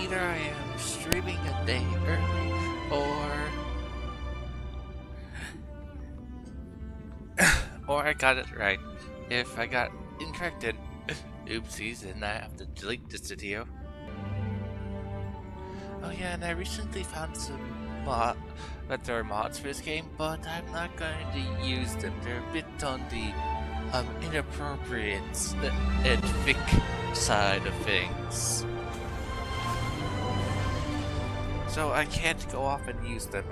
Either I am streaming a day early, or I got it right. If I got incorrect, then oopsies, and I have to delete this video. Oh yeah, and I recently found some that there are mods for this game, but I'm not going to use them. They're a bit on the inappropriate and thick side of things. So I can't go off and use them.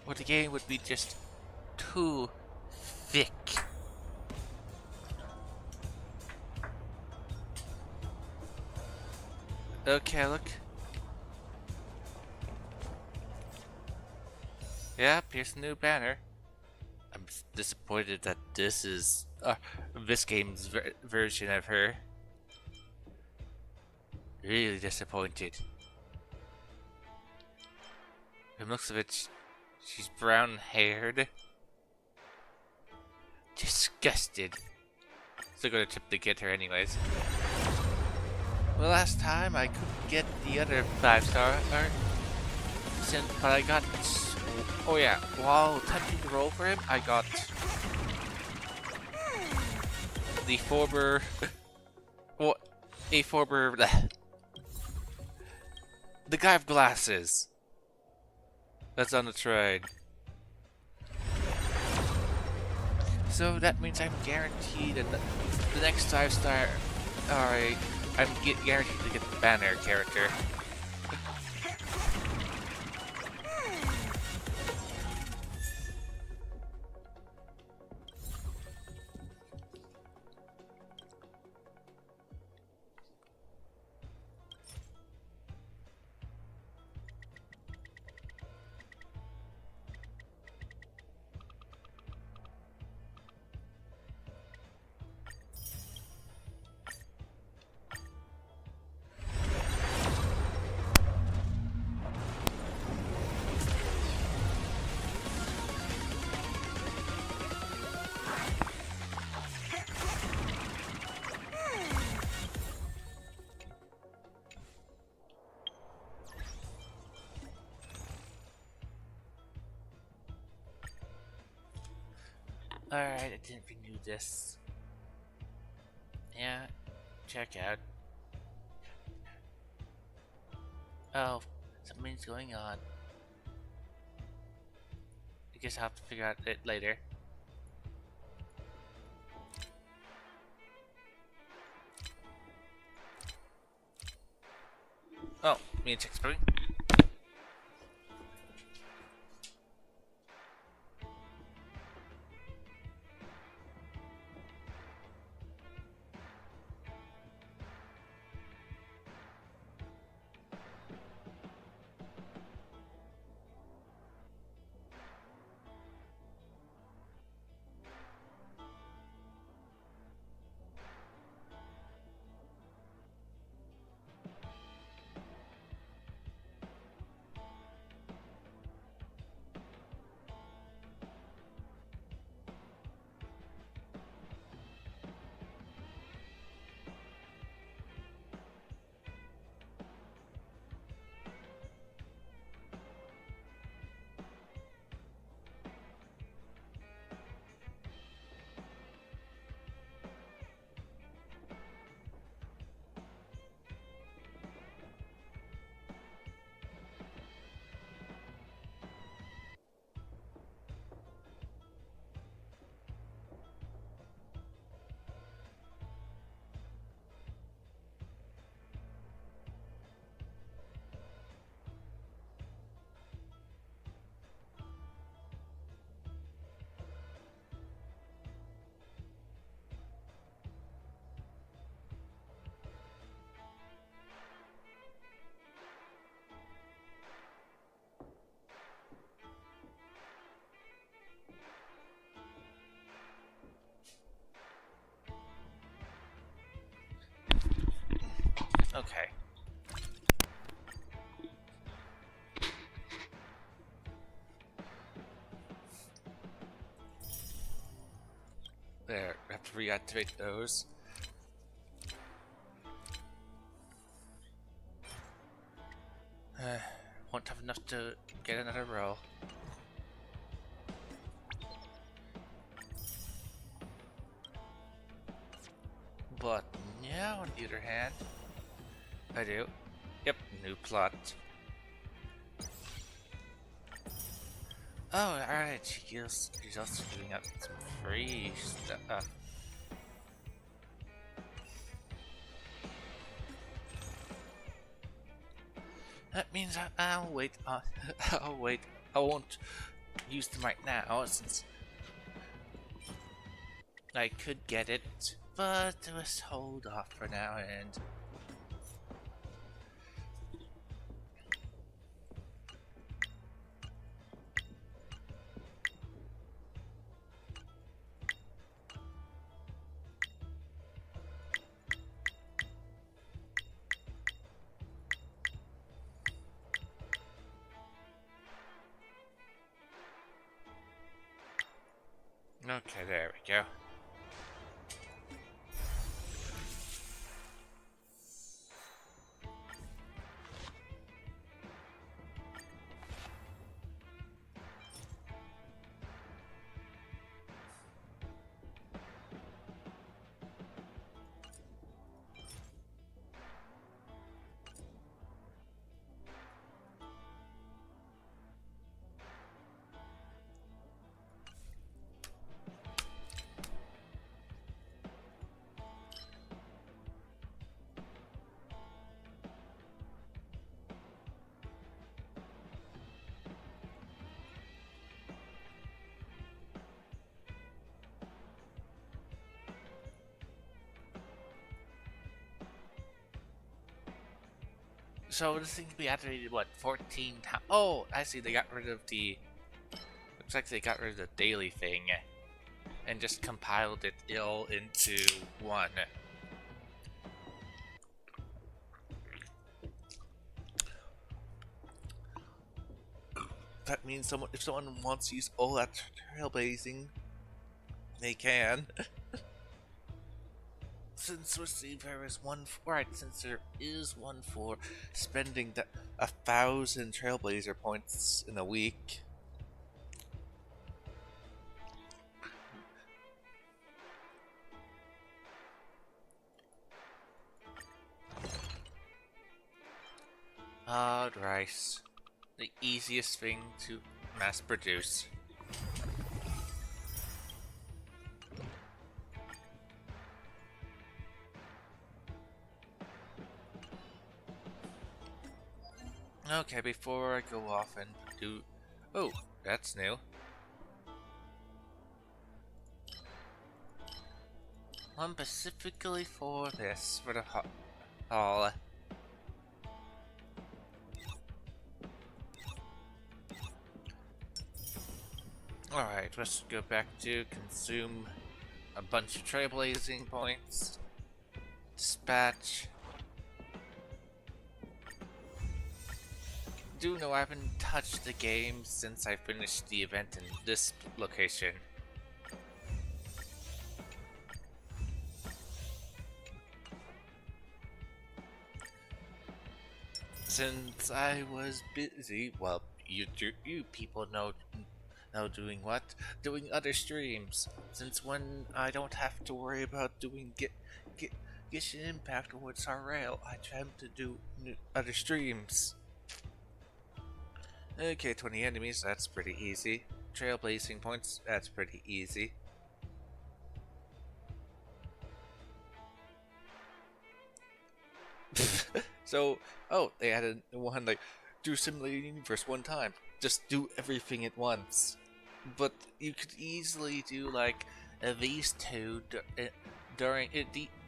Or the game would be just too thick. Okay, look. Yep, here's a new banner. I'm disappointed that this is this game's version of her. Really disappointed. From looks of it, she's brown haired. Disgusted. Still gonna tip to get her anyways. Well, last time I couldn't get the other 5-star art, but I got. Oh yeah, while attempting to roll for him, I got the former. What? A former. The guy with glasses. That's on the trade. So that means I'm guaranteed that the next 5-star. Alright, I'm guaranteed to get the banner character. Alright, I didn't renew this. Yeah, check out. Oh, something's going on. I guess I'll have to figure out it later. Oh, me and check spring. Okay. There, we have to reactivate those. Won't have enough to get another roll. But now, on the other hand, I do. Yep, new plot. Oh, alright, she's also doing up some free stuff. That means I'll wait. I'll wait. I won't use them right now since I could get it, but let's hold off for now and. Okay, there we go. So this thing can be activated, what, 14 times? Oh, I see, they got rid of the... Looks like they got rid of the daily thing. And just compiled it all into one. That means if someone wants to use all that trailblazing, they can. Since there is since there is one for spending 1,000 Trailblazer points in a week. Rice. The easiest thing to mass produce. Okay, before I go off and do... Oh, that's new. One specifically for this, for the hall. Alright, let's go back to consume a bunch of trailblazing points. Dispatch. Do know I haven't touched the game since I finished the event in this location. Since I was busy, well, you people know doing what? Doing other streams. Since when I don't have to worry about doing Genshin Impact or what's our rail, I attempt to do other streams. Okay, 20 enemies, that's pretty easy. Trailblazing points, that's pretty easy. So, oh, they added one like, do Simulated Universe one time. Just do everything at once. But you could easily do like these two during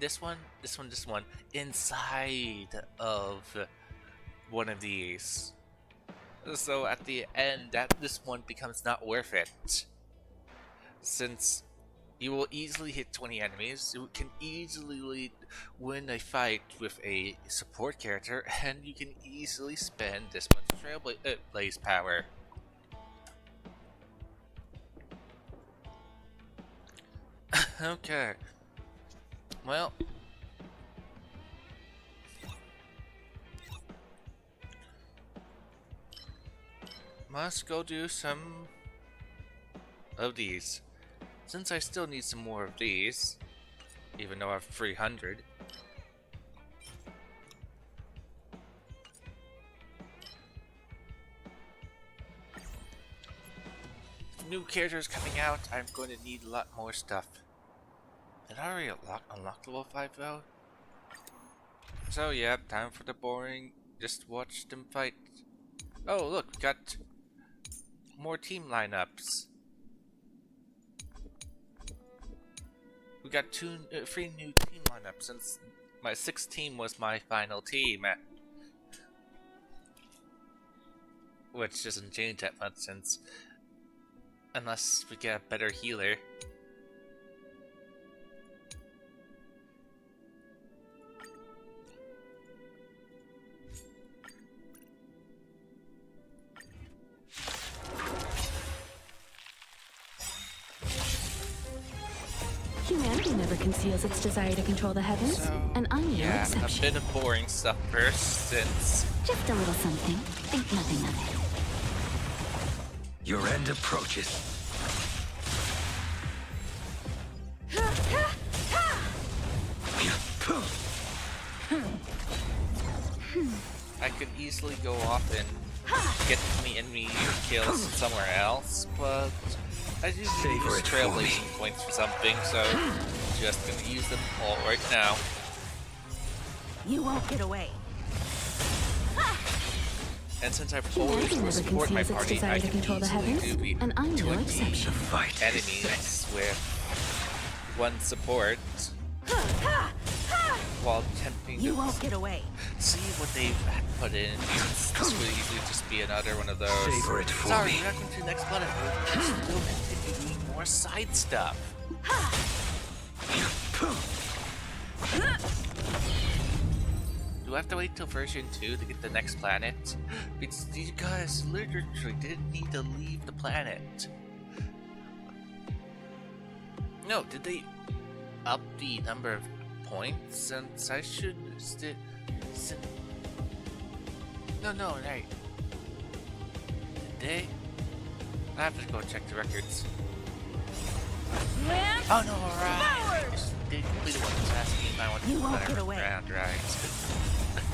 this one, inside of one of these. So at the end, this one becomes not worth it, since You will easily hit 20 enemies, you can easily win a fight with a support character, and you can easily spend this much Trailblaze power. Okay. Well. Must go do some of these. Since I still need some more of these, even though I have 300. New characters coming out, I'm going to need a lot more stuff. Did I already unlock level 5 though? So yeah, time for the boring, just watch them fight. Oh look, we got more team lineups. We got 3 new team lineups since my 6th team was my final team. Which doesn't change that much since unless we get a better healer. Humanity never conceals its desire to control the heavens, So, and I'm no yeah, exception. a bit of boring stuff first since Just a little something. Think nothing of it. Your end approaches. I could easily go off and get the enemy kills somewhere else, but I do need to use trailblazing points for something, so just gonna use them all right now. You won't get away. And since I've always will support my party, I can easily do the and I'm no 20 exception. enemies with one support while attempting You to won't get away. see what they've put in. Since this would easily just be another one of those. Savor it for Sorry, me. we're not going to the next planet. We'll still continue doing more side stuff. Do I have to wait till version 2 to get the next planet? Because these guys literally didn't need to leave the planet. No, did they up the number of points? Since I should still. No, right. Did they? I have to go check the records. Oh no, right. They complete the one that's asking I want to You put won't that get away. around, right?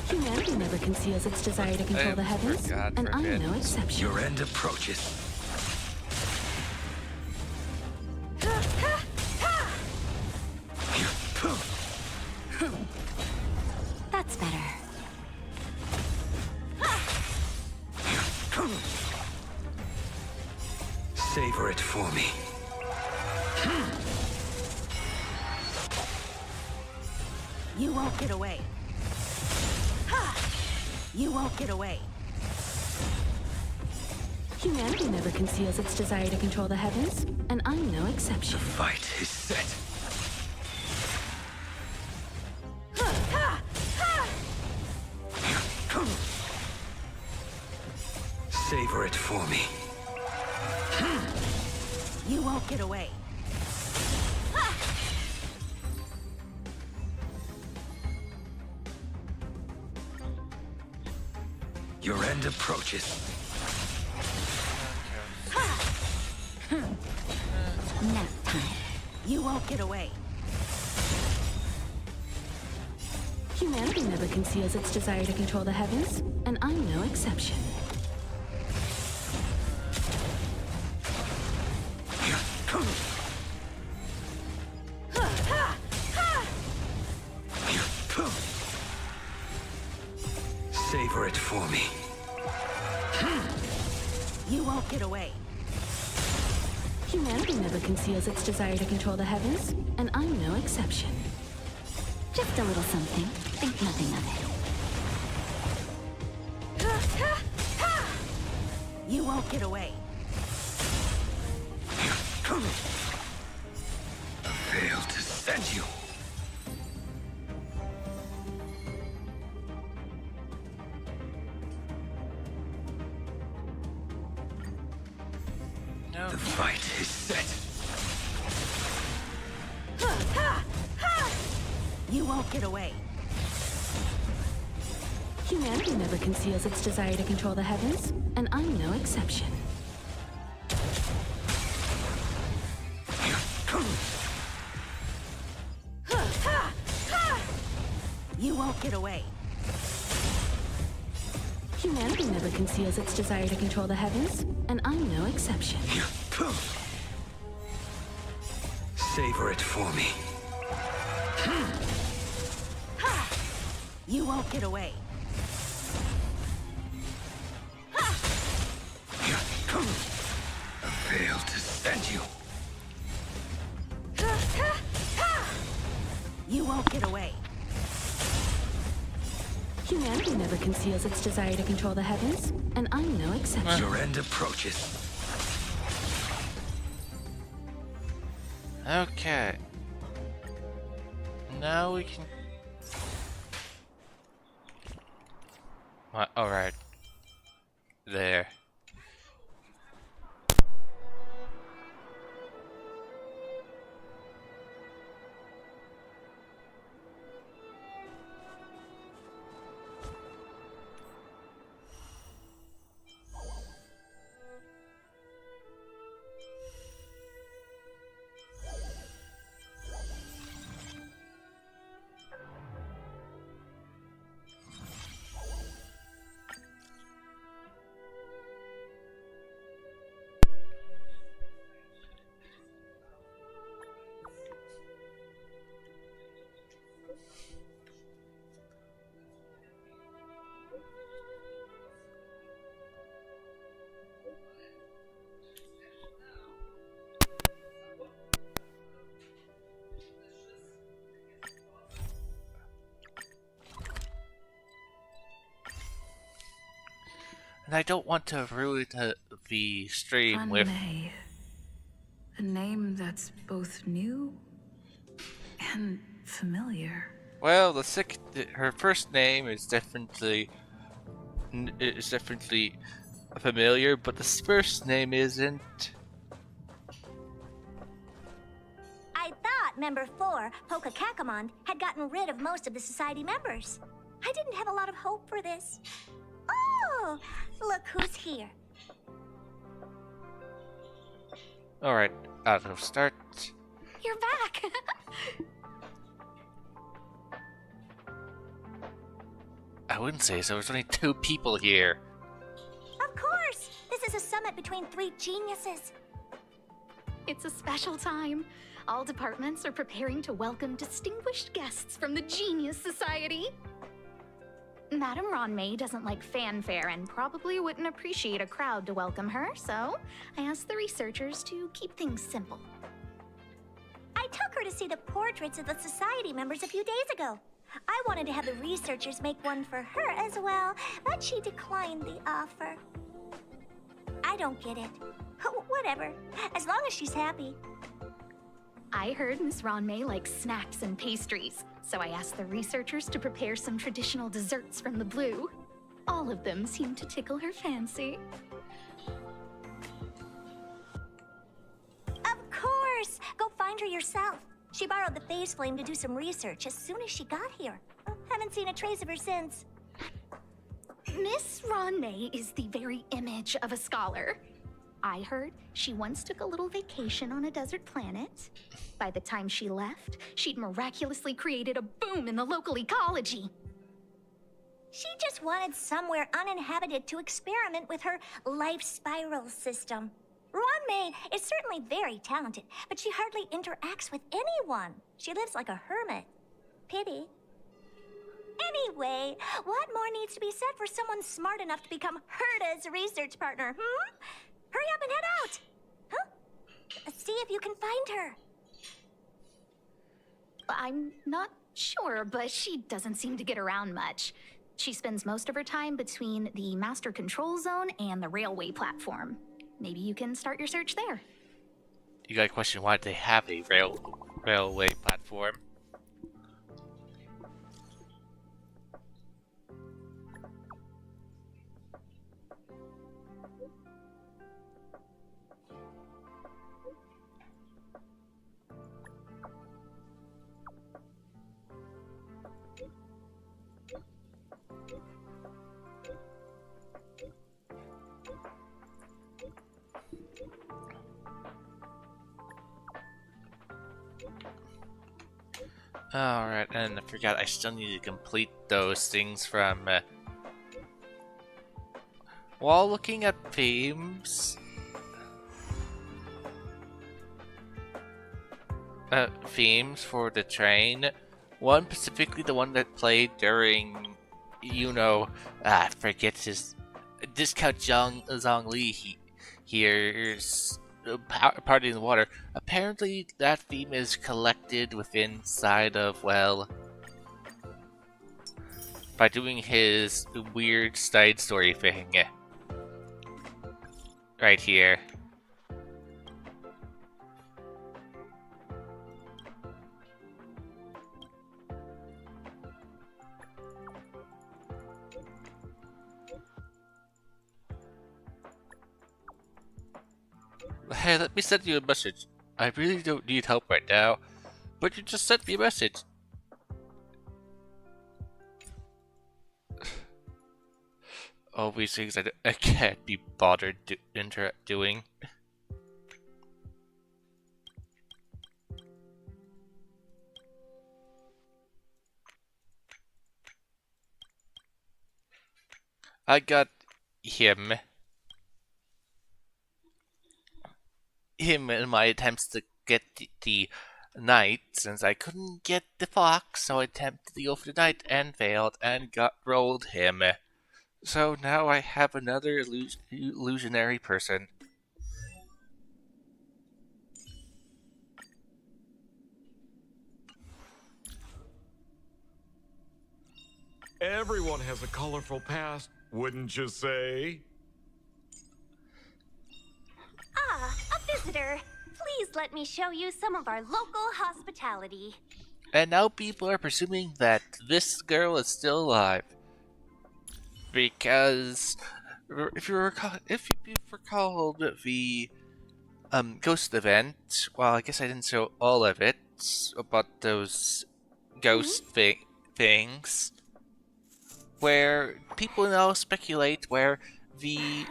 Humanity never conceals its desire to control the heavens, God and I'm forbid. no exception. Your end approaches. That's better. Savor it for me. You won't get away. You won't get away. Humanity never conceals its desire to control the heavens, and I'm no The exception. fight is set. Savor it for me. You won't get away. Your end approaches. Nap time. You won't get away. Humanity never conceals its desire to control the heavens, and I'm no exception. Savor it for me. You won't get away. Humanity never conceals its desire to control the heavens, and I'm no exception. Just a little something. Think nothing of it. You won't get away. fight is set. You won't get away. Humanity never conceals its desire to control the heavens, and I'm no exception. You won't get away. Humanity never conceals its desire to control the heavens, and I'm no exception. Savor it for me. You won't get away. A veil to send you. You won't get away. Humanity never conceals its desire to control the heavens, and I'm no exception. Your end approaches. Okay. Now we can. What? All right. There. And I don't want to ruin the stream with. May. A name that's both new and familiar. Well, her first name is definitely familiar, but the first name isn't. I thought Member 4, Poka Kakamond, had gotten rid of most of the society members. I didn't have a lot of hope for this. Oh, look who's here. Alright, I'll start. You're back! I wouldn't say so, there's only 2 people here. Of course! This is a summit between 3 geniuses. It's a special time. All departments are preparing to welcome distinguished guests from the Genius Society. Madame Ronmei doesn't like fanfare and probably wouldn't appreciate a crowd to welcome her, so I asked the researchers to keep things simple. I took her to see the portraits of the society members a few days ago. I wanted to have the researchers make one for her as well, but she declined the offer. I don't get it. Whatever, as long as she's happy. I heard Miss Ronmei likes snacks and pastries, so I asked the researchers to prepare some traditional desserts from the blue. All of them seemed to tickle her fancy. Of course! Go find her yourself. She borrowed the phase flame to do some research as soon as she got here. Haven't seen a trace of her since. Miss Ronmei is the very image of a scholar. I heard she once took a little vacation on a desert planet. By the time she left, she'd miraculously created a boom in the local ecology. She just wanted somewhere uninhabited to experiment with her life spiral system. Ronmei is certainly very talented, but she hardly interacts with anyone. She lives like a hermit. Pity. Anyway, what more needs to be said for someone smart enough to become Herta's research partner, Hurry up and head out! Huh? See if you can find her. I'm not sure, but she doesn't seem to get around much. She spends most of her time between the master control zone and the railway platform. Maybe you can start your search there. You got a question, why do they have a railway platform? Alright, and I forgot I still need to complete those things from while looking at themes. Themes for the train. One specifically, the one that played during, I forget his Discount Zhang Li here's Party in the Water. Apparently, that theme is collected within inside of, well, by doing his weird side story thing. Right here. Hey, let me send you a message. I really don't need help right now, but you just sent me a message. All these things I can't be bothered doing. I got him in my attempts to get the knight, since I couldn't get the fox, so I attempted to go for the knight and failed and rolled him. So now I have another illusionary person. Everyone has a colorful past, wouldn't you say? Ah, a visitor. Please let me show you some of our local hospitality. And now people are presuming that this girl is still alive. Because if you recalled the ghost event, well, I guess I didn't show all of it about those ghost things, where people now speculate where the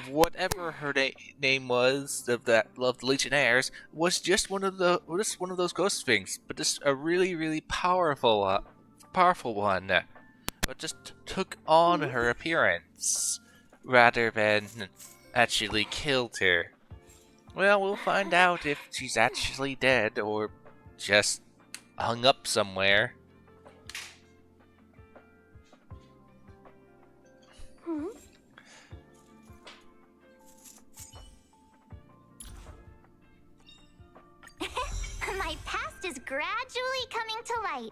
whatever her name was of the Legionnaires was just one of those ghost things, but just a really powerful one. But just took on her appearance rather than actually killed her. Well, we'll find out if she's actually dead or just hung up somewhere. My past is gradually coming to light.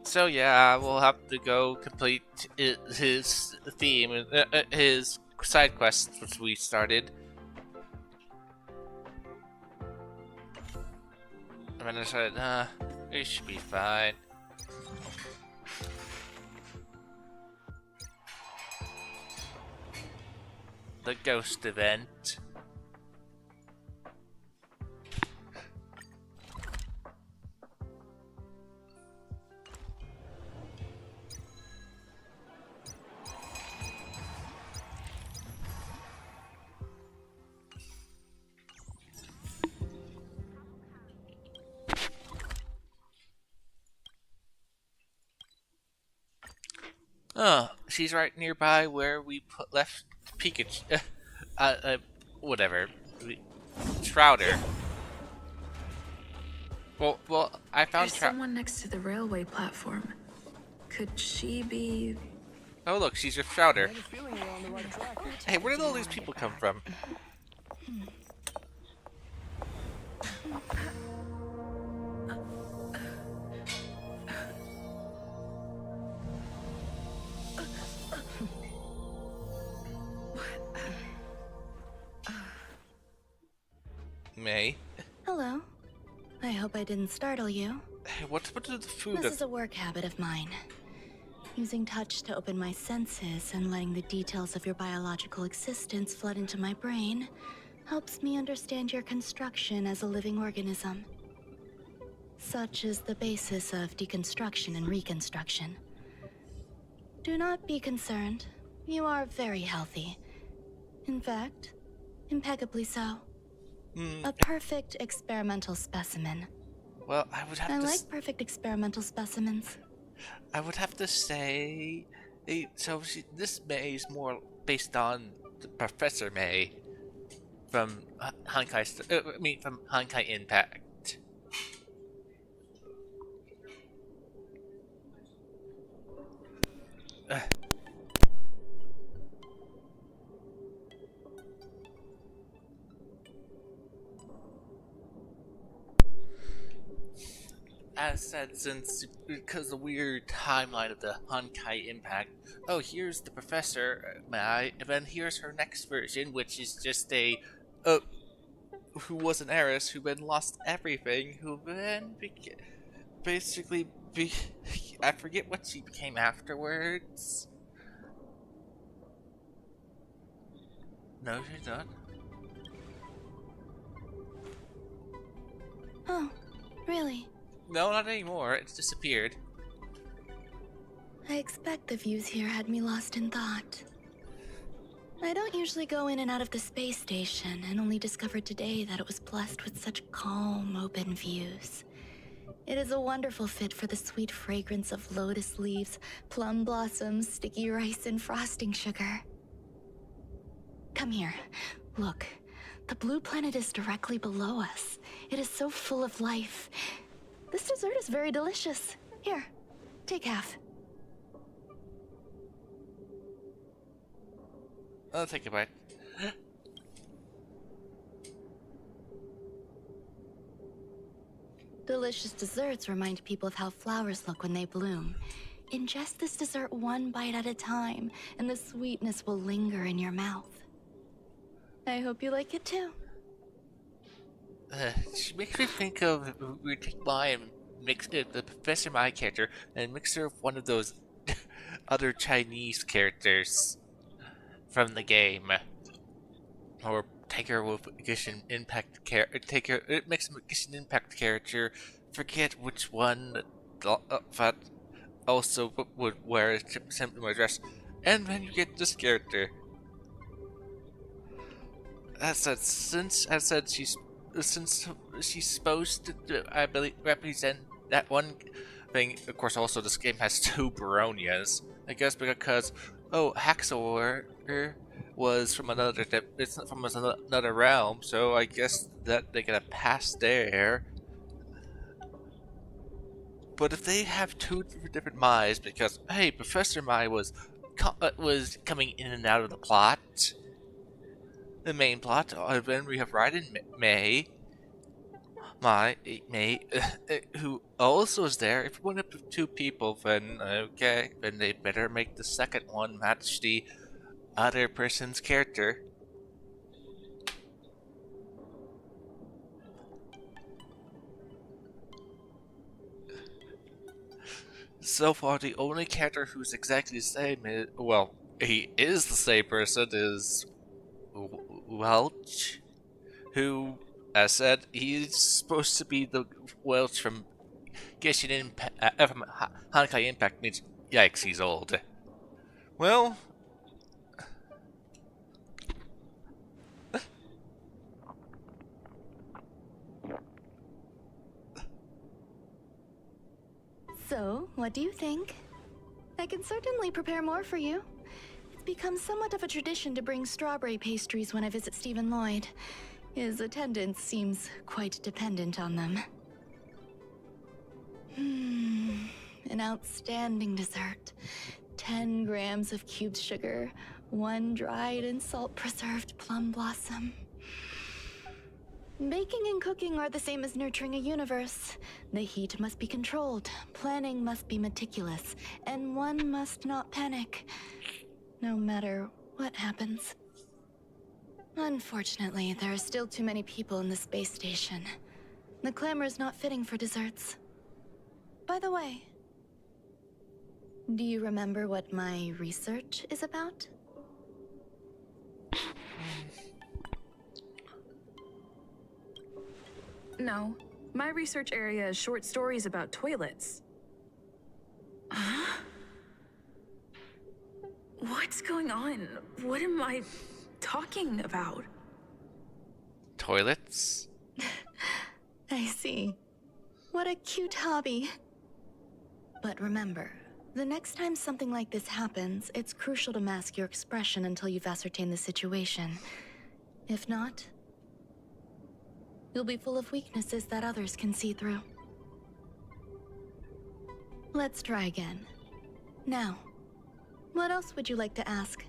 So yeah, we'll have to go complete his theme, his side quests which we started. And then I said, it should be fine. The ghost event. Oh, she's right nearby where we left Pikachu. Whatever. Shrouder. Well, I found There's someone next to the railway platform. Could she be... Oh, look, she's with Shrouder. Hey, where did all these people come from? May. Hello. I hope I didn't startle you. Hey, what's with the food? This is a work habit of mine. Using touch to open my senses and letting the details of your biological existence flood into my brain helps me understand your construction as a living organism. Such is the basis of deconstruction and reconstruction. Do not be concerned. You are very healthy. In fact, impeccably so. Hmm. A perfect experimental specimen. Well, I would have I to. like perfect experimental specimens. I would have to say, this May is more based on the Professor May from Honkai. From Honkai Impact. As said, since because the weird timeline of the Honkai Impact, oh, here's the Professor Mai, and then here's her next version, which is just a, who was an heiress who then lost everything, who then basically I forget what she became afterwards. No, she's not. Oh, really? No, not anymore. It's disappeared. I expect the views here had me lost in thought. I don't usually go in and out of the space station, and only discovered today that it was blessed with such calm, open views. It is a wonderful fit for the sweet fragrance of lotus leaves, plum blossoms, sticky rice, and frosting sugar. Come here. Look. The blue planet is directly below us. It is so full of life. This dessert is very delicious. Here, take half. I'll take a bite. Delicious desserts remind people of how flowers look when they bloom. Ingest this dessert one bite at a time, and the sweetness will linger in your mouth. I hope you like it too. She makes me think of we take Mai and mix it, the Professor Mai character, and mix her with one of those other Chinese characters from the game, or take her with Genshin Impact mix with Genshin Impact character. Forget which one, but also would wear a similar dress, and then you get this character. Since she's supposed to, I believe, represent that one thing. Of course, also this game has two Baronias. I guess because Haxor was from another. It's not from another realm, so I guess that they get a pass there. But if they have two different Mai's, because hey, Professor Mai was coming in and out of the plot. The main plot, then we have Raiden May, who also is there. If one of the two people, then okay, then they better make the second one match the other person's character. So far, the only character who's exactly the same is, well, he is the same person, is Welch, who, as said, he's supposed to be the Welch from Genshin Impact, from Honkai Impact, means, yikes, he's old. Well, So, what do you think? I can certainly prepare more for you. It's become somewhat of a tradition to bring strawberry pastries when I visit Stephen Lloyd. His attendance seems quite dependent on them. An outstanding dessert. 10 grams of cubed sugar, 1 dried and salt-preserved plum blossom. Baking and cooking are the same as nurturing a universe. The heat must be controlled, planning must be meticulous, and one must not panic, no matter what happens. Unfortunately, there are still too many people in the space station. The clamor is not fitting for desserts. By the way, do you remember what my research is about? No. My research area is short stories about toilets. What's going on? What am I talking about? Toilets? I see. What a cute hobby. But remember, the next time something like this happens, it's crucial to mask your expression until you've ascertained the situation. If not, you'll be full of weaknesses that others can see through. Let's try again. Now, what else would you like to ask?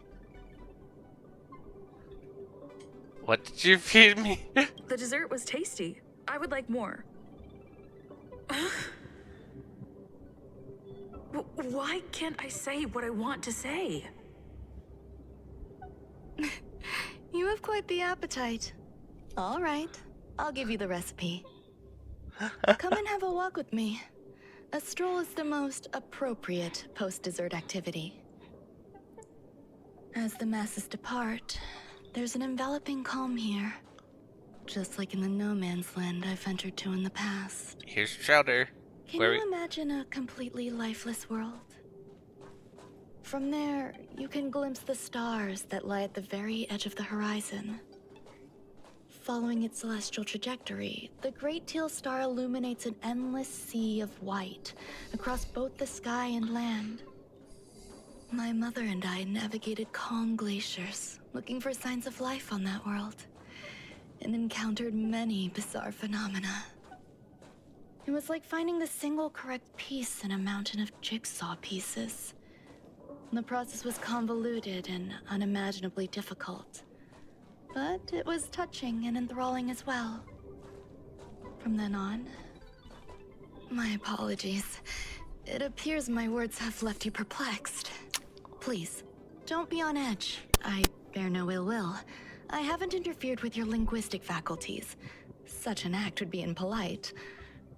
What did you feed me? The dessert was tasty. I would like more. Why can't I say what I want to say? You have quite the appetite. All right, I'll give you the recipe. Come and have a walk with me. A stroll is the most appropriate post-dessert activity. As the masses depart, there's an enveloping calm here. Just like in the no man's land I've entered to in the past. Here's Chowder. Can you imagine a completely lifeless world? From there, you can glimpse the stars that lie at the very edge of the horizon. Following its celestial trajectory, the Great Teal Star illuminates an endless sea of white across both the sky and land. My mother and I navigated calm glaciers, looking for signs of life on that world, and encountered many bizarre phenomena. It was like finding the single correct piece in a mountain of jigsaw pieces. The process was convoluted and unimaginably difficult, but it was touching and enthralling as well. From then on, my apologies. It appears my words have left you perplexed. Please, don't be on edge. I bear no ill will. I haven't interfered with your linguistic faculties. Such an act would be impolite.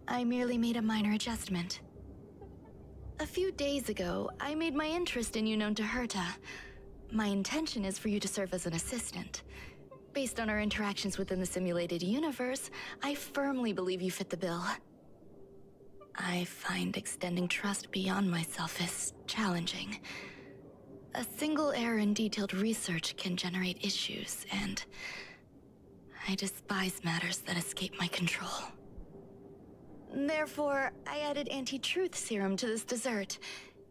I merely made a minor adjustment. A few days ago, I made my interest in you known to Herta. My intention is for you to serve as an assistant. Based on our interactions within the simulated universe, I firmly believe you fit the bill. I find extending trust beyond myself is challenging. A single error in detailed research can generate issues, and I despise matters that escape my control. Therefore, I added anti-truth serum to this dessert.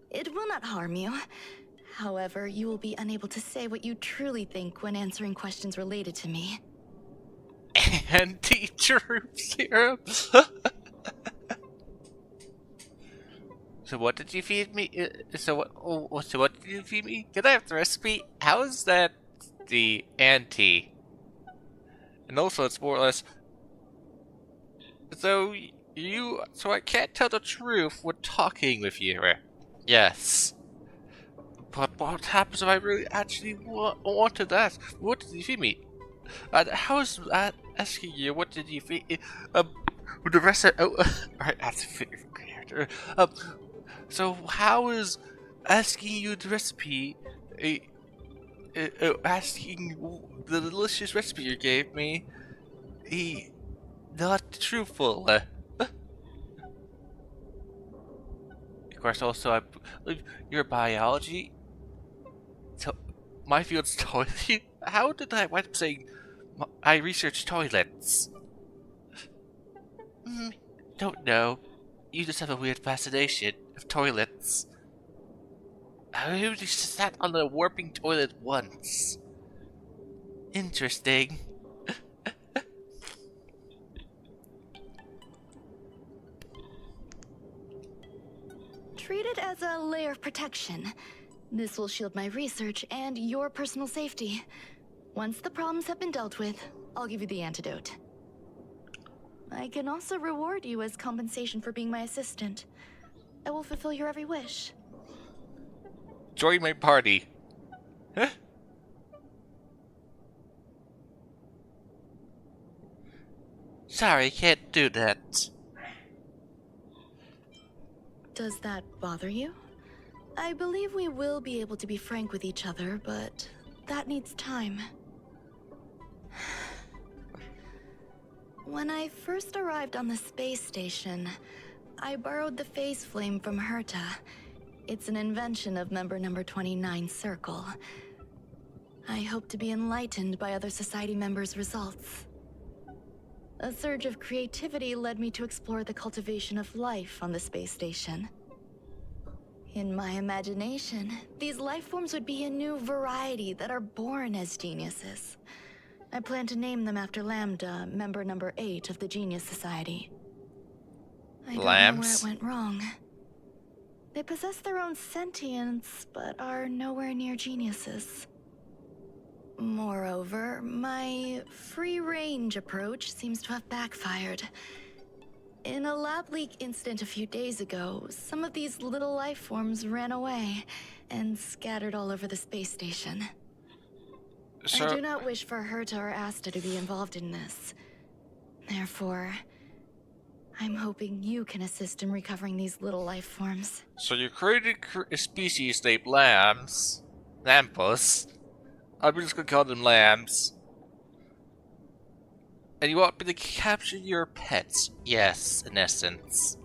It will not harm you. However, you will be unable to say what you truly think when answering questions related to me. Anti-truth serum? So what did you feed me? So what did you feed me? Can I have the recipe? How is that the anti? And also, it's more or less. So I can't tell the truth when talking with you. Yes. But what happens if I really actually wanted that? What did you feed me? How is that asking you? What did you feed? The rest of alright, that's a favorite character. So how is asking you the recipe, asking the delicious recipe you gave me, not truthful? Of course, also I believe your biology. So my field's toilet. How did I wind up saying I research toilets? Don't know. You just have a weird fascination of toilets. I only sat on the warping toilet once. Interesting. Treat it as a layer of protection. This will shield my research and your personal safety. Once the problems have been dealt with, I'll give you the antidote. I can also reward you as compensation for being my assistant. I will fulfill your every wish. Join my party. Huh? Sorry, can't do that. Does that bother you? I believe we will be able to be frank with each other, but that needs time. When I first arrived on the space station, I borrowed the phase flame from Herta. It's an invention of member number 29 Circle. I hope to be enlightened by other Society members' results. A surge of creativity led me to explore the cultivation of life on the space station. In my imagination, these life forms would be a new variety that are born as geniuses. I plan to name them after Lambda, member number 8 of the Genius Society. I don't know where it went wrong. They possess their own sentience, but are nowhere near geniuses. Moreover, my free-range approach seems to have backfired. In a lab leak incident a few days ago, some of these little life forms ran away and scattered all over the space station. I do not wish for Herta or Asta to be involved in this. Therefore, I'm hoping you can assist in recovering these little life forms. So you created a species named lambs. Lampus. I'm just gonna call them lambs. And you want me to capture your pets? Yes, in essence.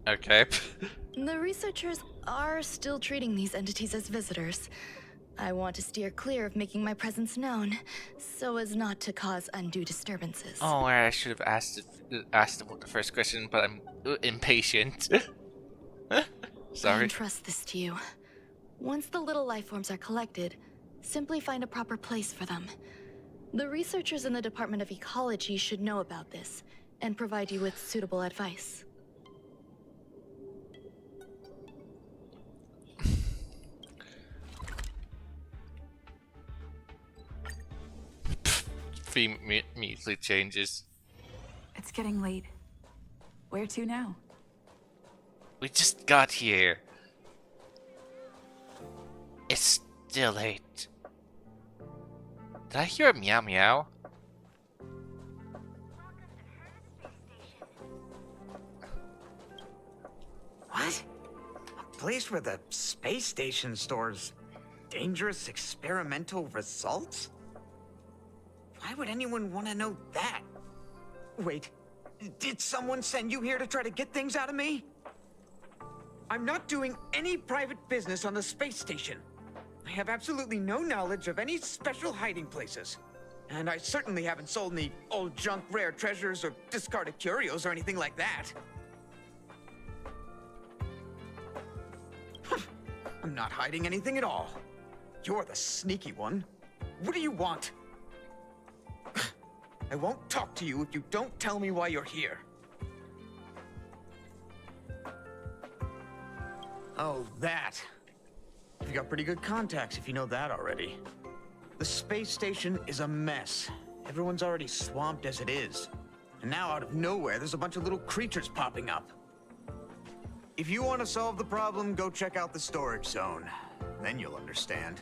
Okay. The researchers are still treating these entities as visitors. I want to steer clear of making my presence known, so as not to cause undue disturbances. Oh, I should have asked about the first question, but I'm impatient. Sorry. I entrust this to you. Once the little life forms are collected, simply find a proper place for them. The researchers in the Department of Ecology should know about this, and provide you with suitable advice. Theme immediately changes. It's getting late. Where to now? We just got here. It's still late. Did I hear a meow meow? What? A place where the space station stores dangerous experimental results? Why would anyone want to know that? Wait, did someone send you here to try to get things out of me? I'm not doing any private business on the space station. I have absolutely no knowledge of any special hiding places. And I certainly haven't sold any old junk rare treasures or discarded curios or anything like that. I'm not hiding anything at all. You're the sneaky one. What do you want? I won't talk to you if you don't tell me why you're here. Oh, that. You got pretty good contacts if you know that already. The space station is a mess. Everyone's already swamped as it is. And now out of nowhere, there's a bunch of little creatures popping up. If you want to solve the problem, go check out the storage zone. Then you'll understand.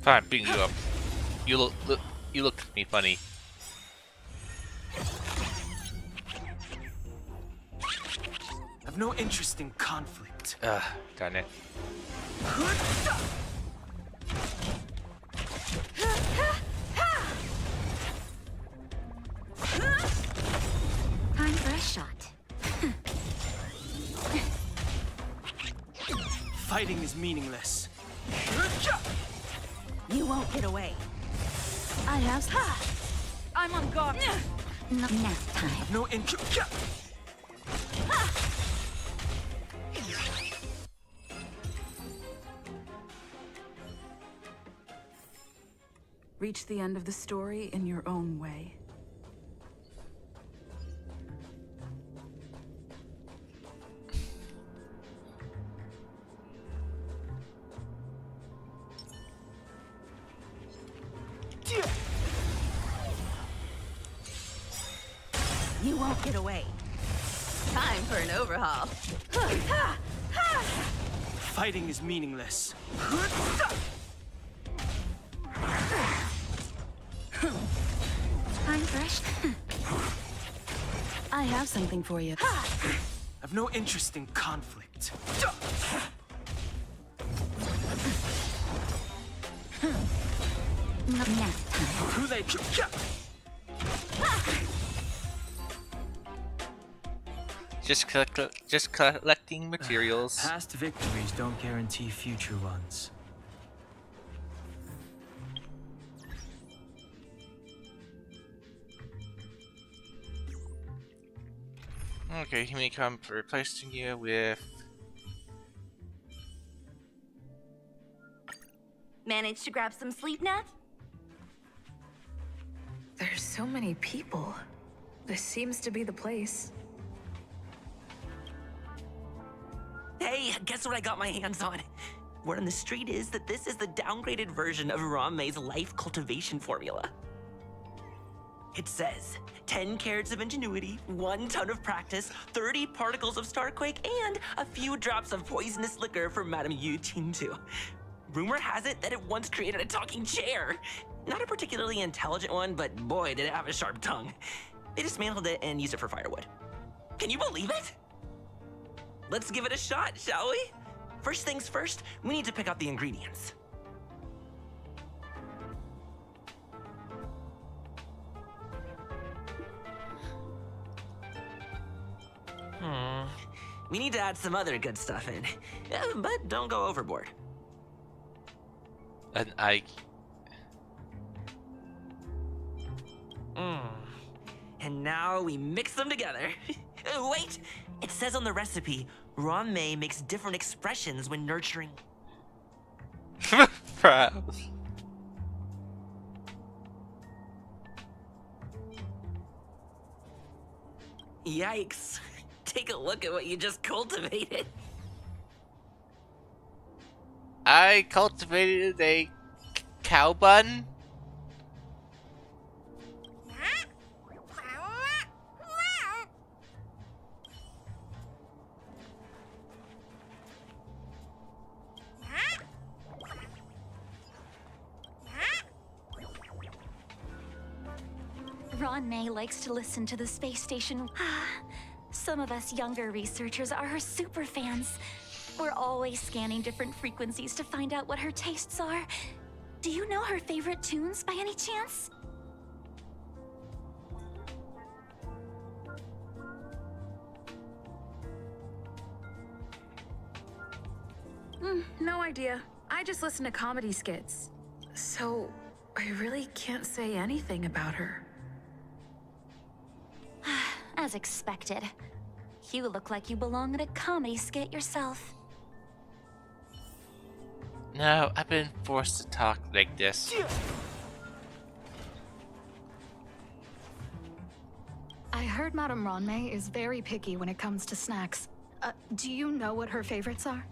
Fine, beating you up. You look at me funny. I've no interest in conflict. Darn it. Time for a shot. Fighting is meaningless. You won't get away. I have I'm on guard. nap time. I've no interest. Reach the end of the story in your own way. You won't get away. Time for an overhaul. Fighting is meaningless. I'm fresh. I have something for you. I've no interest in conflict. Nap time. Too late. Just collecting materials. Past victories don't guarantee future ones. Okay, here we come for replacing you with. Managed to grab some sleep, Nat? There's so many people. This seems to be the place. Hey, guess what I got my hands on? Word on the street is that this is the downgraded version of Ranmei's life cultivation formula. It says 10 carats of ingenuity, 1 ton of practice, 30 particles of Starquake, and a few drops of poisonous liquor for Madame Yu Qingtu. Rumor has it that it once created a talking chair. Not a particularly intelligent one, but boy, did it have a sharp tongue. They dismantled it and used it for firewood. Can you believe it? Let's give it a shot, shall we? First things first, we need to pick out the ingredients. We need to add some other good stuff in, but don't go overboard. And And now we mix them together. Wait! It says on the recipe, Ranmei makes different expressions when nurturing. Proud. Yikes. Take a look at what you just cultivated. I cultivated a cow bun. Ranmei likes to listen to the space station. Some of us younger researchers are her super fans. We're always scanning different frequencies to find out what her tastes are. Do you know her favorite tunes by any chance? No idea. I just listen to comedy skits. So, I really can't say anything about her. As expected. You look like you belong in a comedy skit yourself. No, I've been forced to talk like this. I heard Madame Ranmei is very picky when it comes to snacks. Do you know what her favorites are?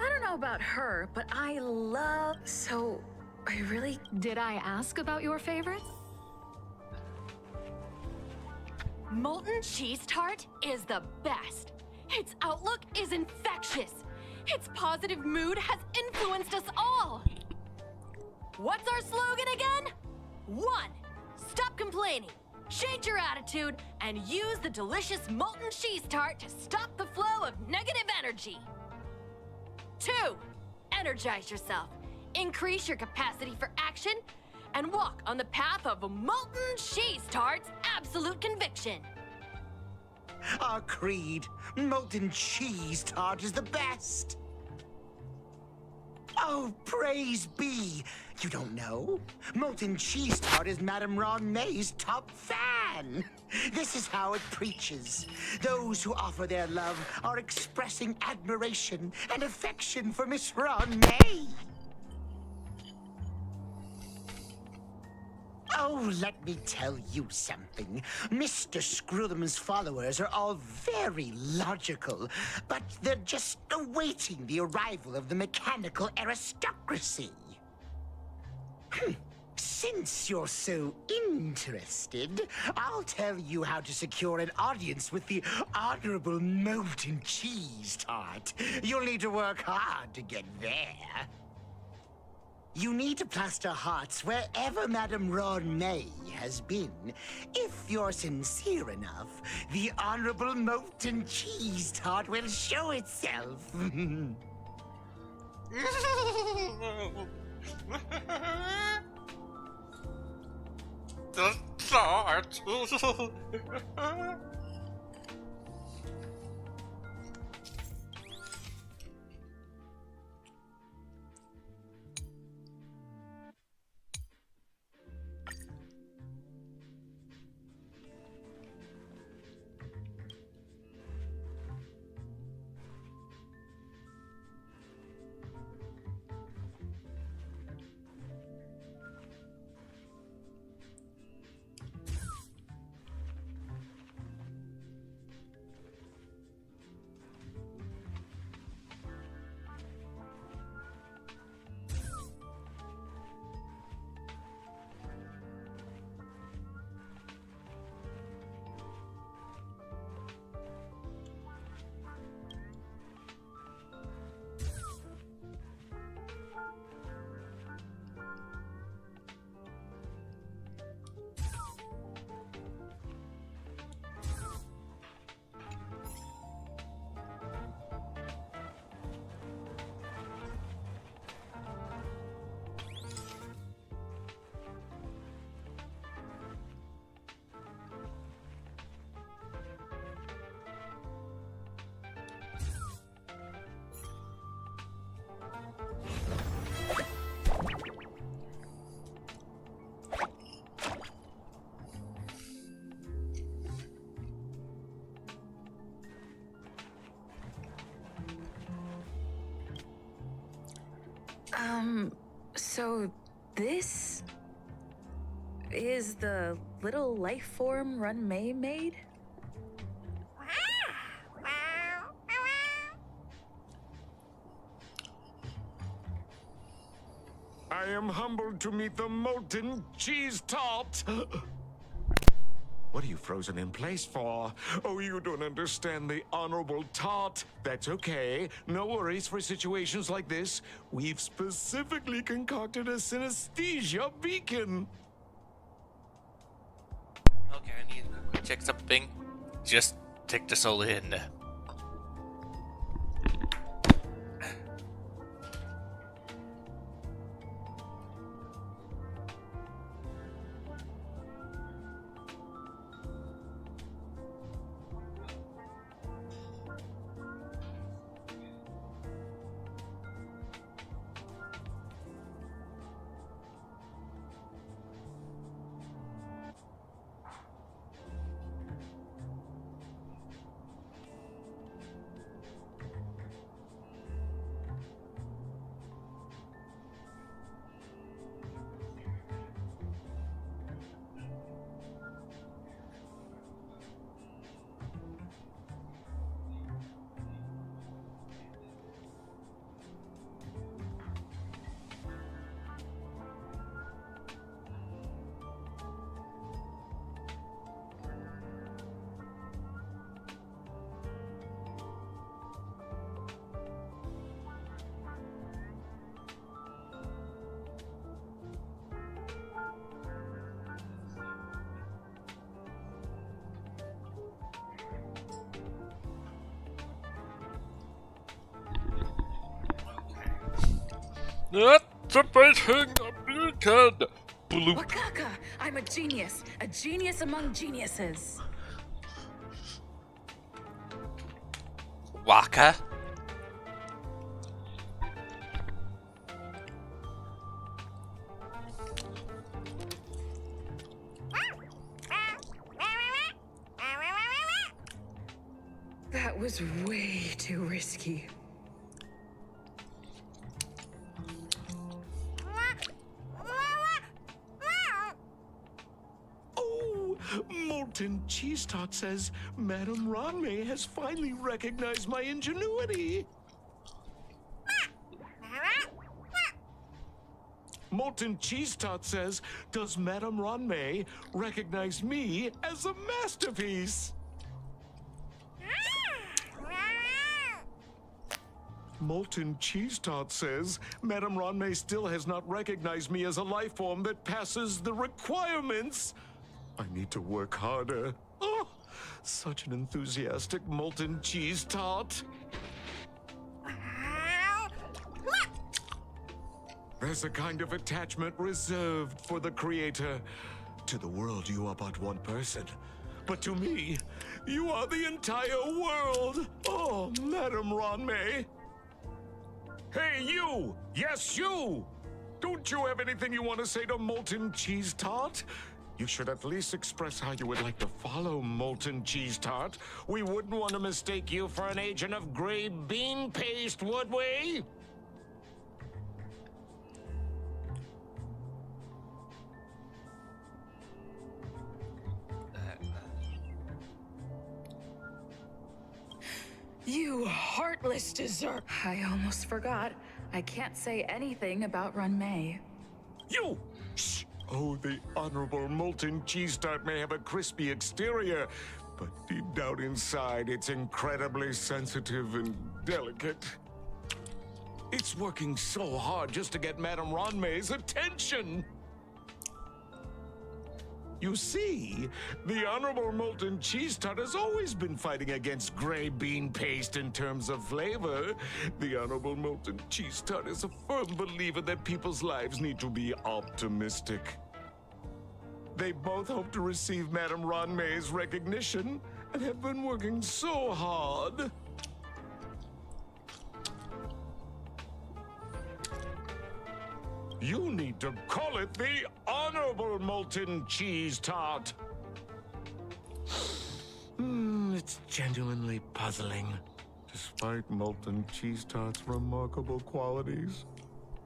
I don't know about her, but I love... So, I really... Did I ask about your favorites? Molten cheese tart is the best. Its outlook is infectious. Its positive mood has influenced us all. What's our slogan again? 1. Stop complaining. Change your attitude and use the delicious molten cheese tart to stop the flow of negative energy. 2. Energize yourself. Increase your capacity for action and walk on the path of a molten cheese tart's absolute conviction. Our creed, molten cheese tart is the best. Oh, praise be. You don't know? Molten cheese tart is Madame Ranmei's top fan. This is how it preaches. Those who offer their love are expressing admiration and affection for Miss Ranmei. Oh, let me tell you something. Mr. Screwthum's followers are all very logical, but they're just awaiting the arrival of the mechanical aristocracy. Since you're so interested, I'll tell you how to secure an audience with the Honorable Molten Cheese Tart. You'll need to work hard to get there. You need to plaster hearts wherever Madame Ron May has been. If you're sincere enough, the Honorable Molten Cheese Tart will show itself. The tart. So this is the little life form Run May made? I am humbled to meet the Molten Cheese Tart. What are you frozen in place for? Oh, you don't understand the Honorable Tart. That's okay. No worries for situations like this. We've specifically concocted a synesthesia beacon. Okay, I need to check something. Just take this all in. Activating the beacon! Bloop. Wakaka! I'm a genius among geniuses. Waka? That was way too risky. Molten Cheese Tart says Madame Ranmei has finally recognized my ingenuity. Molten Cheese Tart says, does Madame Ronmay recognize me as a masterpiece? Molten Cheese Tart says, Madame Ronmay still has not recognized me as a life form that passes the requirements. I need to work harder. Oh, such an enthusiastic Molten Cheese Tart. There's a kind of attachment reserved for the creator. To the world, you are but one person. But to me, you are the entire world. Oh, Madame Ronmay. Hey, you! Yes, you! Don't you have anything you want to say to Molten Cheese Tart? You should at least express how you would like to follow Molten Cheese Tart. We wouldn't want to mistake you for an agent of gray bean paste, would we? You heartless dessert! I almost forgot. I can't say anything about Ronmay. You! Shh! Oh, the Honorable Molten Cheese Tart may have a crispy exterior, but deep down inside, it's incredibly sensitive and delicate. It's working so hard just to get Madame Ronmay's attention. You see, the Honorable Molten Cheese Tart has always been fighting against gray bean paste in terms of flavor. The Honorable Molten Cheese Tart is a firm believer that people's lives need to be optimistic. They both hope to receive Madame Ronmay's recognition and have been working so hard. You need to call it the Honorable Molten Cheese Tart. It's genuinely puzzling. Despite Molten Cheese Tart's remarkable qualities,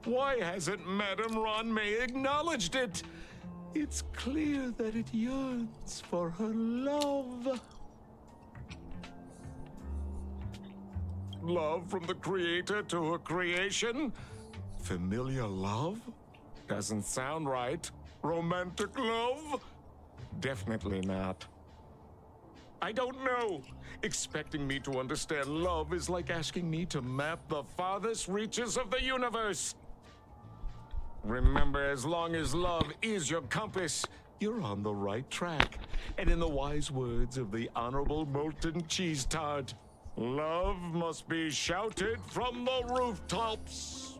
why hasn't Madame Ronmay acknowledged it? It's clear that it yearns for her love. Love from the creator to her creation? Familiar love? Doesn't sound right. Romantic love? Definitely not. I don't know. Expecting me to understand love is like asking me to map the farthest reaches of the universe. Remember, as long as love is your compass, you're on the right track. And in the wise words of the Honorable Molten Cheese Tart, love must be shouted from the rooftops.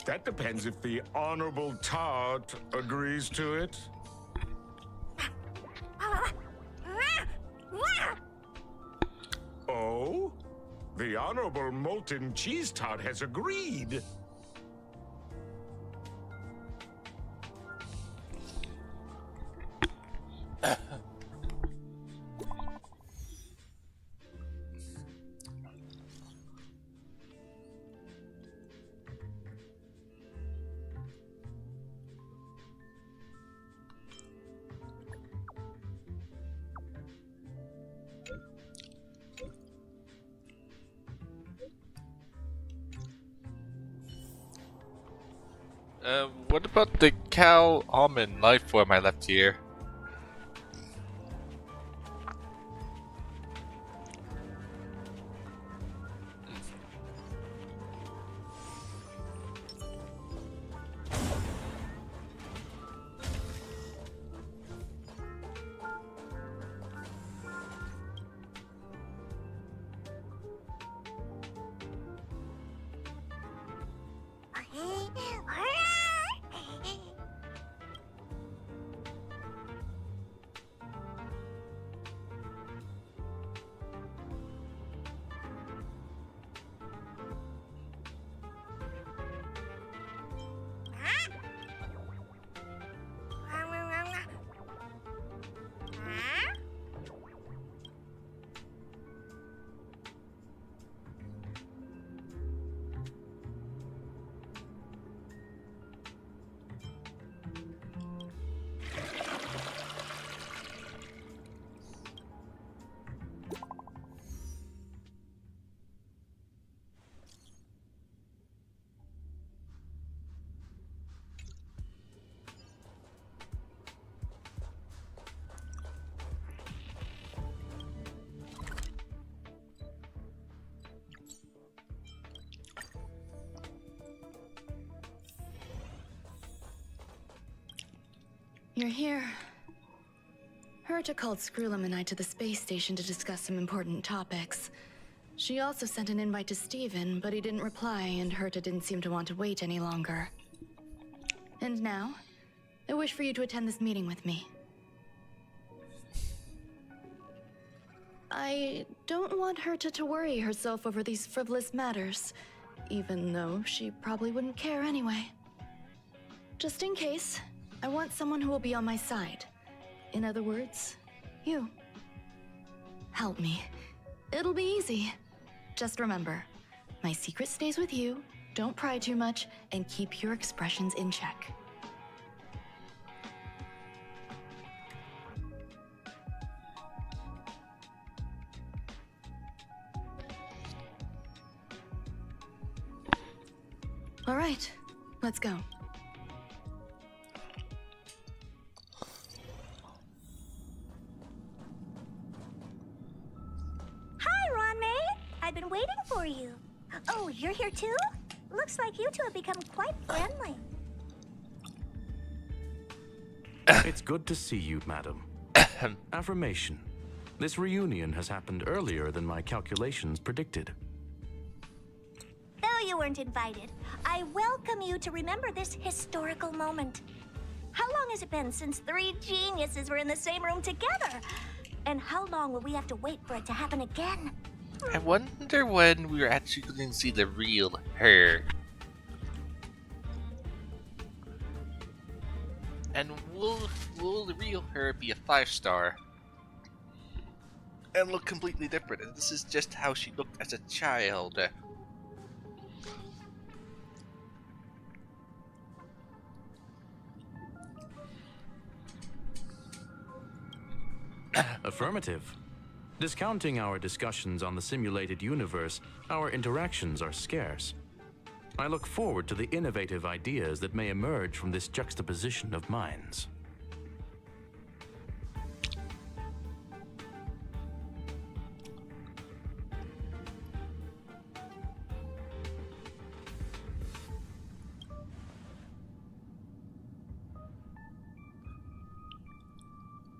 That depends if the Honorable Tart agrees to it. Oh? The Honorable Molten Cheese Tart has agreed. What about the cow almond life form I left here? You're here. Herta called Screwlum and I to the space station to discuss some important topics. She also sent an invite to Steven, but he didn't reply, and Herta didn't seem to want to wait any longer. And now, I wish for you to attend this meeting with me. I don't want Herta to worry herself over these frivolous matters, even though she probably wouldn't care anyway. Just in case, I want someone who will be on my side. In other words, you. Help me. It'll be easy. Just remember, my secret stays with you, don't pry too much, and keep your expressions in check. All right, let's go. Hi, Ron May. I've been waiting for you. Oh, you're here too? Looks like you two have become quite friendly. It's good to see you, madam. Affirmation. This reunion has happened earlier than my calculations predicted. Though you weren't invited, I welcome you to remember this historical moment. How long has it been since 3 geniuses were in the same room together? And how long will we have to wait for it to happen again? I wonder when we're actually going to see the real her. And will the real her be a 5-star? And look completely different, and this is just how she looked as a child. Affirmative. Discounting our discussions on the simulated universe, our interactions are scarce. I look forward to the innovative ideas that may emerge from this juxtaposition of minds.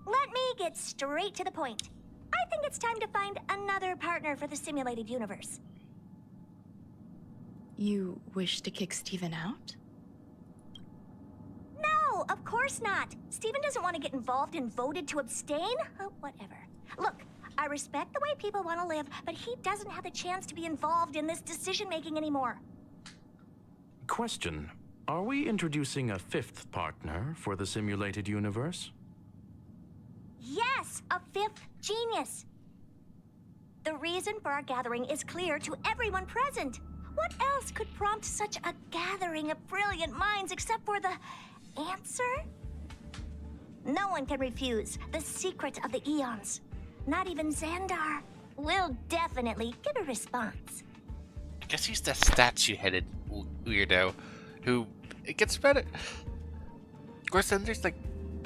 Let me get straight to the point. I think it's time to find another partner for the simulated universe. You wish to kick Steven out? No, of course not. Steven doesn't want to get involved and voted to abstain. Oh, whatever. Look, I respect the way people want to live, but he doesn't have the chance to be involved in this decision-making anymore. Question. Are we introducing a 5th partner for the simulated universe? Yes, a 5th genius. The reason for our gathering is clear to everyone present. What else could prompt such a gathering of brilliant minds except for the answer? No one can refuse the secret of the eons. Not even Xandar. We'll definitely get a response. I guess he's that statue-headed weirdo who it gets better. Of course, then there's like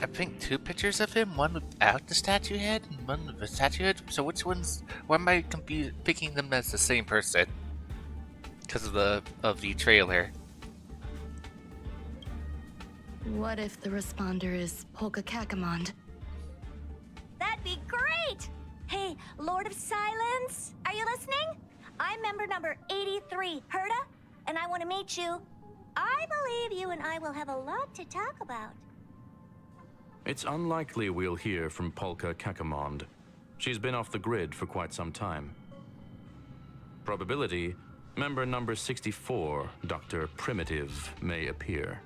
I think 2 pictures of him, one without the statue head and one with the statue head. So which ones? Why am I picking them as the same person? Because of the trailer. What if the responder is Polka Kakamond? That'd be great! Hey, Lord of Silence, are you listening? I'm member number 83, Herta, and I want to meet you. I believe you and I will have a lot to talk about. It's unlikely we'll hear from Polka Kakamond. She's been off the grid for quite some time. Probability, member number 64, Dr. Primitive, may appear.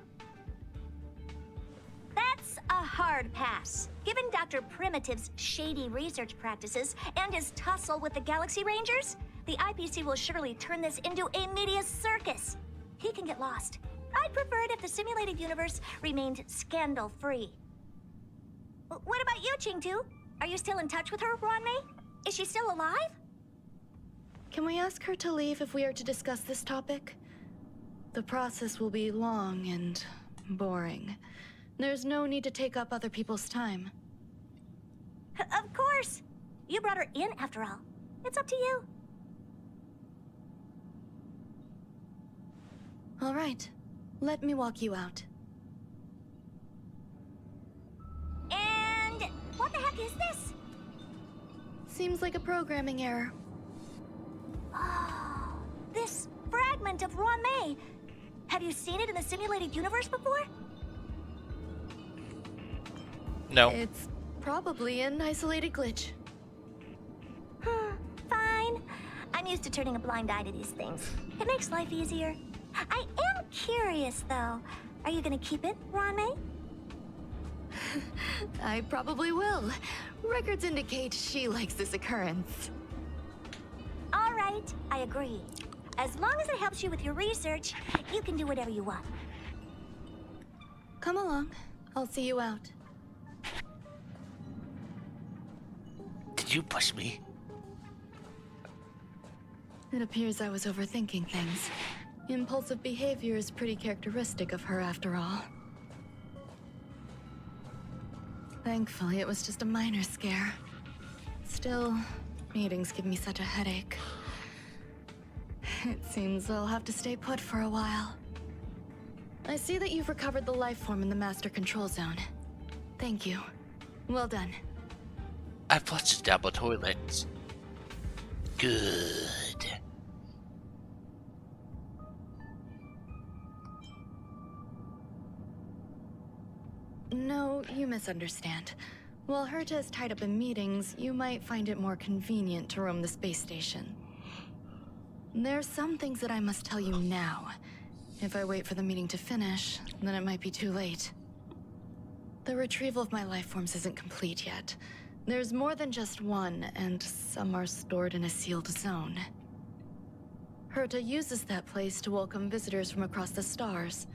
That's a hard pass. Given Dr. Primitive's shady research practices and his tussle with the Galaxy Rangers, the IPC will surely turn this into a media circus. He can get lost. I'd prefer it if the simulated universe remained scandal-free. What about you, Chingtu? Are you still in touch with her, Ronmei? Is she still alive? Can we ask her to leave if we are to discuss this topic? The process will be long and boring. There's no need to take up other people's time. Of course. You brought her in, after all. It's up to you. All right. Let me walk you out. Seems like a programming error. Oh, this fragment of Rame. Have you seen it in the simulated universe before? No. It's probably an isolated glitch. Fine. I'm used to turning a blind eye to these things. It makes life easier. I am curious, though. Are you gonna keep it, Rame? I probably will. Records indicate she likes this occurrence. All right, I agree. As long as it helps you with your research, you can do whatever you want. Come along. I'll see you out. Did you push me? It appears I was overthinking things. Impulsive behavior is pretty characteristic of her after all. Thankfully, it was just a minor scare. Still, meetings give me such a headache. It seems I'll have to stay put for a while. I see that you've recovered the life form in the master control zone. Thank you. Well done. I flushed down the toilet. Good. No, you misunderstand. While Herta is tied up in meetings, you might find it more convenient to roam the space station. There's some things that I must tell you now. If I wait for the meeting to finish, then it might be too late. The retrieval of my life forms isn't complete yet. There's more than just one, and some are stored in a sealed zone. Herta uses that place to welcome visitors from across the stars,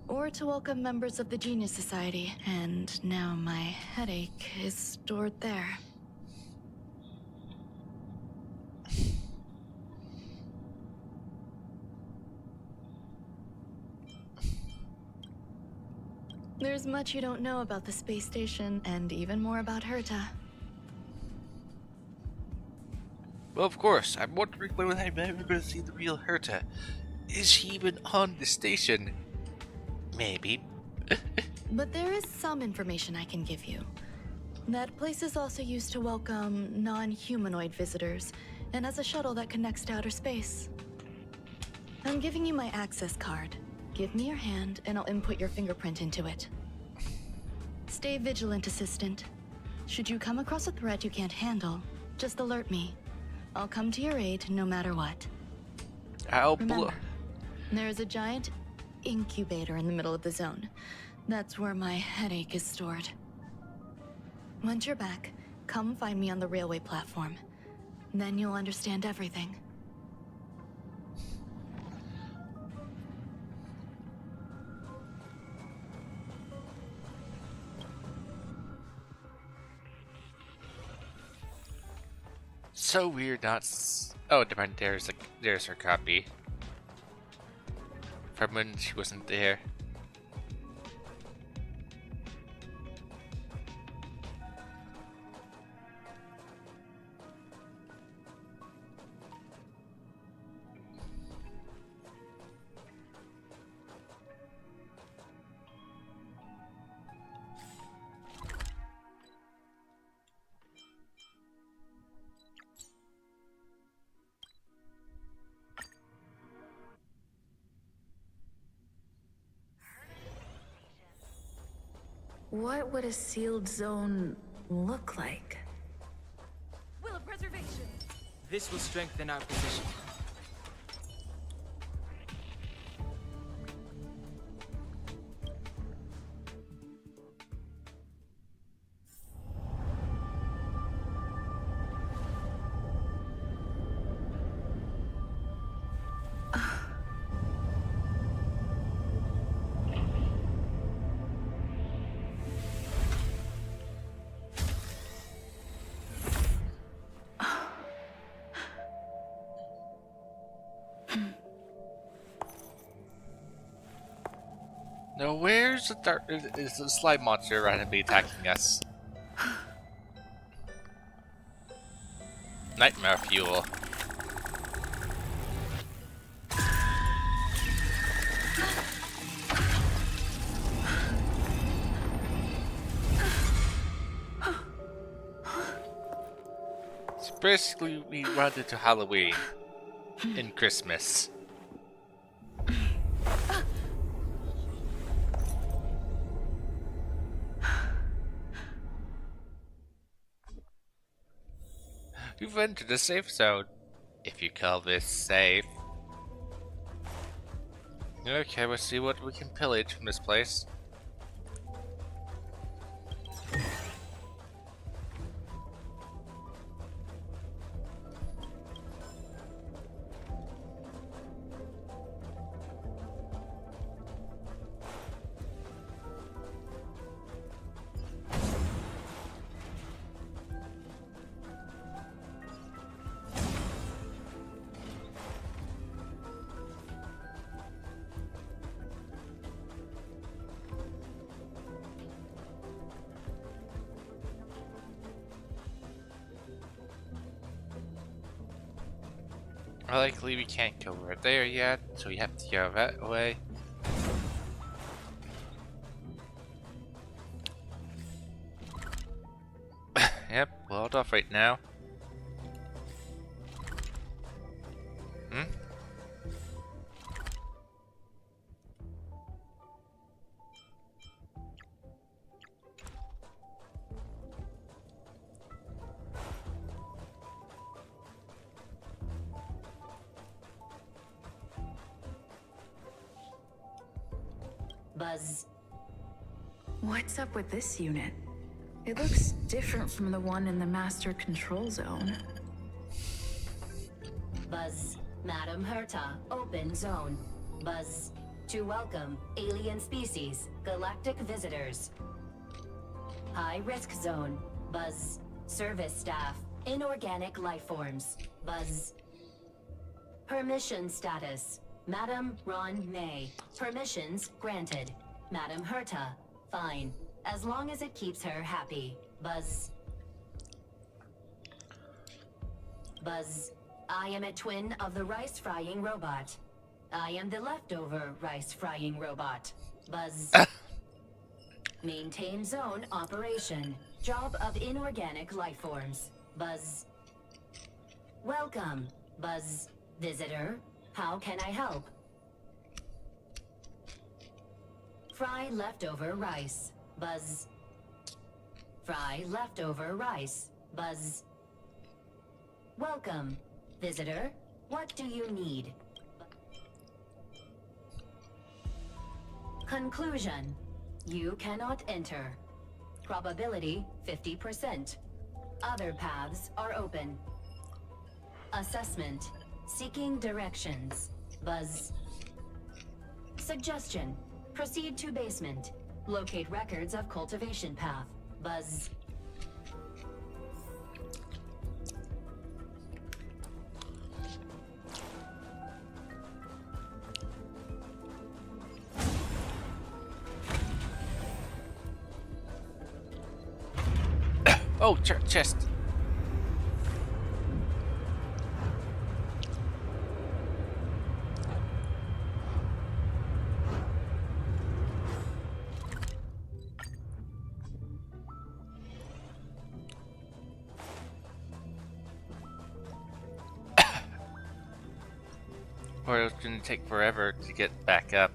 or to welcome members of the Genius Society, and now my headache is stored there. There's much you don't know about the space station, and even more about Herta. Well, of course. I'm wondering when I'm ever going to see the real Herta. Is she even on the station? Maybe. But there is some information I can give you. That place is also used to welcome non-humanoid visitors, and has a shuttle that connects to outer space. I'm giving you my access card. Give me your hand, and I'll input your fingerprint into it. Stay vigilant, Assistant. Should you come across a threat you can't handle, just alert me. I'll come to your aid no matter what. Remember, there is a giant incubator in the middle of the zone. That's where my headache is stored. Once you're back, come find me on the railway platform. Then you'll understand everything. So weird not oh, different. There's her copy. From when she wasn't there. What would a sealed zone look like? Will of preservation. This will strengthen our position. Now, where's the dark? Is the slime monster randomly attacking us? Nightmare fuel. Basically, we run into Halloween and Christmas. You've entered the safe zone, if you call this safe. Okay, let's see what we can pillage from this place. Likely we can't go over there yet, so we have to go that way. Yep, walled off right now. Hmm? Buzz. What's up with this unit? It looks different from the one in the master control zone. Buzz. Madam Herta, open zone. Buzz. To welcome alien species, galactic visitors. High risk zone. Buzz. Service staff, inorganic life forms. Buzz. Permission status. Madam Ron May. Permissions granted. Madam Herta. Fine. As long as it keeps her happy. Buzz. Buzz. I am a twin of the rice-frying robot. I am the leftover rice-frying robot. Buzz. Maintain zone operation. Job of inorganic life forms. Buzz. Welcome. Buzz. Visitor. How can I help? Fry leftover rice. Buzz. Fry leftover rice. Buzz. Welcome. Visitor, what do you need? Conclusion. You cannot enter. Probability 50%. Other paths are open. Assessment. Seeking directions. Buzz. Suggestion. Proceed to basement. Locate records of cultivation path. Buzz. Oh, chest. Or it's gonna take forever to get back up.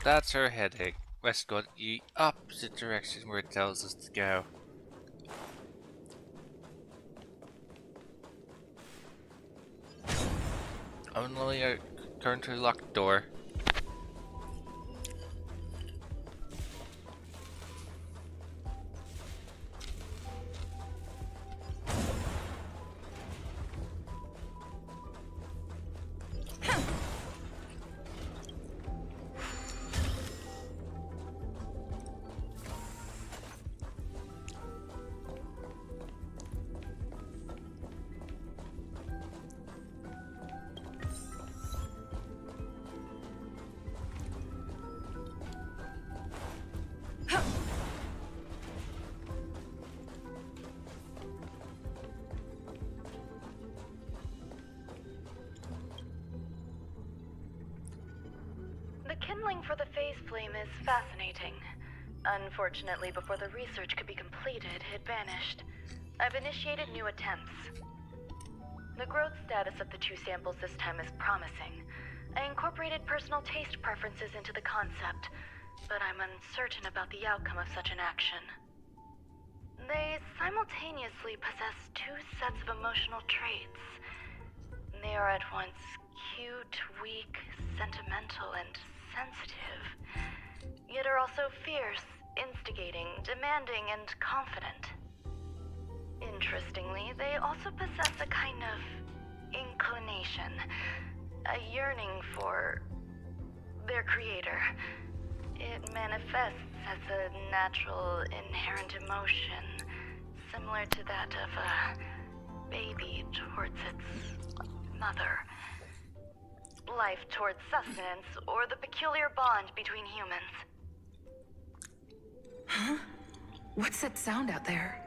that's her headache. Let's go the opposite direction where it tells us to go. Only a currently locked door. The kindling for the phase flame is fascinating. Unfortunately, before the research could be completed, it vanished. I've initiated new attempts. The growth status of the two samples this time is promising. I incorporated personal taste preferences into the concept, but I'm uncertain about the outcome of such an action. They simultaneously possess two sets of emotional traits. They are at once cute, weak, sentimental, and sensitive, yet are also fierce, instigating, demanding, and confident. Interestingly, they also possess a kind of inclination, a yearning for their creator. It manifests as a natural, inherent emotion, similar to that of a baby towards its mother. Life towards sustenance, or the peculiar bond between humans. Huh? What's that sound out there?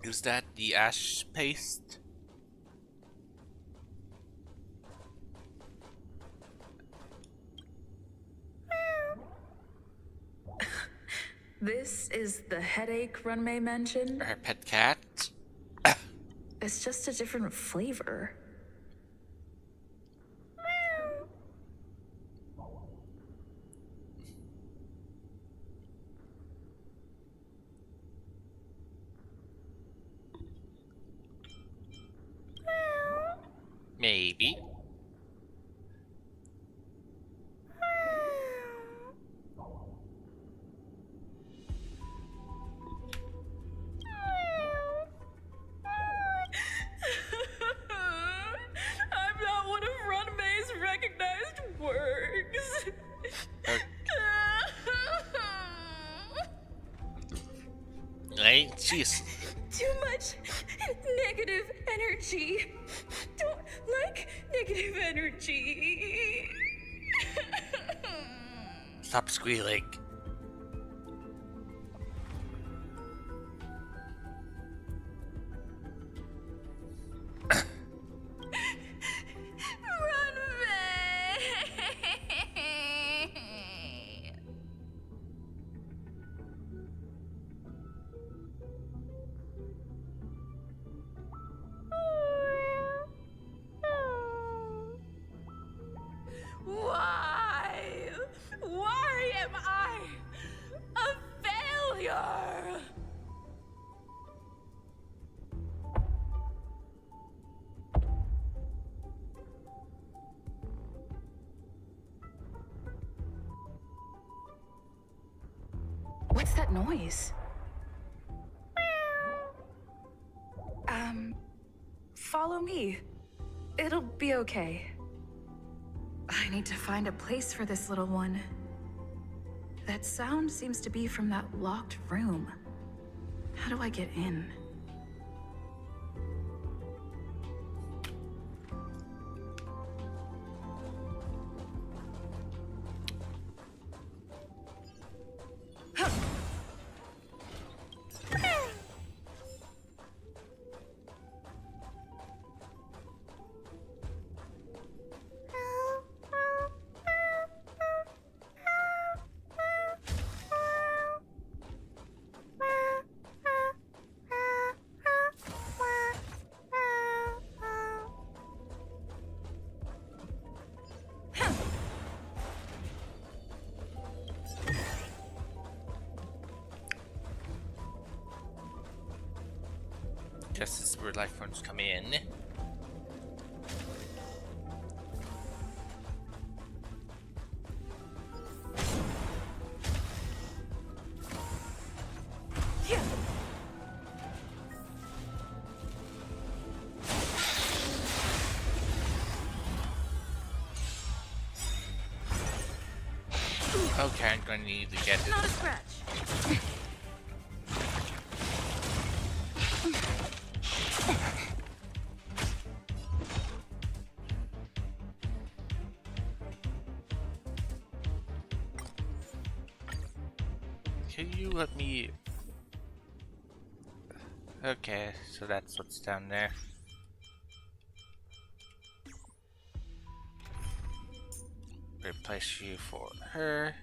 Is that the ash paste? This is the headache Runmei mentioned? Her pet cat? It's just a different flavor. Maybe. I'm not one of Runmei's recognized works. Hey, jeez. Too much negative energy. Don't like negative energy. Stop squealing. Why? Why am I a failure? What's that noise? Follow me. It'll be okay. I need to find a place for this little one. That sound seems to be from that locked room. How do I get in? guess this is where life forms come in. Okay, I'm gonna need to get it. Not a scratch. Can you let me... Okay, so that's what's down there. Replace you for her.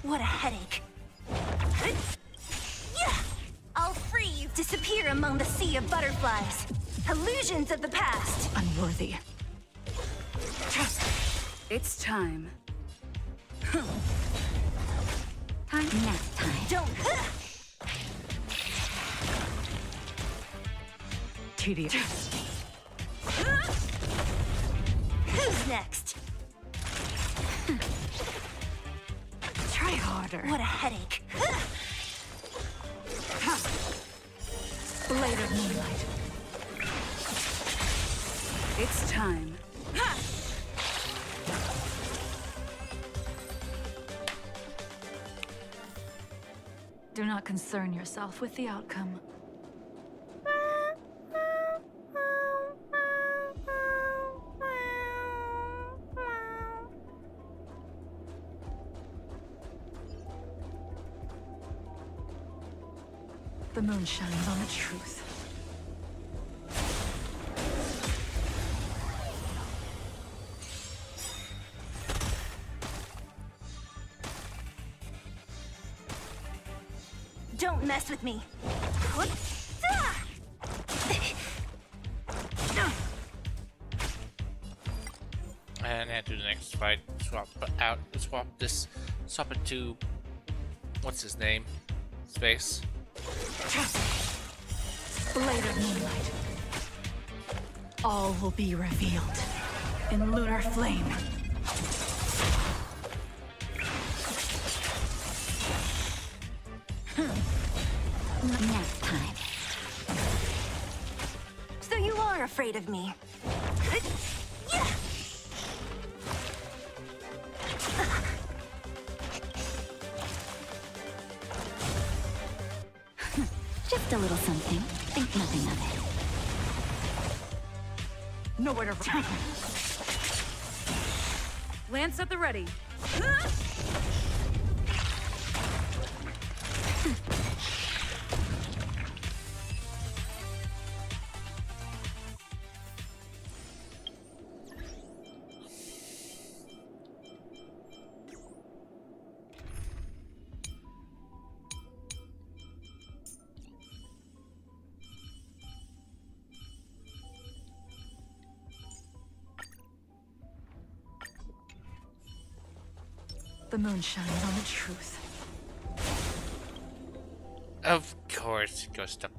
What a headache. Yeah! I'll free you. Disappear among the sea of butterflies. Illusions of the past. Unworthy. It's time. Next time. Don't. Tedious. Who's next? Try harder. What a headache. Blade of moonlight. It's time. Do not concern yourself with the outcome. The moon shines on the truth. Don't mess with me. And head to the next fight. Swap it to what's his name? Space. Blade of moonlight. All will be revealed in lunar flame. Next time. So you are afraid of me. Just a little something. Think nothing of it. Nowhere to run. Lance at the ready. The moon shines on the truth. Of course, it goes to.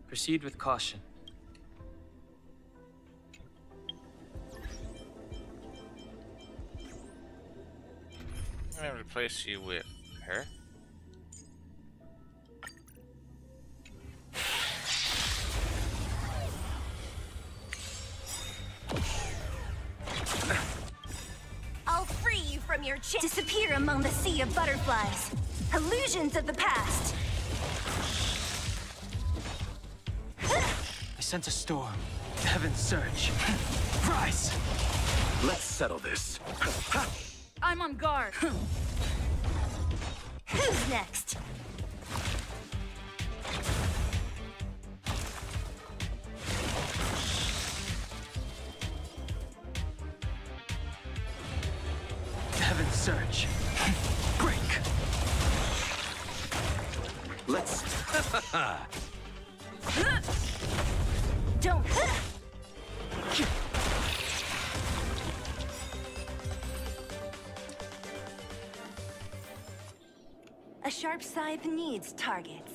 Proceed with caution. I'm gonna replace you with her. I'll free you from your chance. Disappear among the sea of butterflies. Illusions of the past. I sense a storm. The heavens surge. Rise! Let's settle this. I'm on guard. Who's next? The heavens surge. Break! Let's... Don't. A sharp scythe needs targets.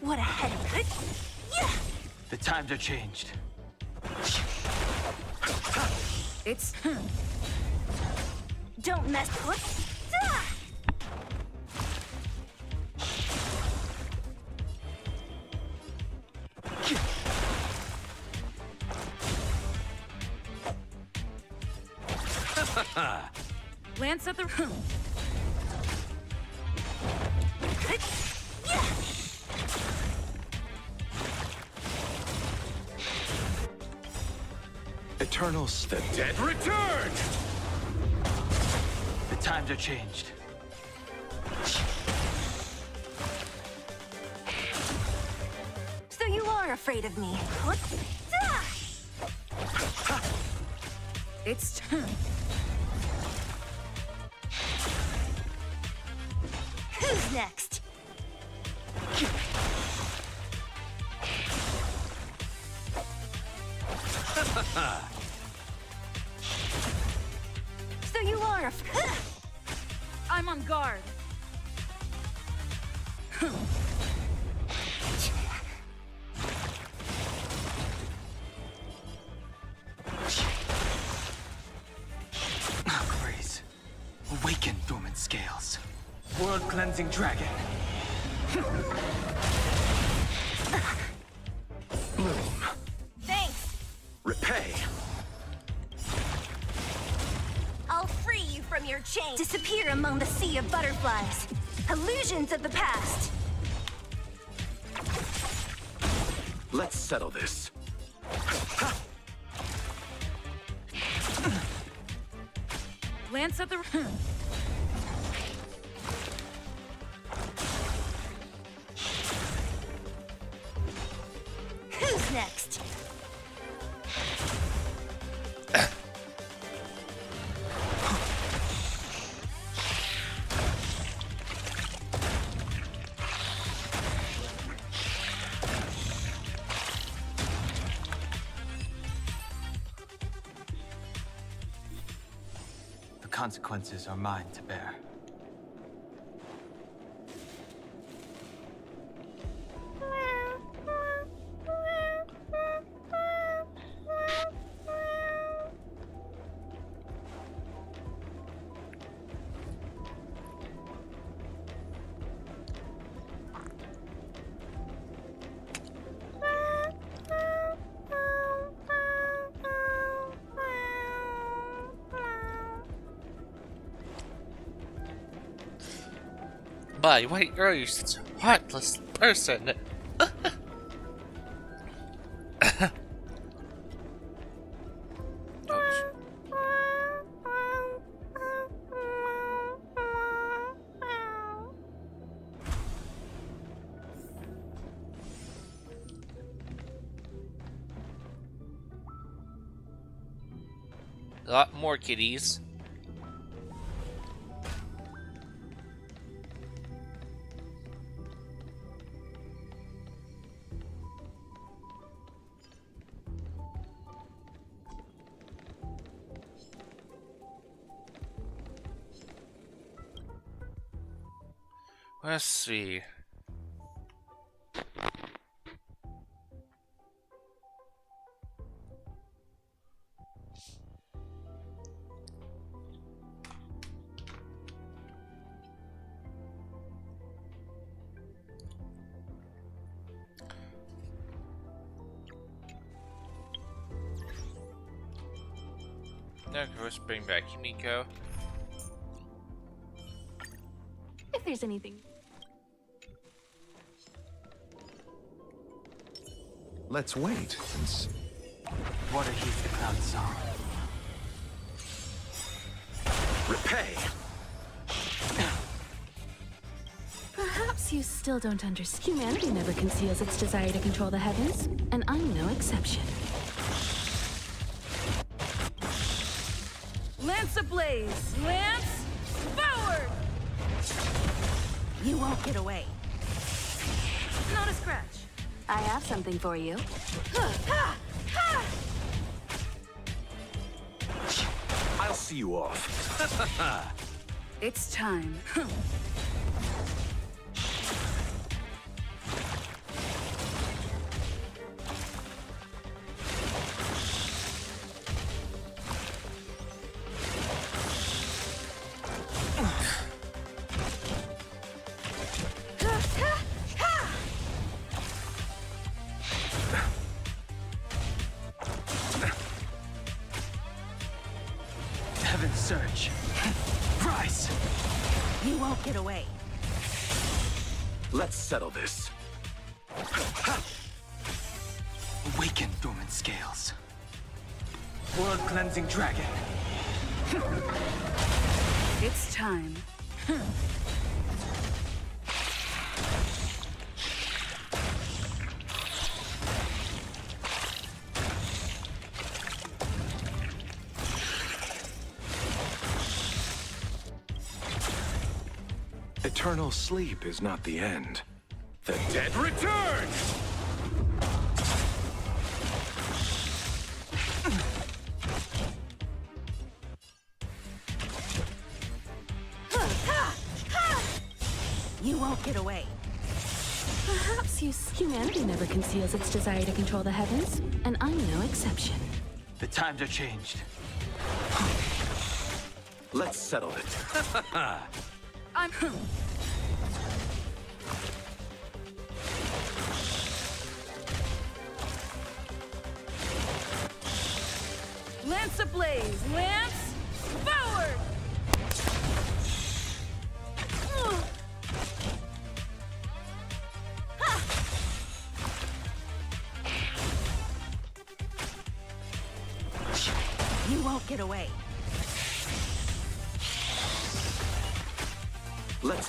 What a headache. The times are changed. It's... Don't mess with... Lance at the... Eternals, the dead Return! The times are changed. So you are afraid of me. It's... Who's next? So you are a... I'm on guard. Grace. Awaken, dormant scales. World-cleansing dragon. Bloom. Thanks. Repay. I'll free you from your chains. Disappear among the sea of butterflies. Illusions of the past. Let's settle this. Lance at the... Who's next? The consequences are mine to bear. Bye, white girl, you're such a heartless person. A lot more kitties. Let's see. Now, let's bring back Himiko. If there's anything. Let's wait and see. Water heeds the cloud's song. Repay! Perhaps you still don't understand. Humanity never conceals its desire to control the heavens, and I'm no exception. Lance ablaze! Lance forward! You won't get away. Not a scratch. I have something for you. I'll see you off. It's time. Heaven's surge. Rise! You won't get away. Let's settle this. Awaken, dormant scales. World-cleansing dragon. It's time. Eternal sleep is not the end. The dead return! You won't get away. Perhaps humanity never conceals its desire to control the heavens, and I'm no exception. The times are changed. Let's settle it. I'm... Lance ablaze! Lance forward! You won't get away. Let's...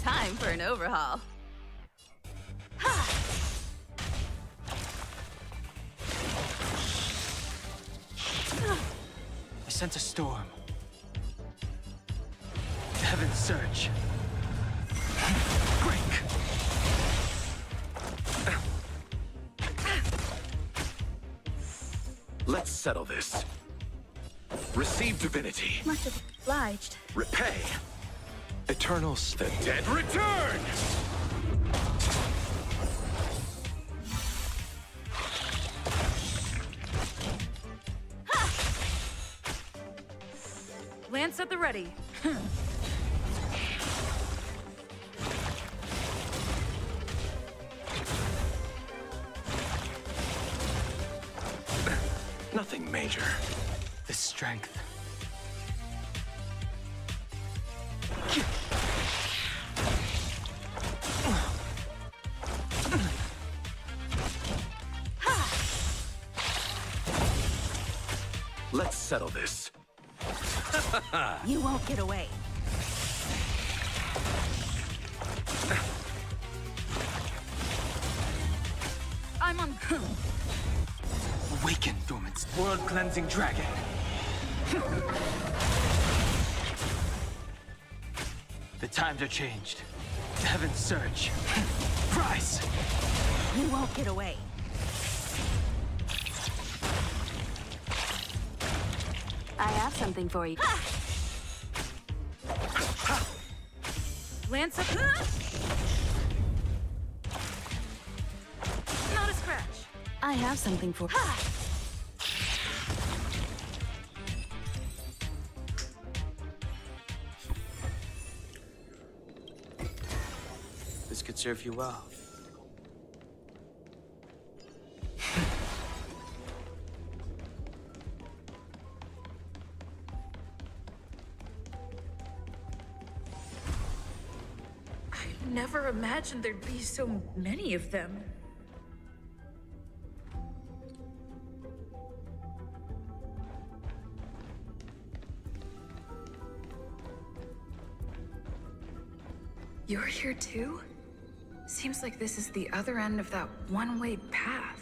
Time for an overhaul. I sense a storm. Heaven's surge. Break! Let's settle this. Receive divinity. Much obliged. Repay. Eternals, the dead return! Lance at the ready. Nothing major. The strength. Let's settle this. You won't get away. I'm on. Awaken, dormant. World-cleansing dragon. The times are changed. Heaven surge. Rise! You won't get away. I have something for you. Lance up. Not a scratch. I have something for This could serve you well. I never imagined there'd be so many of them. You're here too? Seems like this is the other end of that one-way path.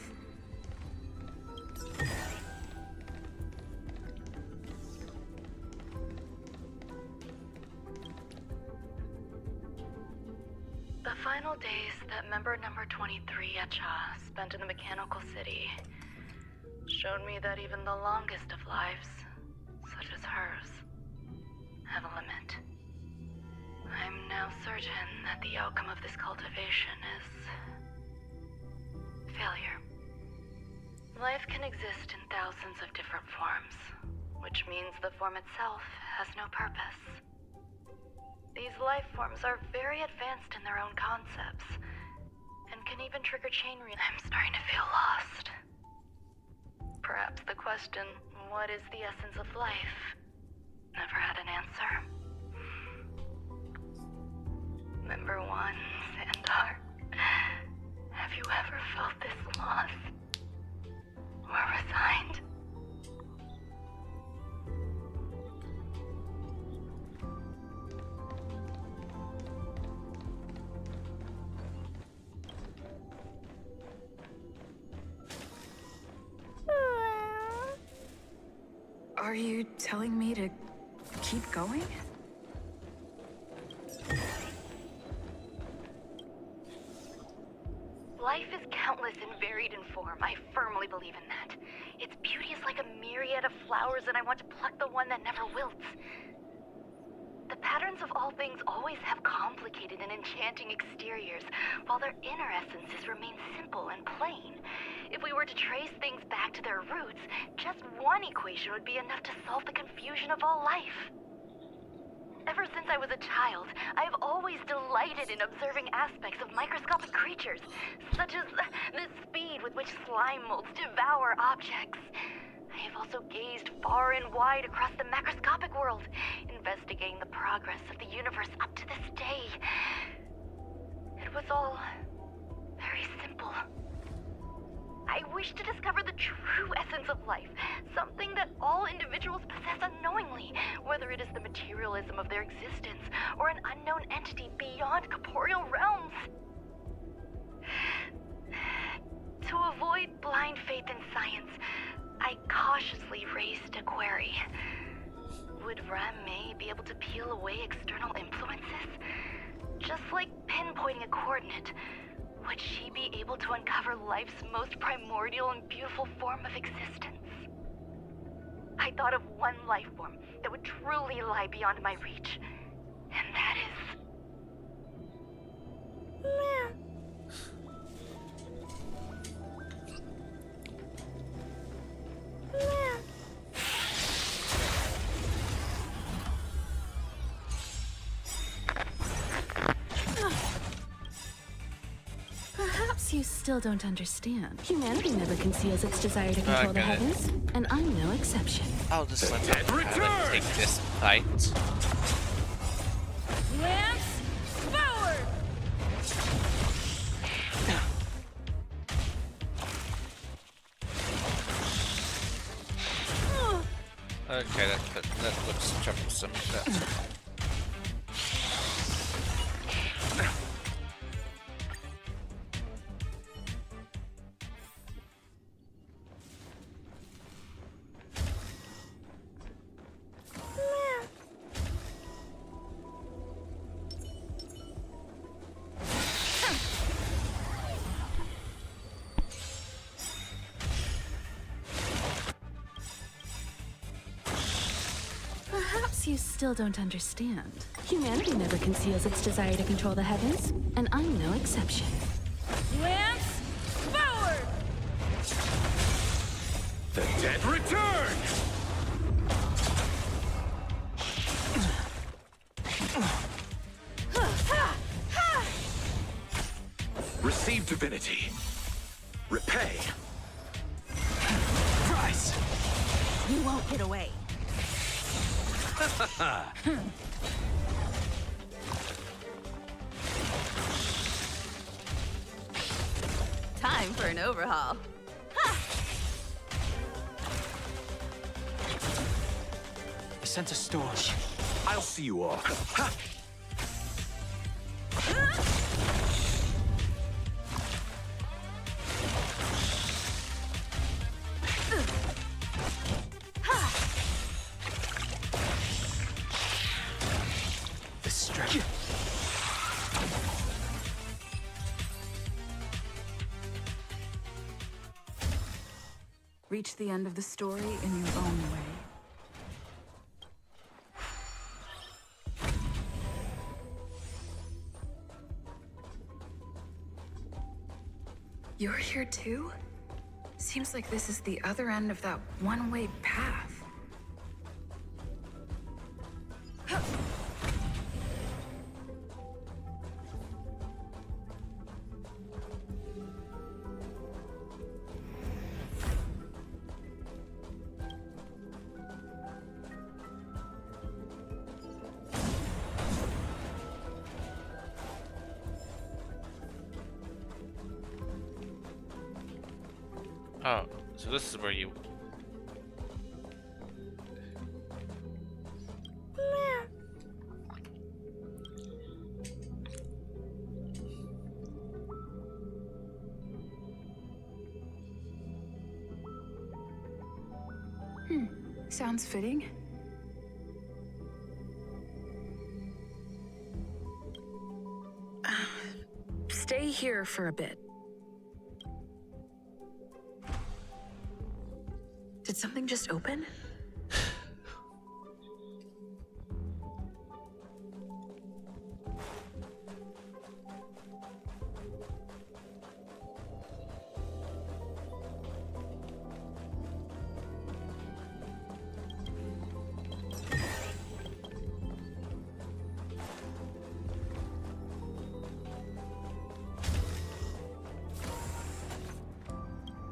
The final days that member number 23 Echa spent in the mechanical city showed me that even the longest of lives, such as hers, have a limit. I'm now certain that the outcome of this cultivation is failure. Life can exist in thousands of different forms, which means the form itself has no purpose. These life forms are very advanced in their own concepts, and can even trigger chain reaction. I'm starting to feel lost. Perhaps the question, what is the essence of life, never had an answer. Member 1, Sandar, have you ever felt this lost? Or resigned? Are you telling me to keep going? Life is countless and varied in form. I firmly believe in that. Its beauty is like a myriad of flowers, and I want to pluck the one that never wilts. The patterns of all things always have complicated and enchanting exteriors, while their inner essences remain simple and plain. If we were to trace things back to their roots, just one equation would be enough to solve the confusion of all life. Ever since I was a child, I have always delighted in observing aspects of microscopic creatures, such as the speed with which slime molds devour objects. I have also gazed far and wide across the macroscopic world, investigating the progress of the universe up to this day. It was all very simple. I wish to discover the true essence of life, something that all individuals possess unknowingly, whether it is the materialism of their existence or an unknown entity beyond corporeal realms. To avoid blind faith in science, I cautiously raised a query. Would Ram-Mei be able to peel away external influences? Just like pinpointing a coordinate, would she be able to uncover life's most primordial and beautiful form of existence? I thought of one life form that would truly lie beyond my reach, and that is... Perhaps Perhaps you still don't understand. Humanity never conceals its desire to control the heavens, and I'm no exception. I'll just let them take this fight. Lance forward! Okay, that looks troublesome. Perhaps you still don't understand. Humanity never conceals its desire to control the heavens, and I'm no exception. Lance forward! The dead return! Receive divinity. Repay. Price! You won't get away. Time for an overhaul. I sent a storm. I'll see you off. Ha! The strength. Reach the end of the story in your own way. You're here too? Seems like this is the other end of that one-way path. Oh, so this is where you... Sounds fitting. Stay here for a bit. Did something just open?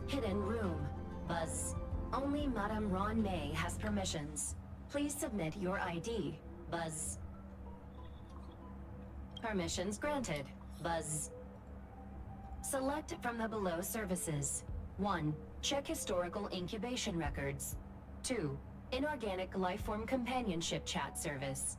Hidden room. Buzz. Only Madame Ron May has permissions. Please submit your ID. Buzz. Permissions granted. Buzz. Select from the below services. 1. Check historical incubation records. 2. Inorganic lifeform companionship chat service.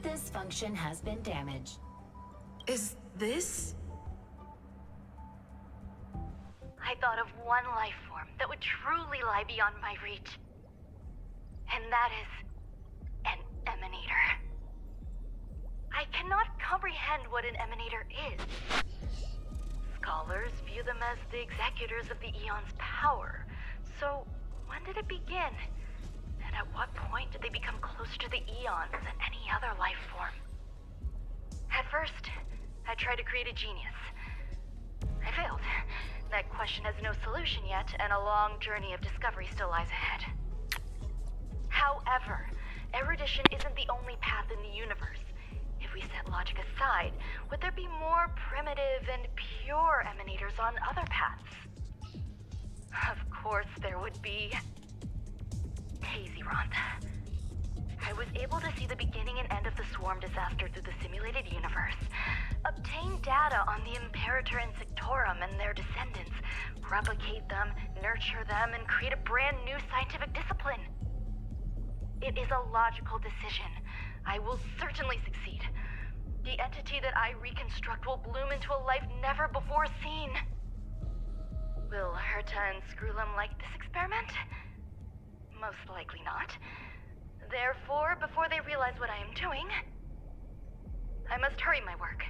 This function has been damaged. Is this? I thought of one life form that would truly lie beyond my reach. And that is an emanator. I cannot comprehend what an emanator is. Scholars view them as the executors of the Eon's power. So, when did it begin? And at what point did they become closer to the Eons than any other life form? At first, I tried to create a genius. I failed. That question has no solution yet, and a long journey of discovery still lies ahead. However, erudition isn't the only path in the universe. If we set logic aside, would there be more primitive and pure emanators on other paths? Of course there would be. Hazyronth. I was able to see the beginning and end of the swarm disaster through the simulated universe, obtain data on the Imperator and Sectorum and their descendants, replicate them, nurture them, and create a brand new scientific discipline. It is a logical decision. I will certainly succeed. The entity that I reconstruct will bloom into a life never before seen. Will Herta and Screwlum like this experiment? Most likely not. Therefore, before they realize what I am doing, I must hurry my work,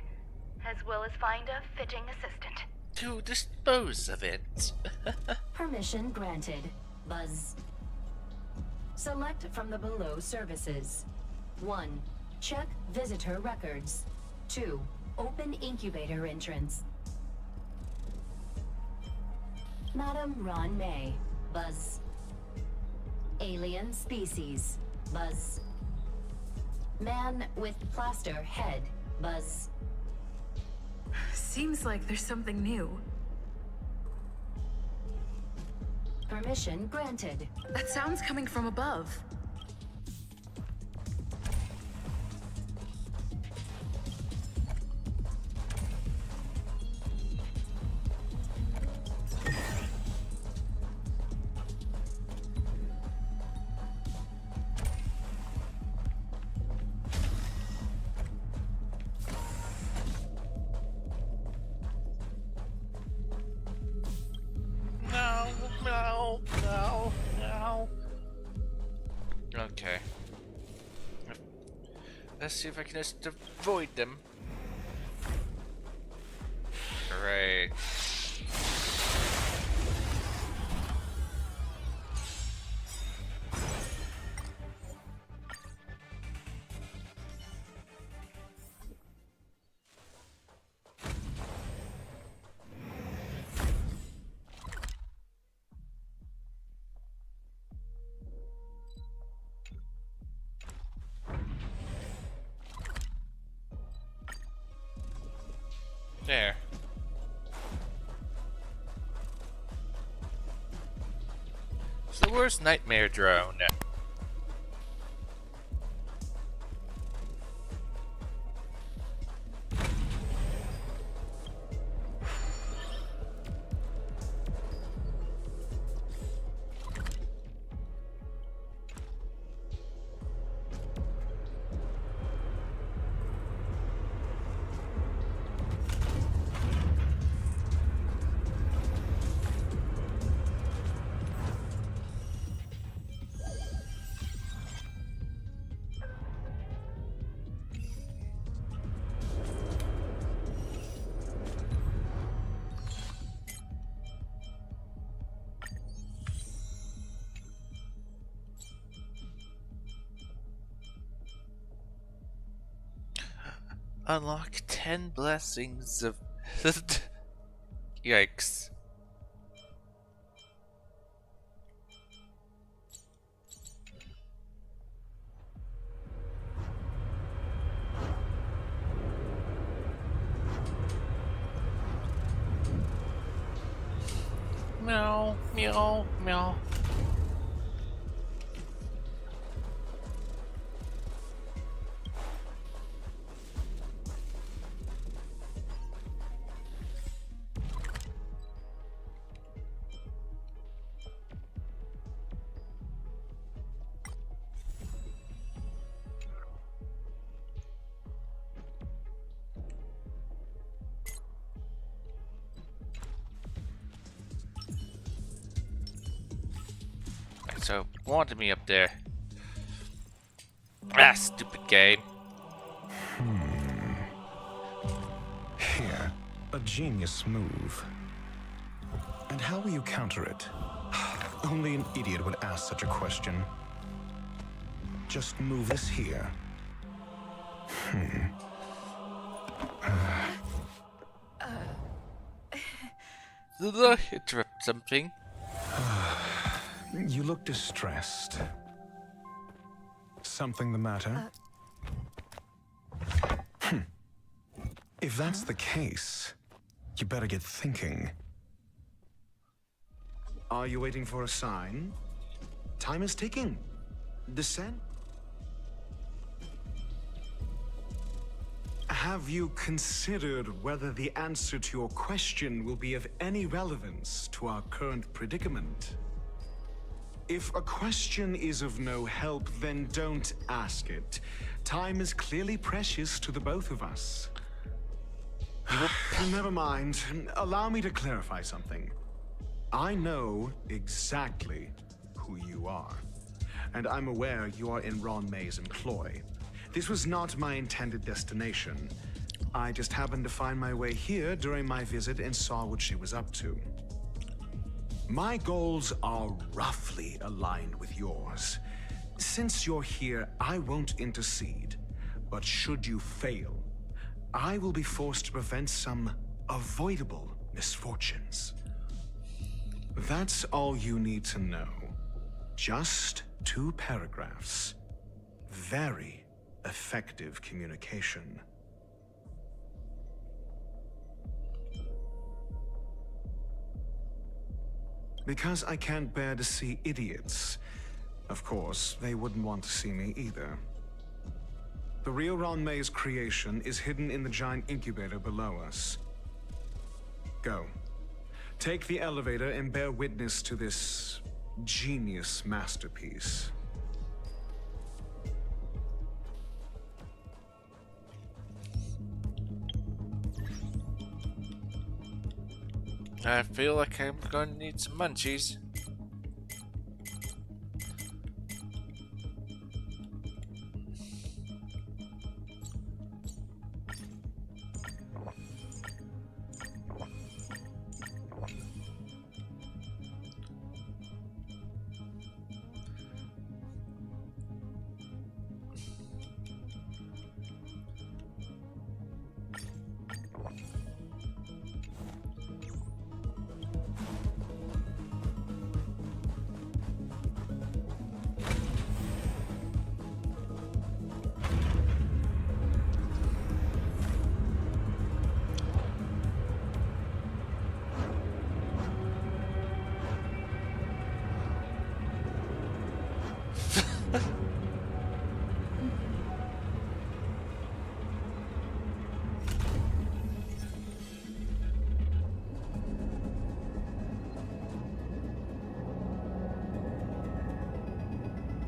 as well as find a fitting assistant. To dispose of it. Permission granted. Buzz. Select from the below services. 1. Check visitor records. 2. Open incubator entrance. Madam Ron May. Buzz. Alien species. Buzz. Man with plaster head. Buzz. Seems like there's something new. Permission granted. That sound's coming from above. No. Okay. Let's see if I can just avoid them. Great. There. It's the worst nightmare drone. Unlock 10 blessings of... Yikes. Meow, meow, meow. So wanted me up there. Ah, stupid game. Here, a genius move. And how will you counter it? Only an idiot would ask such a question. Just move this here. Did I interrupt something? You look distressed. Something the matter? If that's the case, you better get thinking. Are you waiting for a sign? Time is ticking. Descend. Have you considered whether the answer to your question will be of any relevance to our current predicament? If a question is of no help, then don't ask it. Time is clearly precious to the both of us. Never mind. Allow me to clarify something. I know exactly who you are, and I'm aware you are in Ron May's employ. This was not my intended destination. I just happened to find my way here during my visit and saw what she was up to. My goals are roughly aligned with yours. Since you're here, I won't intercede. But should you fail, I will be forced to prevent some avoidable misfortunes. That's all you need to know. Just 2 paragraphs. Very effective communication. Because I can't bear to see idiots. Of course, they wouldn't want to see me either. The real Ron May's creation is hidden in the giant incubator below us. Go. Take the elevator and bear witness to this genius masterpiece. I feel like I'm gonna need some munchies.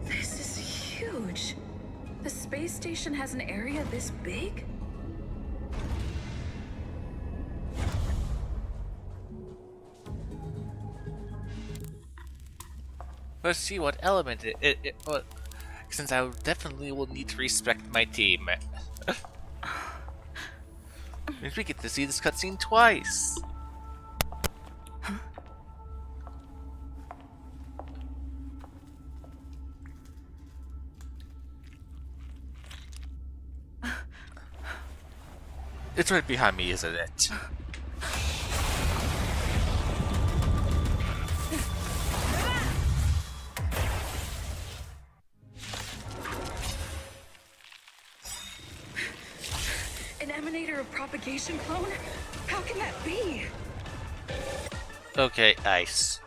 This is huge. The space station has an area this big? Let's see what element what, since I definitely will need to respect my team. Means we get to see this cutscene twice. It's right behind me, isn't it? An emanator of propagation clone? How can that be? Okay, ice.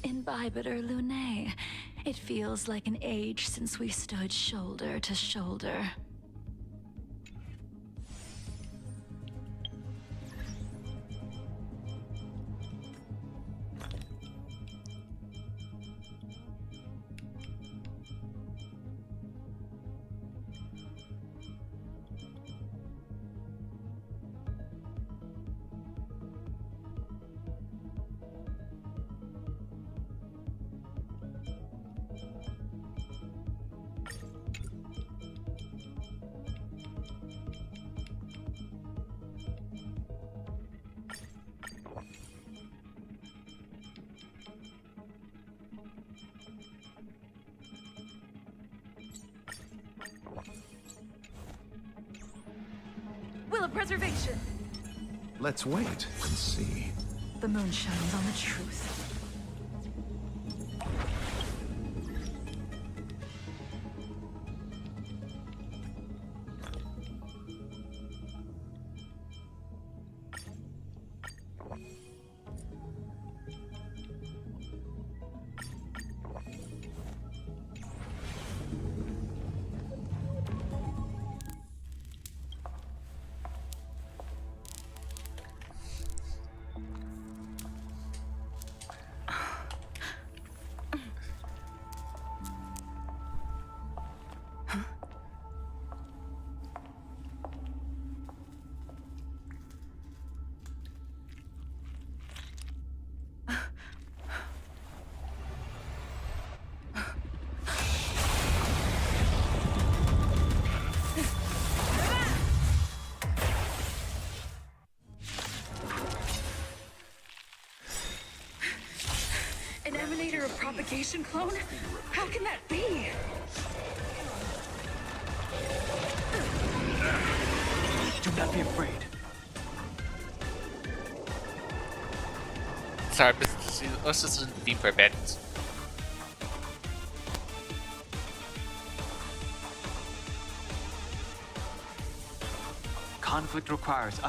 Imbibiter Lunae. It feels like an age since we stood shoulder to shoulder. preservation. Let's wait and see. The moon shines on the truth. An emanator of propagation clone? How can that be? Do not be afraid. Sorry, but let's just listen to the theme for a bit. Conflict requires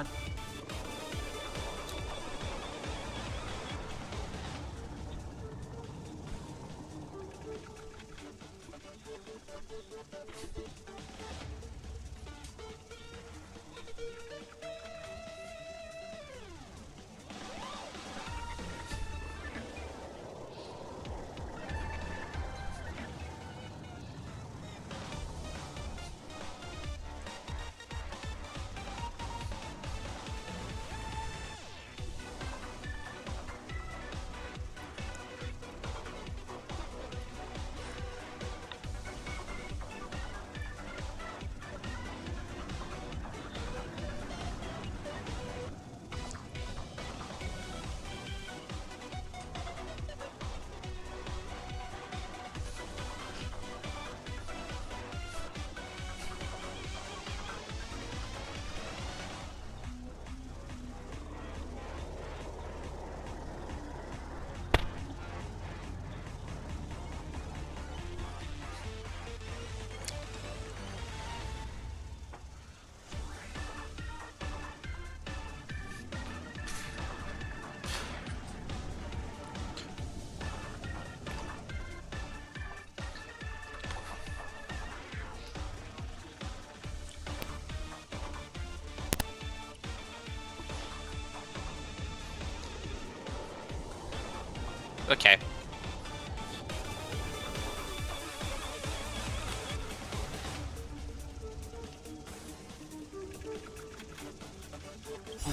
Okay.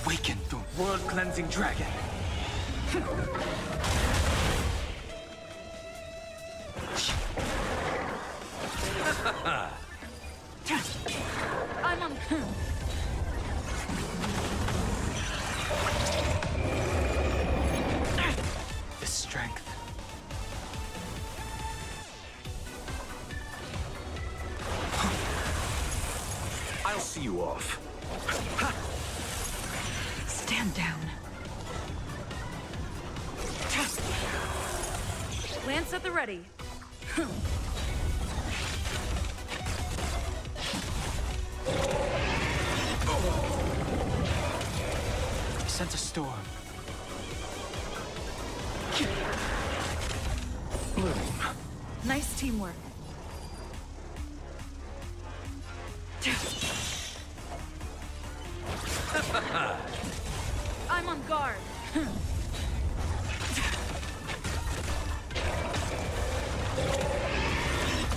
awaken the world-cleansing dragon. I'm on. The strength. I'll see you off. Stand down. Lance at the ready. Sense a storm. Bloom. Nice teamwork. I'm on guard.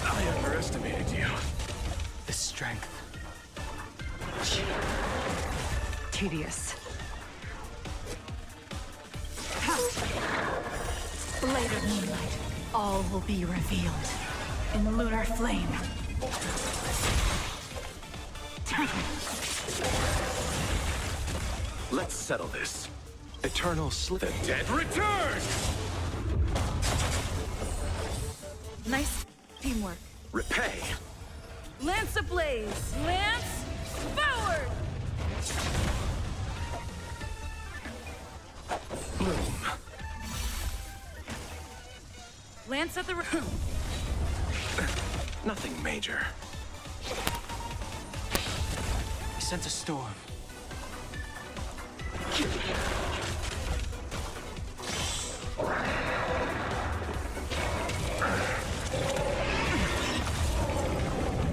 I underestimated you. The strength. Tedious. Blade of moonlight. All will be revealed in the lunar flame. Let's settle this. Eternal slip. The dead return! Nice teamwork. Repay. Lance ablaze. Lance forward. Bloom. Lance at the room. Nothing major. I sense a storm.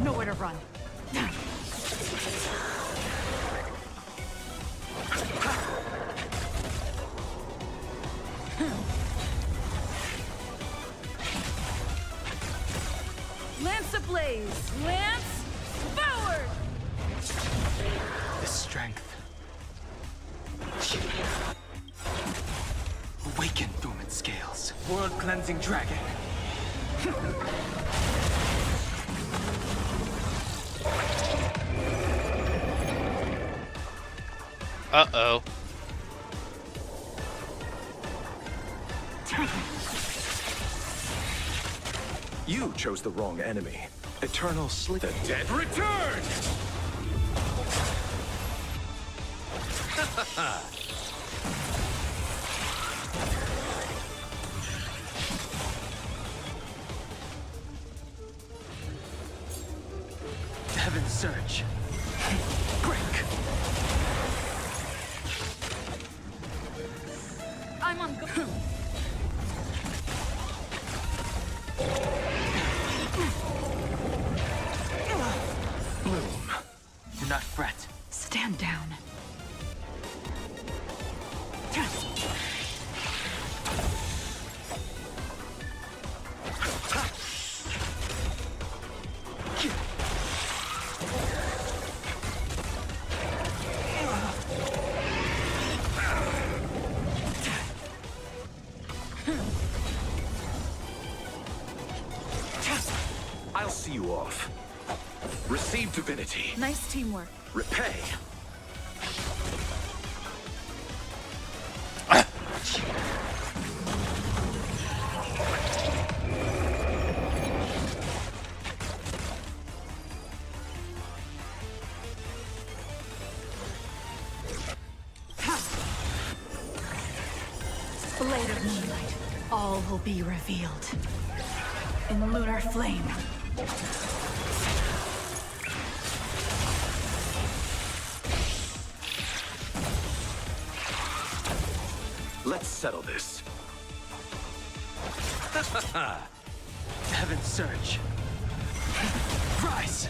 Nowhere to run. Lance ablaze! Lance forward! The strength. Awaken, dormant scales. World cleansing dragon. Uh-oh. You chose the wrong enemy. Eternal Sleep. The dead return! Heaven surge. Break. I'm on go. Bloom. Do not fret. Stand down. I'll see you off. Receive divinity. Nice teamwork. Repay. Blade of moonlight. All will be revealed. In lunar flame. Let's settle this. Heaven surge. Rise.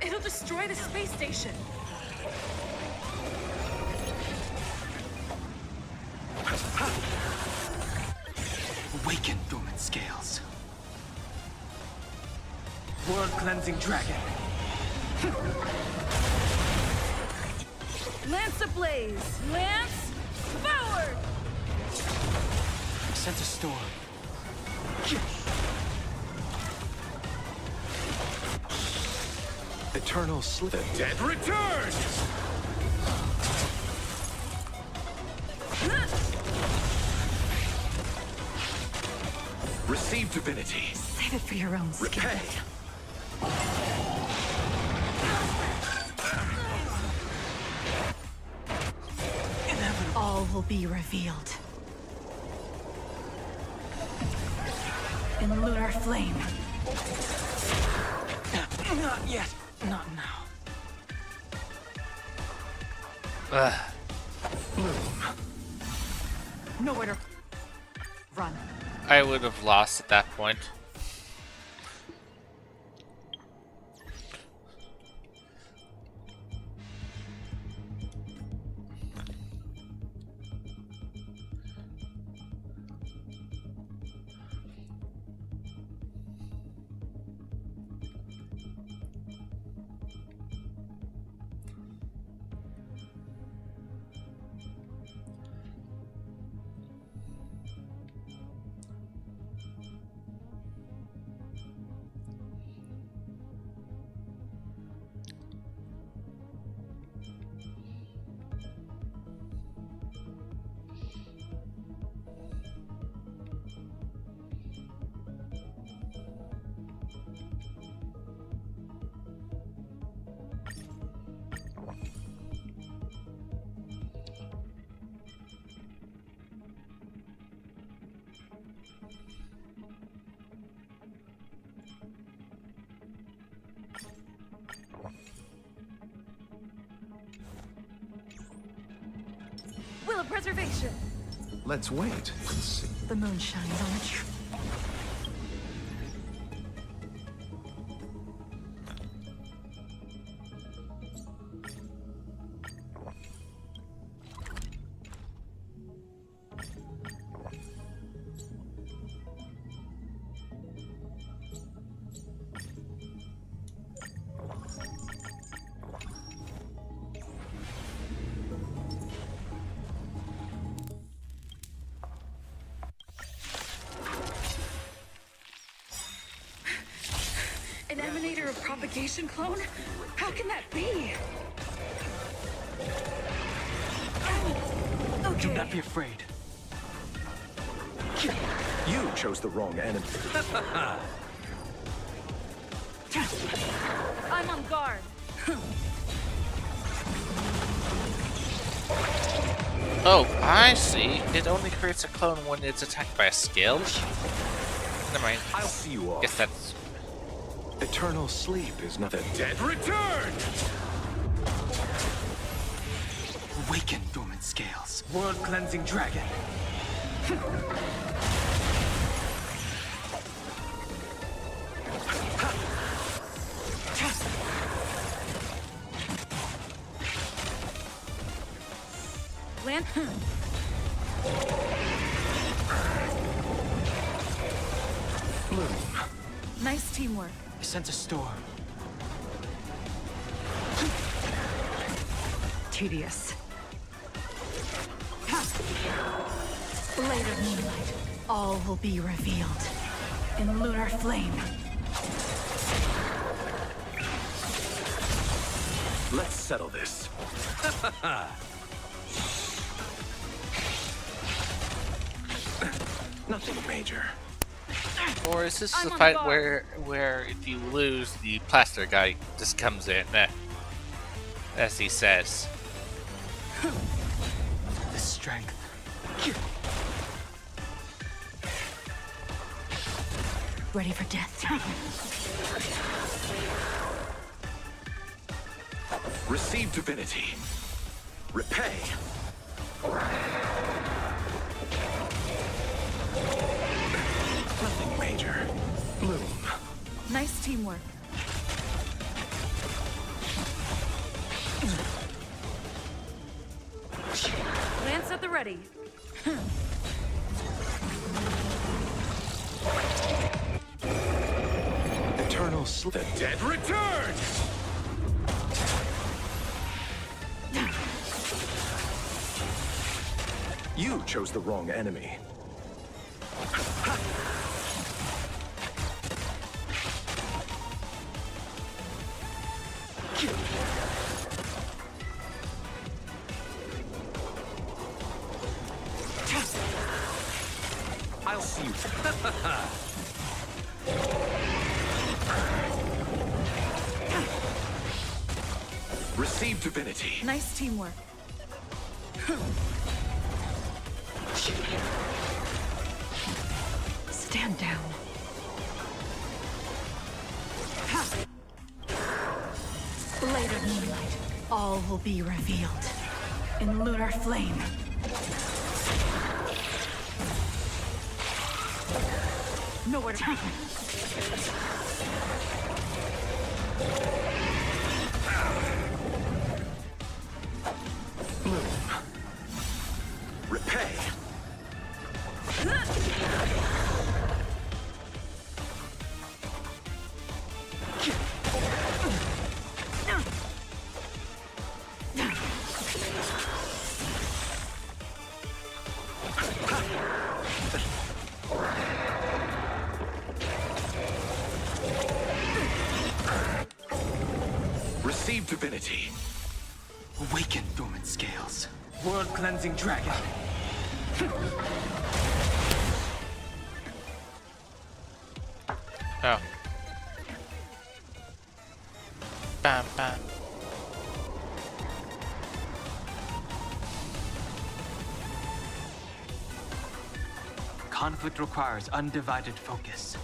It'll destroy the space station. Awaken, dormant scales. World cleansing dragon. Lance ablaze! Lance forward! I sense a storm. Eternal Sleep. The dead return! Receive divinity. Save it for your own skin. Repay. All will be revealed. In lunar flame. Not yet. Not now. Bloom. Nowhere to run. I would have lost at that point. Formula preservation. Let's wait and see. The moon shines on the tree. An emanator of propagation clone? How can that be? Do not be afraid. You chose the wrong enemy. I'm on guard. Oh, I see. It only creates a clone when it's attacked by a skill. Never mind. I'll see you off. Guess that's... Eternal sleep is not a dead return! Awaken, dormant scales. World-cleansing dragon. Land. Bloom. Nice teamwork. I sense a storm. Tedious. Blade of moonlight. All will be revealed in lunar flame. Let's settle this. Nothing major. Or is this the fight where if you lose, the plaster guy just comes in, as he says? The strength. Ready for death. Receive divinity. Repay. Nothing major. Bloom. Nice teamwork. Lance at the ready. Eternal sleep. The dead return! You chose the wrong enemy. I'll see you. Receive divinity. Nice teamwork. Stand down. Blade of moonlight. All will be revealed in lunar flame. Nowhere to hide. Bloom. Repay. Receive divinity. Awaken, dormant scales. World-cleansing dragon. Oh. Bam, bam. Conflict requires undivided focus.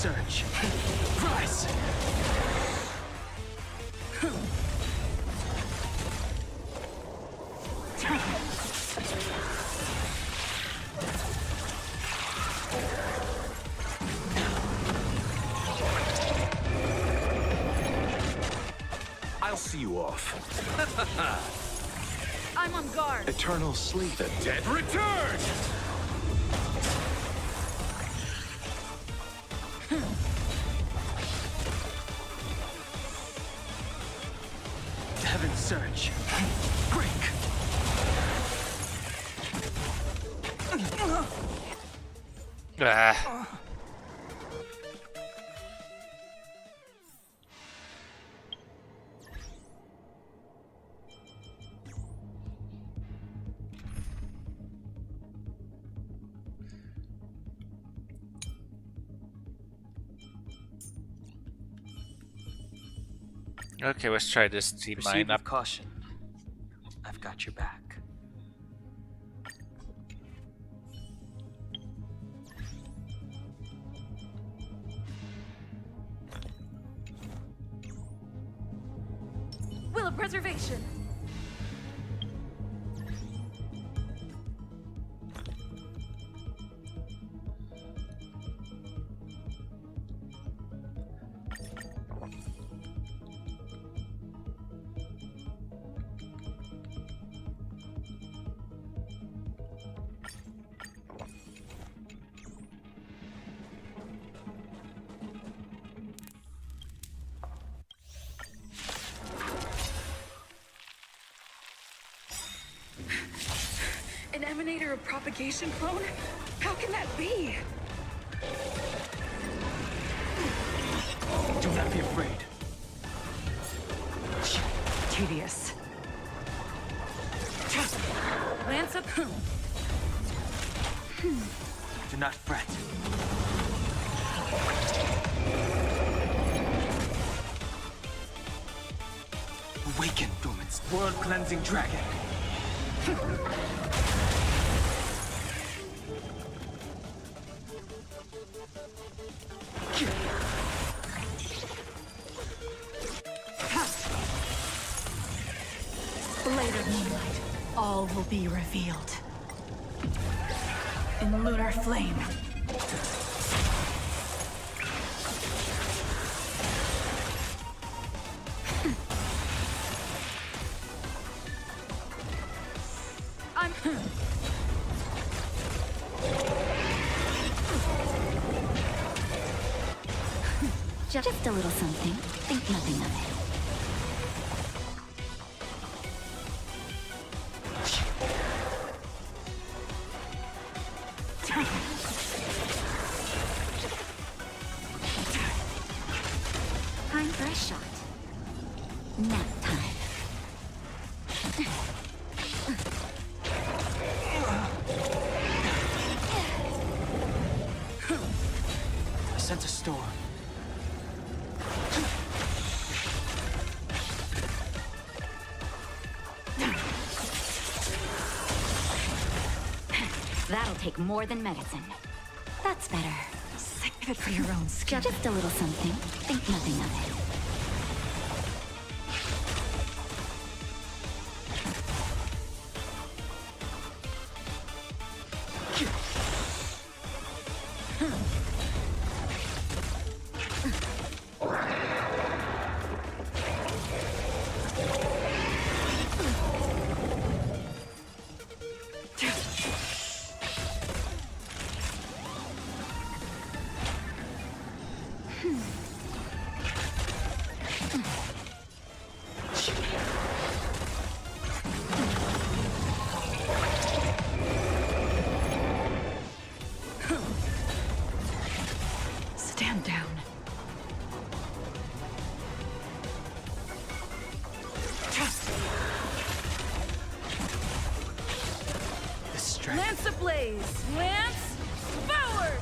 surge. Rise! I'll see you off. I'm on guard. Eternal sleep. The dead return! Heaven surge. Break! Ah. Okay, let's try this team Proceed line with up. caution. I've got your back. Will of preservation. An emanator of propagation clone? How can that be? Do not be afraid. Tedious. Lance up. Do not fret. Awaken, Doomans. World-cleansing dragon. Blade of moonlight. All will be revealed. In lunar flame. I'm. Just a little something. Think nothing of it. Time for a shot. Nap time. I sense a storm. That'll take more than medicine. That's better. Save it for your own skin. Just a little something. Think nothing of it. Stand down. This strength. Lance ablaze. Lance forward.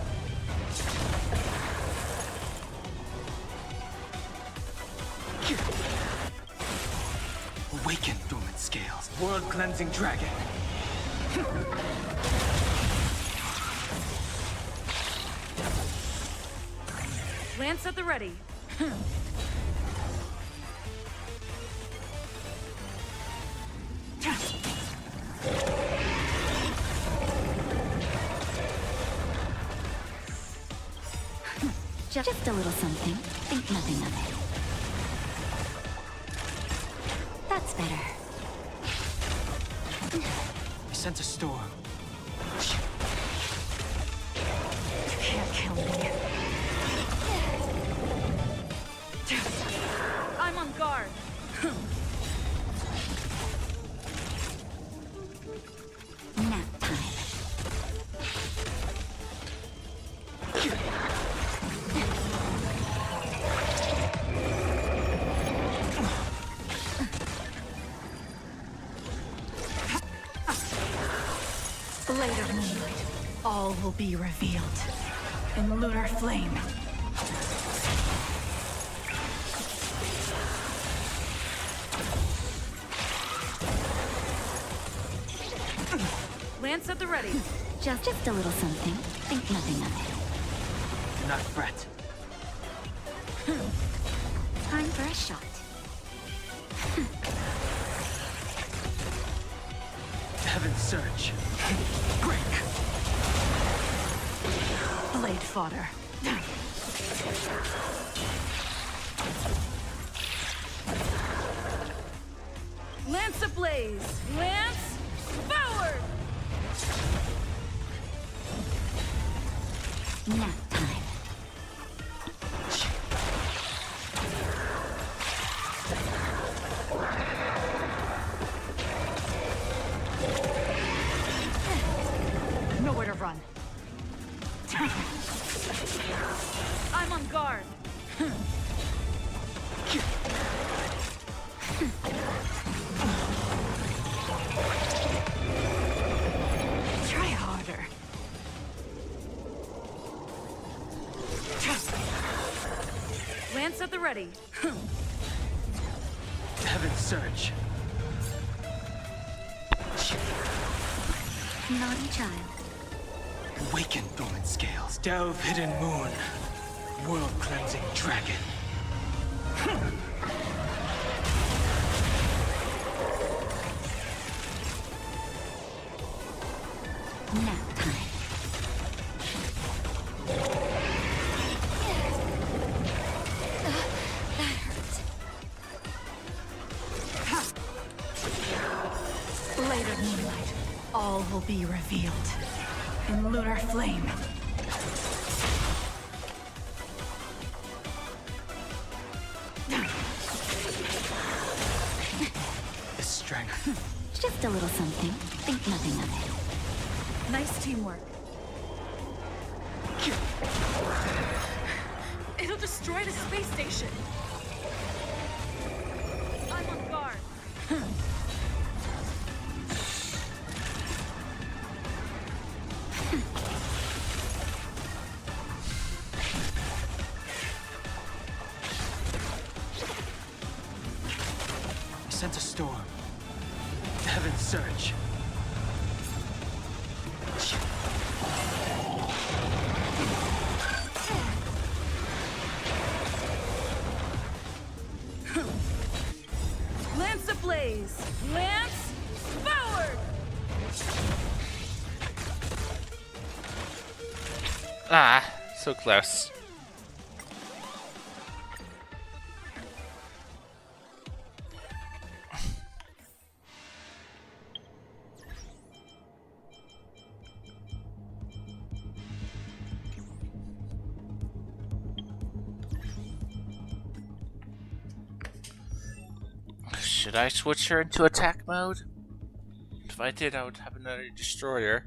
Awaken, dormant scales. World-cleansing dragon. Lance at the ready. Just a little something. Think nothing of it. That's better. I sense a storm. You can't kill me. I'm on guard. Nap time. Later moonlight, all will be revealed in lunar flame. Lance at the ready. Just a little something. Think nothing of it. Do not fret. Time for a shot. Heaven's surge. Break. Blade fodder. Lance ablaze. Lance forward. Nap time. Nowhere to run. I'm on guard. Try harder. Lance at the ready. Heaven's surge. Naughty child. Awaken, dormant scales. Delve, hidden moon. World-cleansing dragon. Nap time. That hurt. Later moonlight, all will be revealed in lunar flame. The strength. Just a little something. Think nothing of it. Nice teamwork. It'll destroy the space station. I'm on guard. I sense a storm. Heaven's surge. Lance ablaze. Lance forward. Ah, so close. Should I switch her into attack mode? If I did, I would have another destroyer.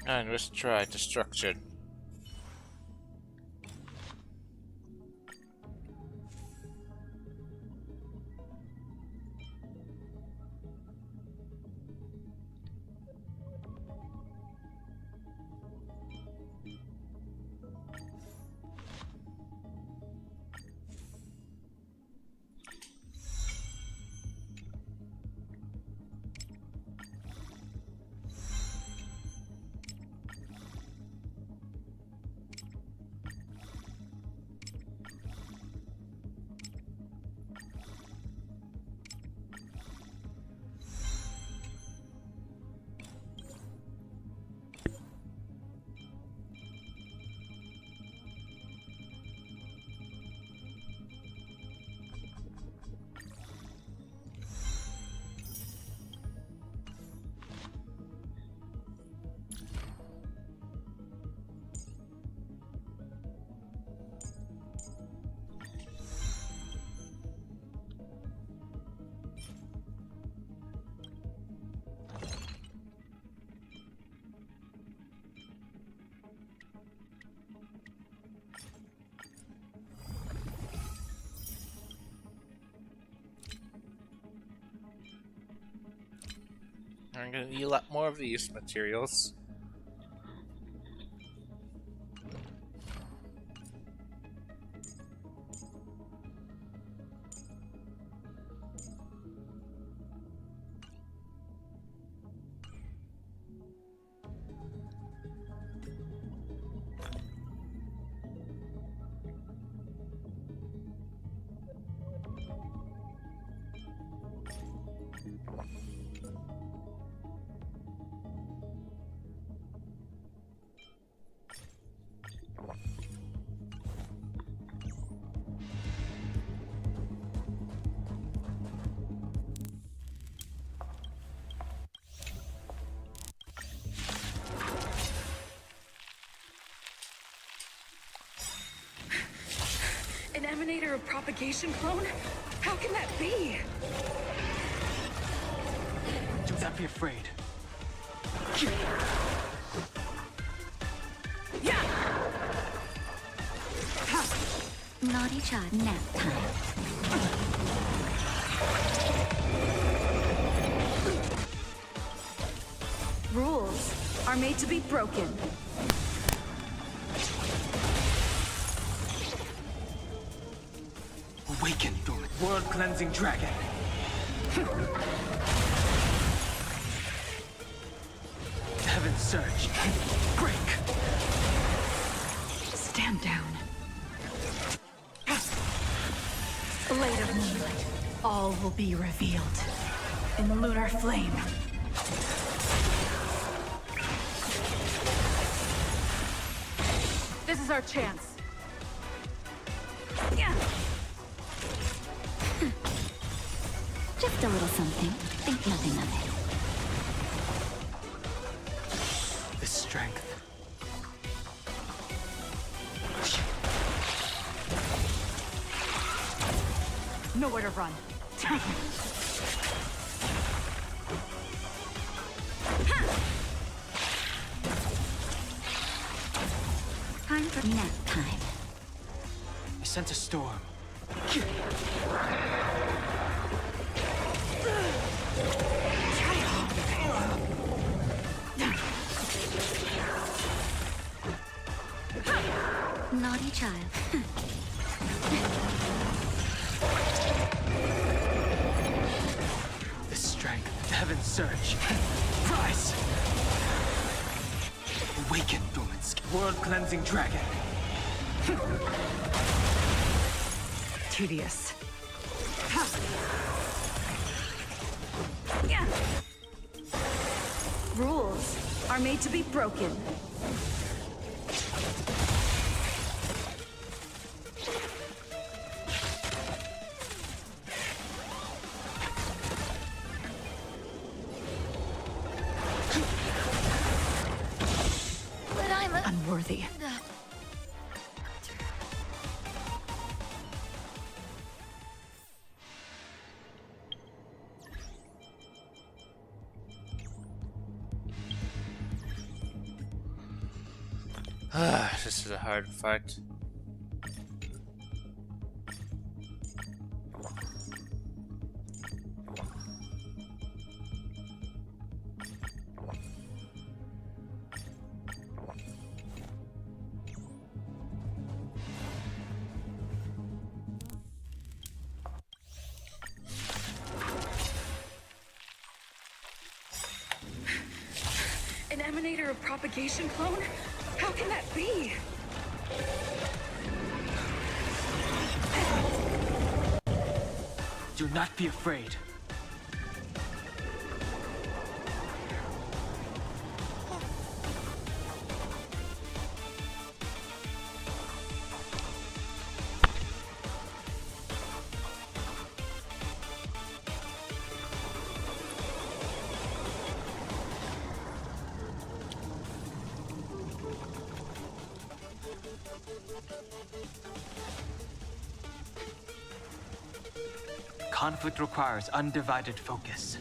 And let's try destruction. I'm gonna need a lot more of these materials. An emanator of propagation clone? How can that be? Do not be afraid. Naughty child, nap time. Rules are made to be broken. Awaken, dormant. World-cleansing dragon. Heaven's surge. Break. Stand down. Blade of moonlight. All will be revealed in the lunar flame. This is our chance. Just a little something. Think nothing of it. The strength. Nowhere to run. Time for nap time. I sense a storm. Naughty child. The strength. Heaven's surge. Rise. Awaken, dormant. World-cleansing dragon. Tedious. Rules are made to be broken. But I'm unworthy. This is a hard fight. An emanator of propagation clone? How can that be? Do not be afraid. Conflict requires undivided focus.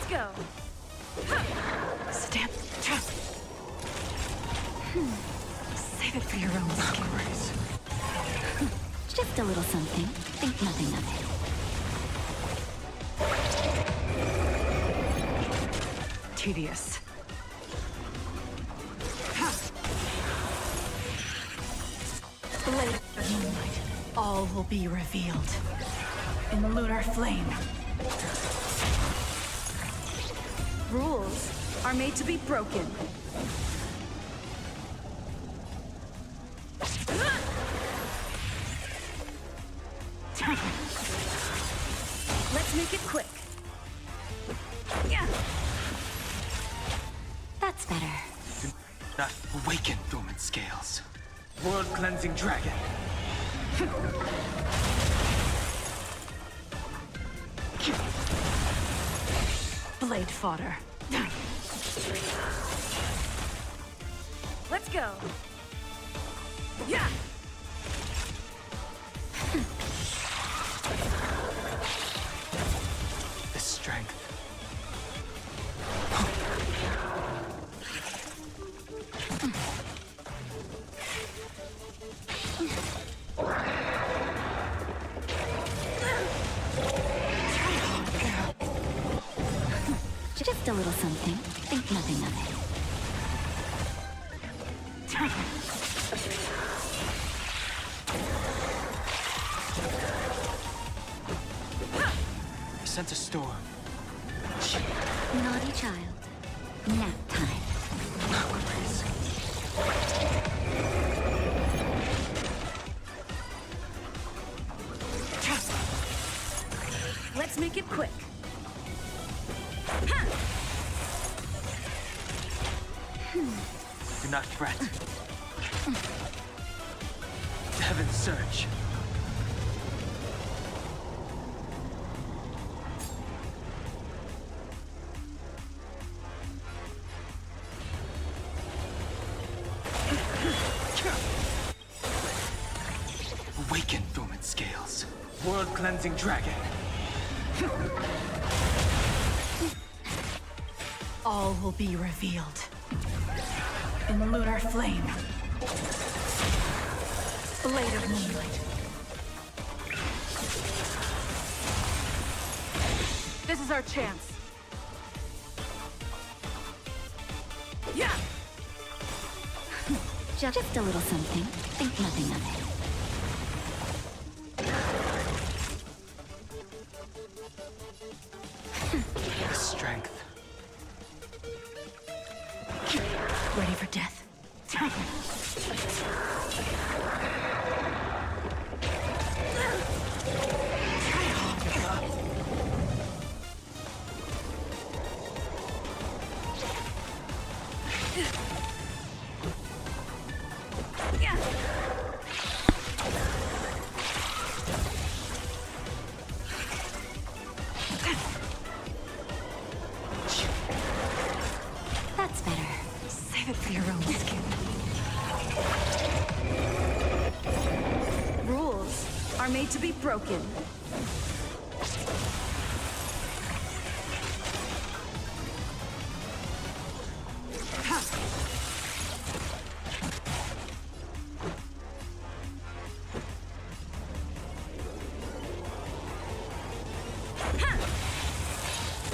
Go. Stamp. Trust. Save it for your own grace. Just a little something. Think nothing of it. Tedious. Blade of moonlight. All will be revealed. In the lunar flame. Rules are made to be broken. Let's make it quick. Yeah. That's better. Do not awaken dormant scales. World-cleansing dragon. Blade fodder. Let's go. Yeah. The strength. Just a little something. Think nothing of I sense a storm. it. Naughty child. Nap time. Let's make it quick. Do not fret. Heaven Surge. Awaken, dormant scales. World cleansing dragon. All will be revealed in lunar flame. Blade of moonlight. This is our chance. Yeah. Just a little something. Think nothing of it. Strength. Ready for death. That's better. Save it for your own skin. Rules are made to be broken.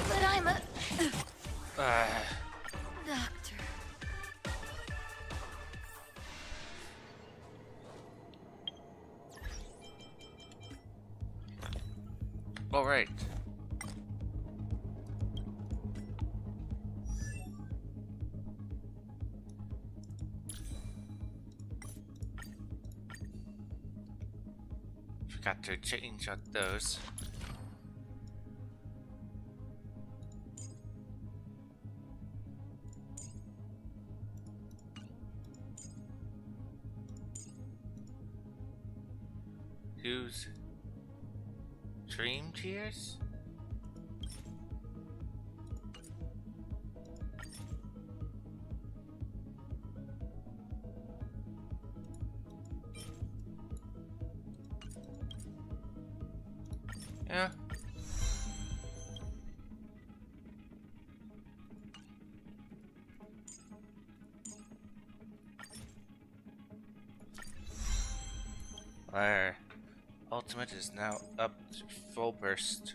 But I'm a doctor. All right. Forgot to change out those. Who's Dream Tears? Yeah. Our ultimate is now up to full burst.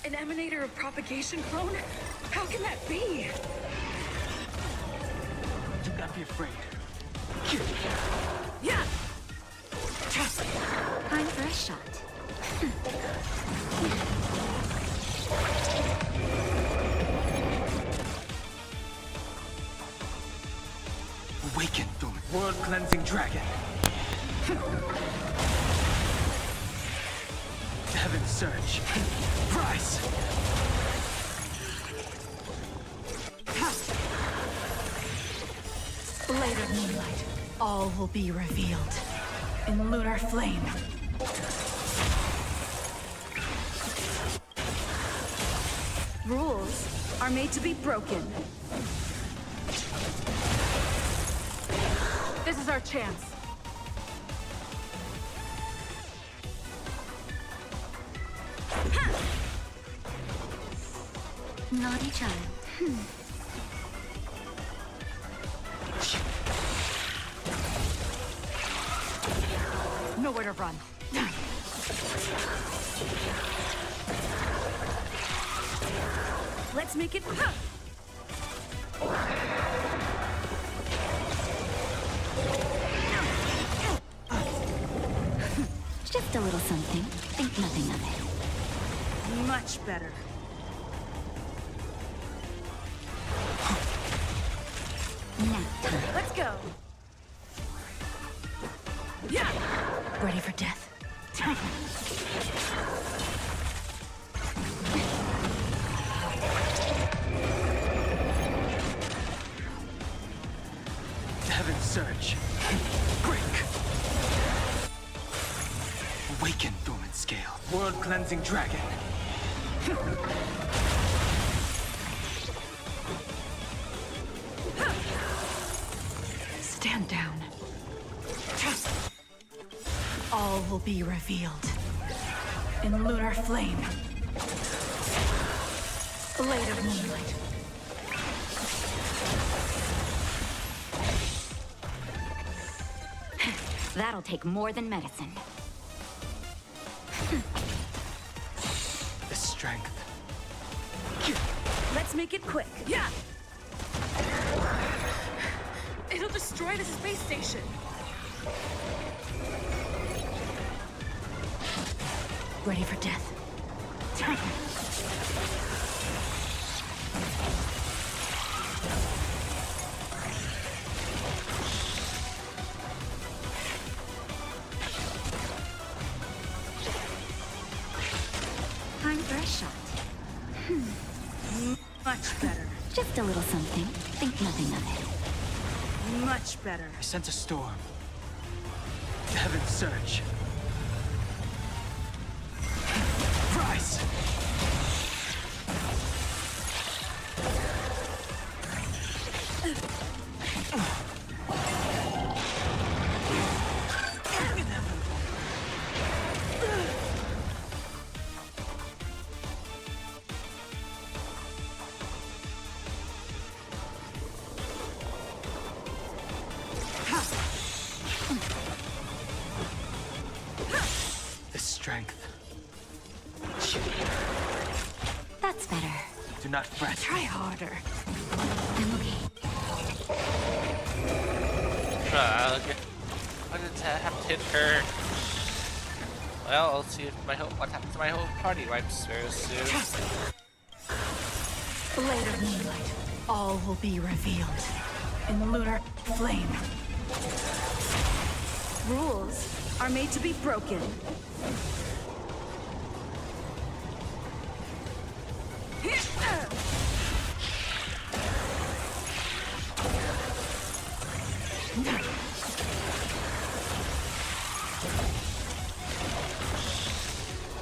An emanator of propagation clone? How can that be? Do not be afraid. Yeah! Time for a shot. Awaken, dormant world-cleansing dragon. To heaven's surge. Rise! Blade of moonlight. All will be revealed. In lunar flame. Rules are made to be broken. This is our chance. Naughty child. Nowhere to run. Let's make it. Just a little something. Think nothing of it. Much better. Nap time. Let's go. Yeah. Ready for death. Heaven's surge. Break! Awaken, dormant scale. World-cleansing dragon. Stand down. All will be revealed. In lunar flame. Blade of moonlight. That'll take more than medicine. The strength. Let's make it quick. Yeah. It'll destroy the space station. Ready for death. Time for a shot. Much better. Just a little something. Think nothing of it. Much better. I sense a storm. To heaven's surge. Rise! The strength. That's better. Do not fret. Try harder. I'm okay. Why did I have to hit her? Well, I'll see if what happens to my whole party wipes very soon. Blade of moonlight. All will be revealed. In lunar flame. Rules are made to be broken.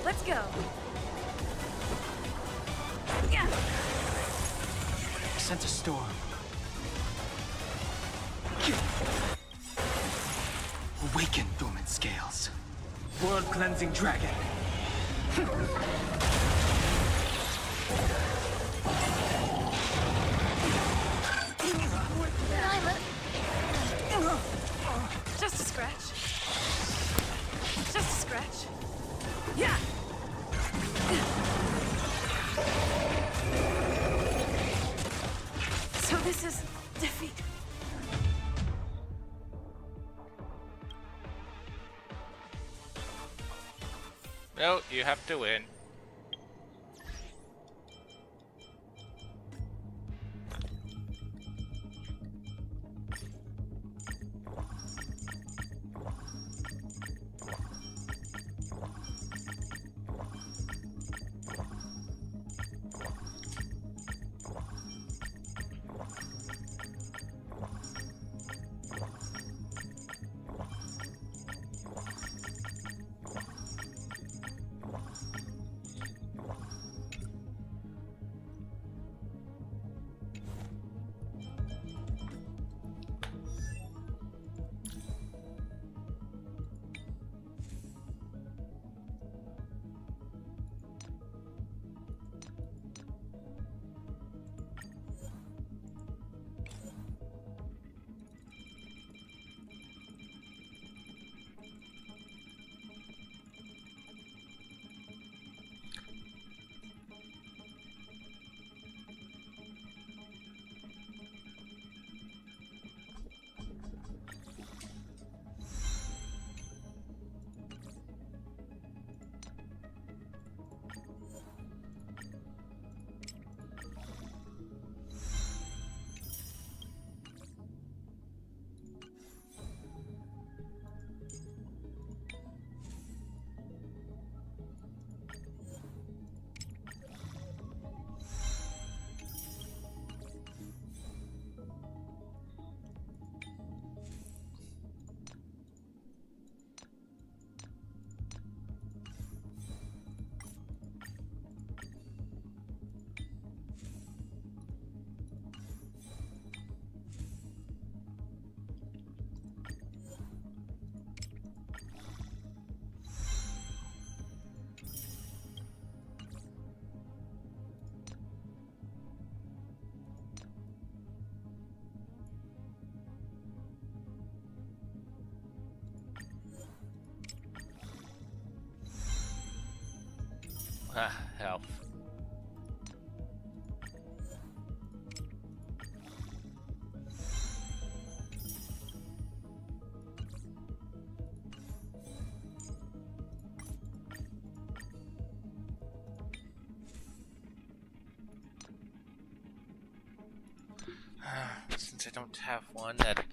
Let's go. Yeah. I sense a storm. Awaken, dormant scales. World-cleansing dragon. Just a scratch. Just a scratch. Yeah. No, you have to win. Ah, hell. Since I don't have one that...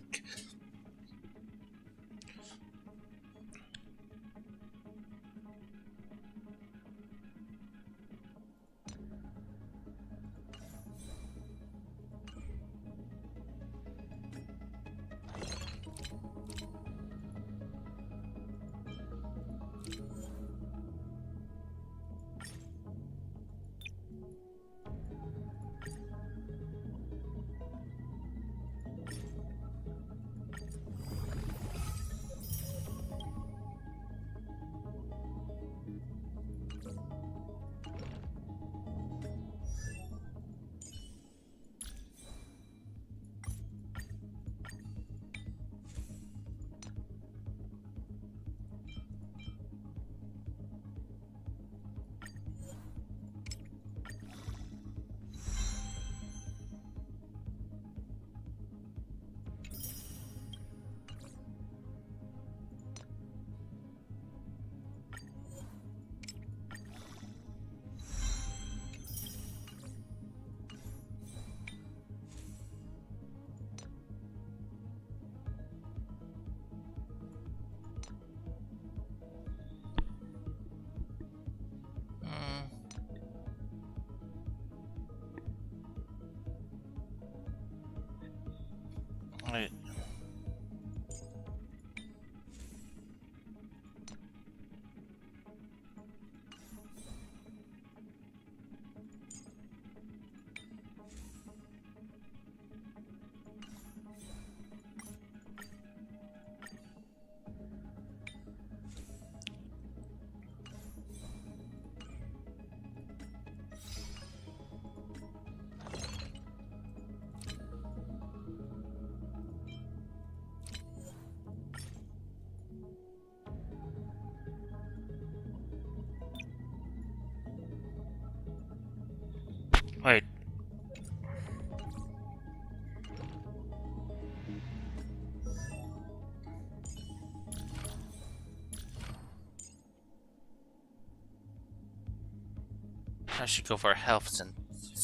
I should go for health since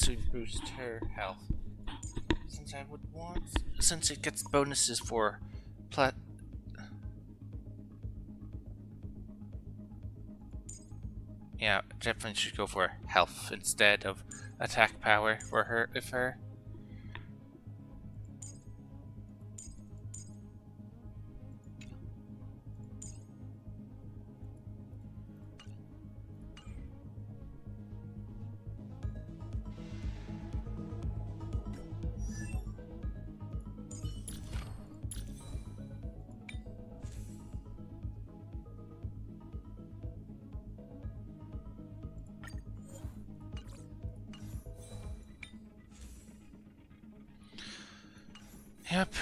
to boost her health. Since I would want, since it gets bonuses for plat. Yeah, definitely should go for health instead of attack power for her. If her. Yep.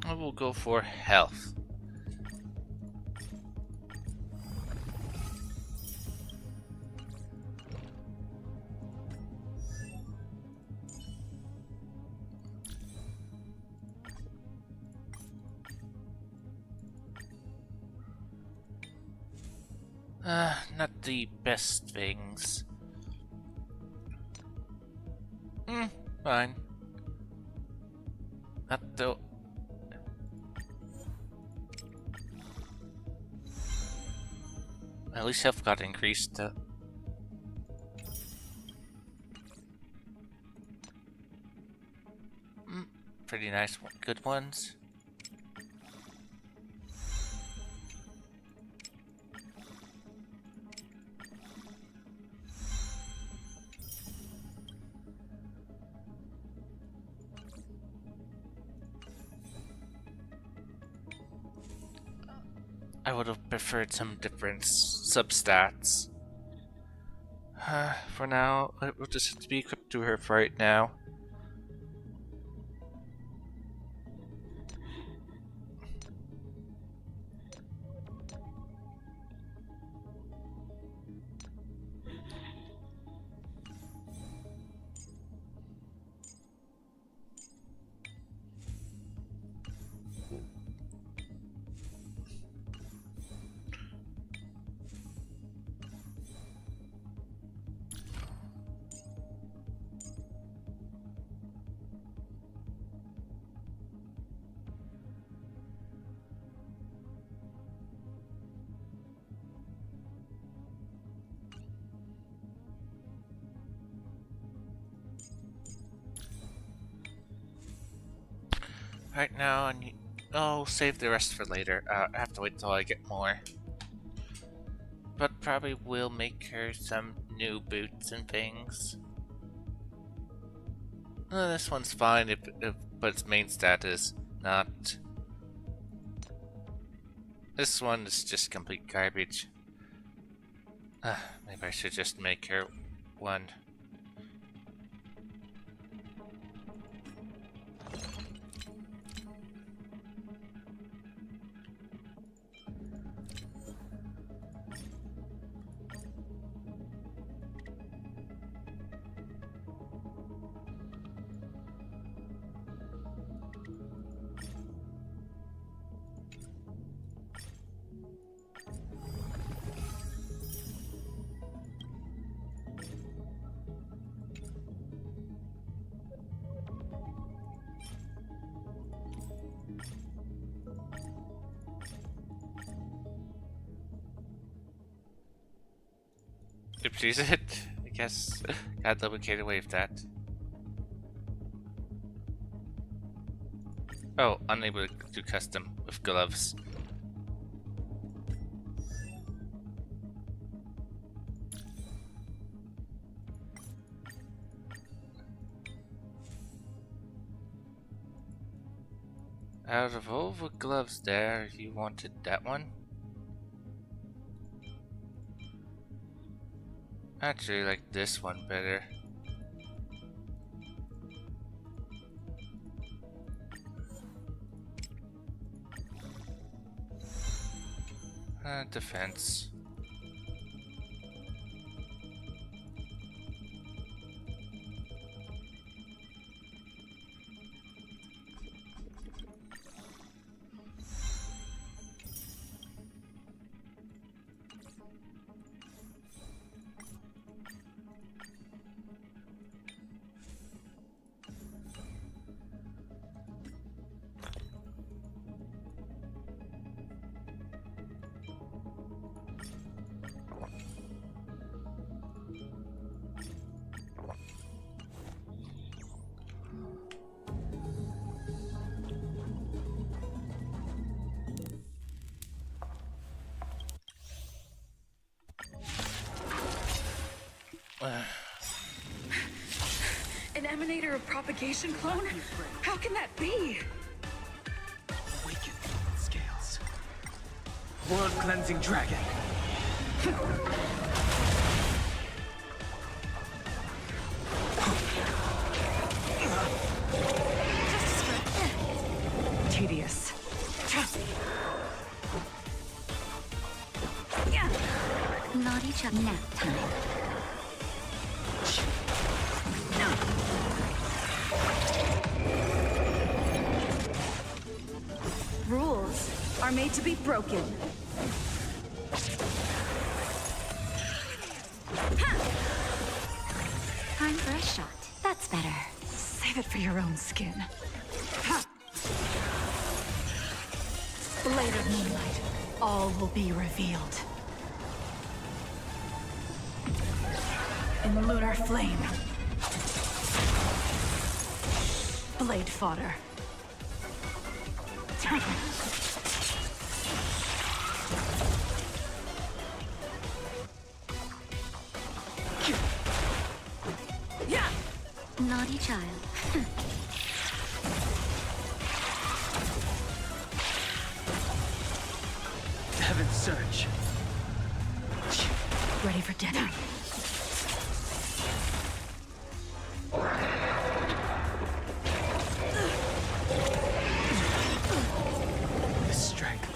I will go for health. Not the best things. Fine. Not the. At least health got increased. Pretty nice, good ones. I would have preferred some different substats. For now, it will just be equipped to her for right now. Right now, I'll save the rest for later. I have to wait till I get more. But probably will make her some new boots and things. This one's fine, but its main stat is not. This one is just complete garbage. Maybe I should just make her one. Oopsies it. I guess got duplicate away with that. Oh, unable to do custom with gloves. Out of all the gloves there, you wanted that one? I actually like this one better. Defense. An emanator of propagation clone? How can that be? Awaken scales. World cleansing dragon. Tedious. Naughty Chuck nap time. Rules are made to be broken. Time for a shot. That's better. Save it for your own skin. Blade of moonlight. All will be revealed. In lunar flame. Blade fodder. Naughty child. Heaven's Surge. Ready for dinner. The strength.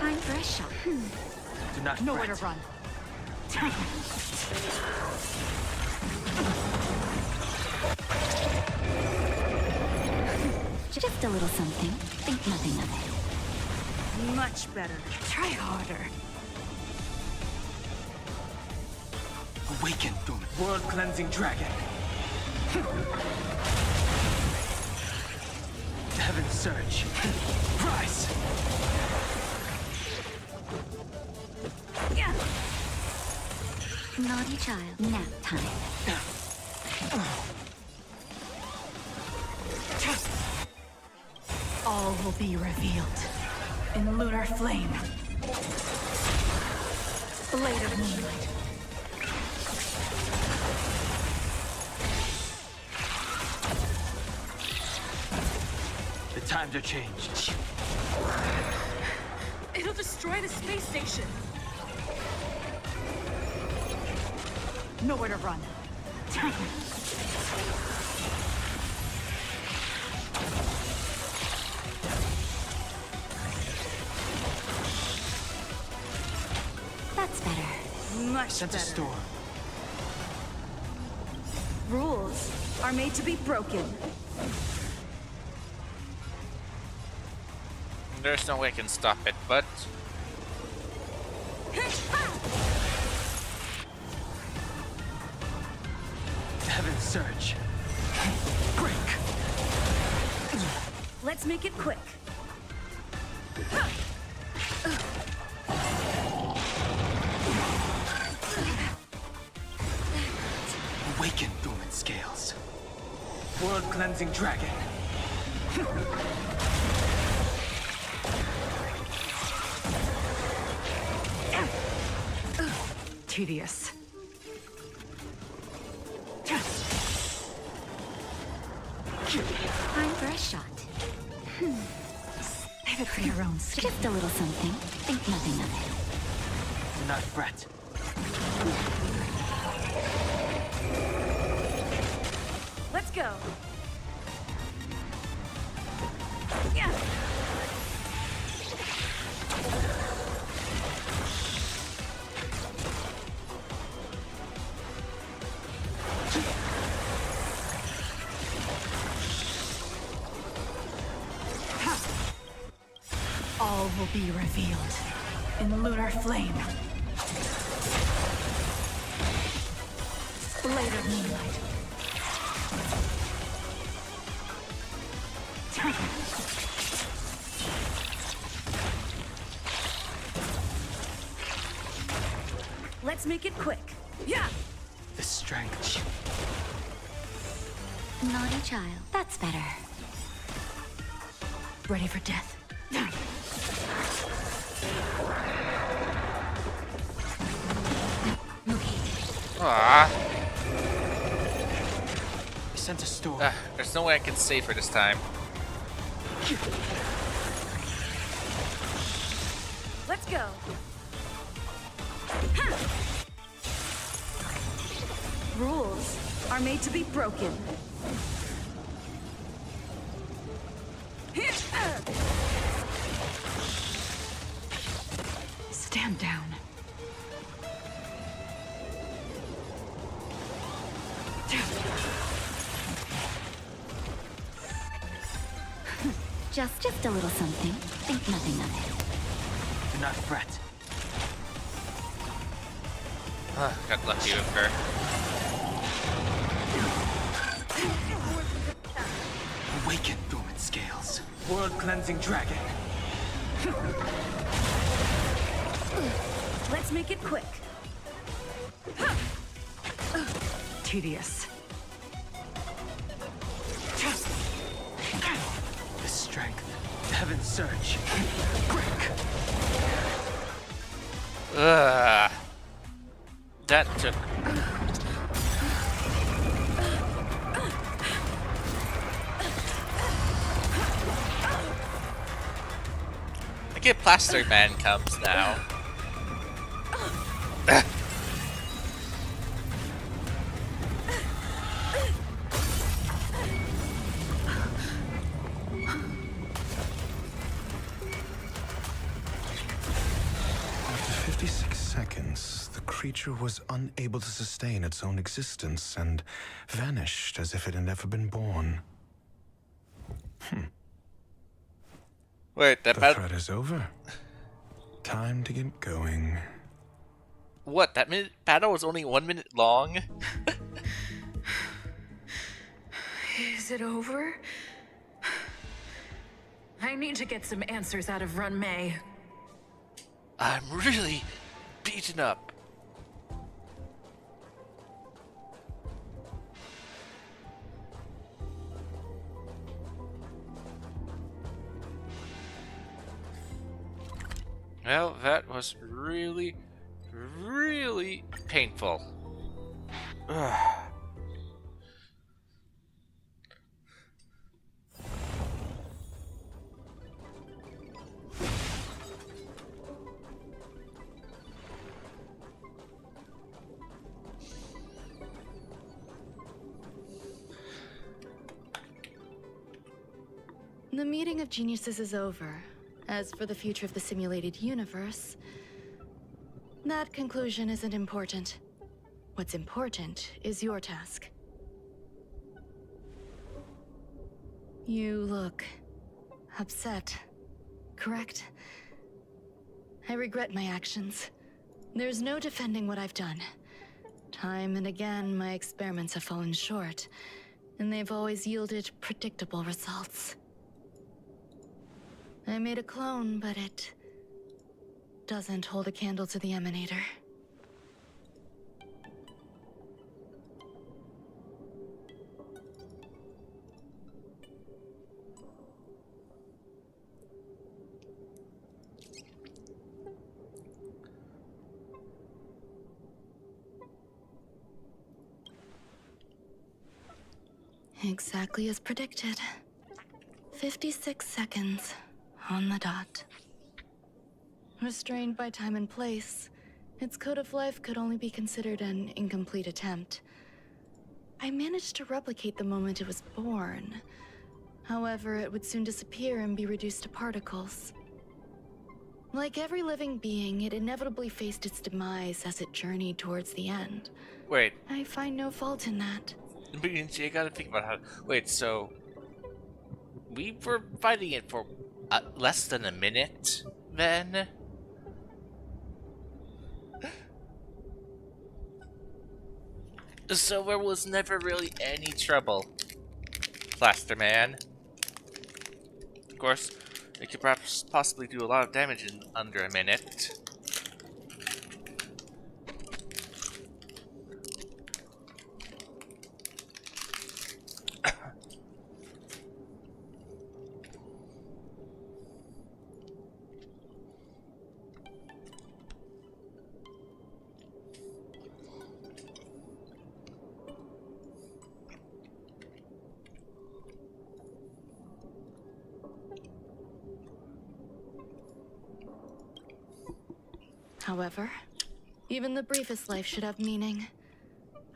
Time for a shot. Do not Nowhere to fret. run. Just a little something. Think nothing of it. Much better. Try harder. Awaken, dormant. World cleansing dragon. Heaven's Surge. Rise. Naughty child. Nap time. All will be revealed. In lunar flame. Blade of moonlight. The times are changed. It'll destroy the space station. Nowhere to run. That's better. Much Sense better. a storm. Rules are made to be broken. There's no way I can stop it, but Heaven's Surge. Break. Let's make it quick. Awaken, dormant scales. World-cleansing dragon. Tedious. Time for a shot. Save it for your own skin. Just a little something. Think nothing of it. Do not fret. Let's go. Yeah. All will be revealed in lunar flame. Blade of moonlight. Let's make it quick. Yeah. The strength. Naughty child. That's better. Ready for death. Ah. I sent a storm. There's no way I can save her this time. Let's go. Rules are made to be broken. Stand down. Just a little something. Think nothing of it. Do not fret. Got lucky with her. Awaken, dormant scales. World-cleansing dragon. Let's make it quick. Tedious. The strength. Heaven's surge. Ugh. That took. I get Plaster Man comes now. After 56 seconds, the creature was unable to sustain its own existence and vanished as if it had never been born. Wait, that the threat is over. Time to get going. What? That battle was only 1 minute long? Is it over? I need to get some answers out of Run May. I'm really beaten up. Well, that was really, really painful. Ugh. The meeting of geniuses is over. As for the future of the simulated universe, that conclusion isn't important. What's important is your task. You look upset, correct? I regret my actions. There's no defending what I've done. Time and again, my experiments have fallen short, and they've always yielded predictable results. I made a clone, but it doesn't hold a candle to the Emanator. Exactly as predicted. 56 seconds on the dot. Restrained by time and place, its code of life could only be considered an incomplete attempt. I managed to replicate the moment it was born. However, it would soon disappear and be reduced to particles. Like every living being, it inevitably faced its demise as it journeyed towards the end. Wait. I find no fault in that. You gotta think about how. Wait, so. We were fighting it for less than a minute then? So there was never really any trouble, Plaster Man. Of course, it could perhaps possibly do a lot of damage in under a minute. However, even the briefest life should have meaning.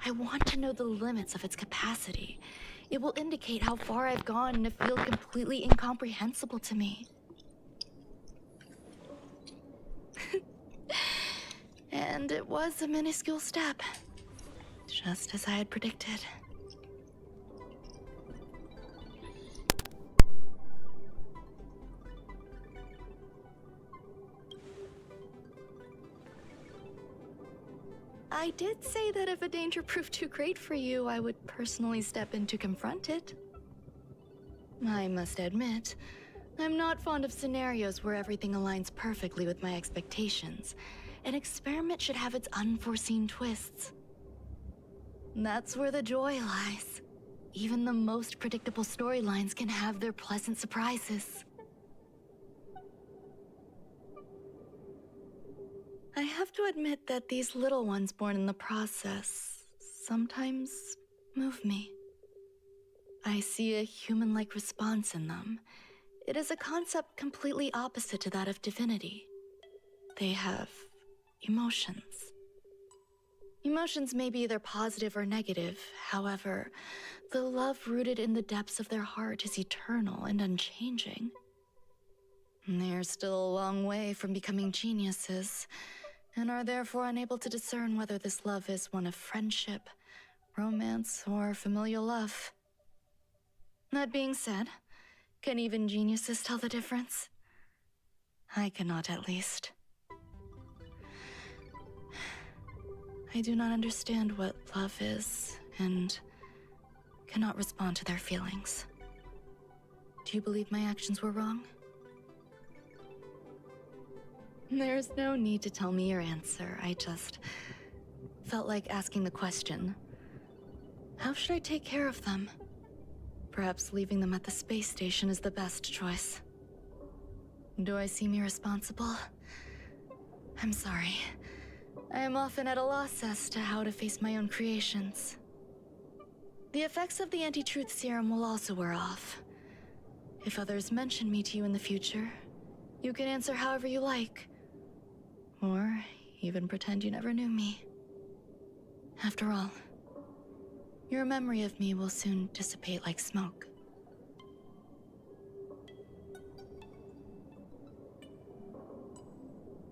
I want to know the limits of its capacity. It will indicate how far I've gone in a field completely incomprehensible to me. And it was a minuscule step, just as I had predicted. I did say that if a danger proved too great for you, I would personally step in to confront it. I must admit, I'm not fond of scenarios where everything aligns perfectly with my expectations. An experiment should have its unforeseen twists. That's where the joy lies. Even the most predictable storylines can have their pleasant surprises. I have to admit that these little ones born in the process sometimes move me. I see a human-like response in them. It is a concept completely opposite to that of divinity. They have emotions. Emotions may be either positive or negative. However, the love rooted in the depths of their heart is eternal and unchanging. They're still a long way from becoming geniuses, and are therefore unable to discern whether this love is one of friendship, romance, or familial love. That being said, can even geniuses tell the difference? I cannot, at least. I do not understand what love is, and cannot respond to their feelings. Do you believe my actions were wrong? There's no need to tell me your answer. I just felt like asking the question. How should I take care of them? Perhaps leaving them at the space station is the best choice. Do I seem irresponsible? I'm sorry. I am often at a loss as to how to face my own creations. The effects of the anti-truth serum will also wear off. If others mention me to you in the future, you can answer however you like. Or even pretend you never knew me. After all, your memory of me will soon dissipate like smoke.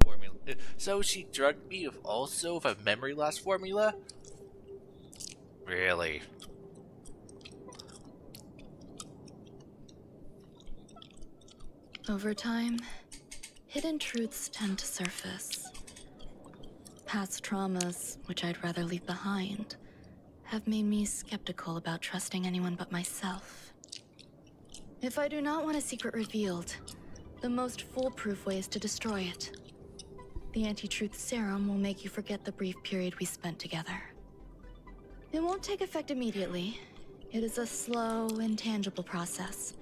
Formula. So she drugged me with also a memory loss formula? Really? Over time, hidden truths tend to surface. Past traumas, which I'd rather leave behind, have made me skeptical about trusting anyone but myself. If I do not want a secret revealed, the most foolproof way is to destroy it. The anti-truth serum will make you forget the brief period we spent together. It won't take effect immediately. It is a slow, intangible process,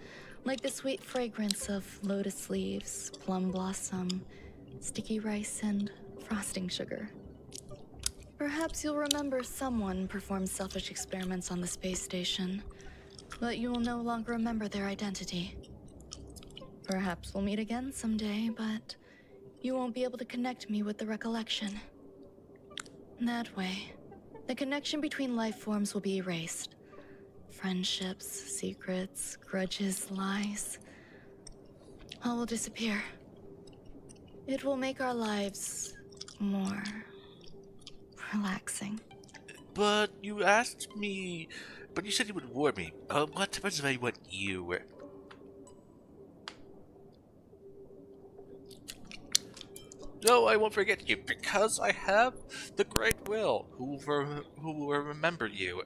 like the sweet fragrance of lotus leaves, plum blossom, sticky rice, and frosting sugar. Perhaps you'll remember someone performed selfish experiments on the space station. but you will no longer remember their identity. Perhaps we'll meet again someday, but you won't be able to connect me with the recollection. That way, the connection between life forms will be erased. Friendships, secrets, grudges, lies, all will disappear. It will make our lives more relaxing. But you asked me... But you said you would warn me. What depends if I want you? No, I won't forget you, because I have the Great Will, who will remember you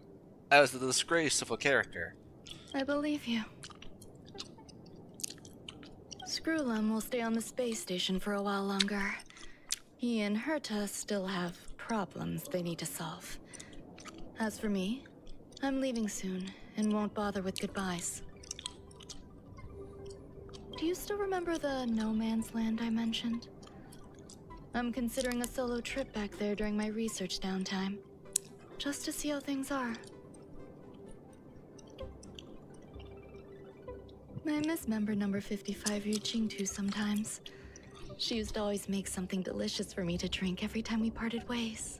as the disgrace of a character. I believe you. Screwlum will stay on the space station for a while longer. He and Herta still have problems they need to solve. As for me, I'm leaving soon and won't bother with goodbyes. Do you still remember the no man's land I mentioned? I'm considering a solo trip back there during my research downtime, just to see how things are. I miss member number 55 Yu Qingtu sometimes. She used to always make something delicious for me to drink every time we parted ways.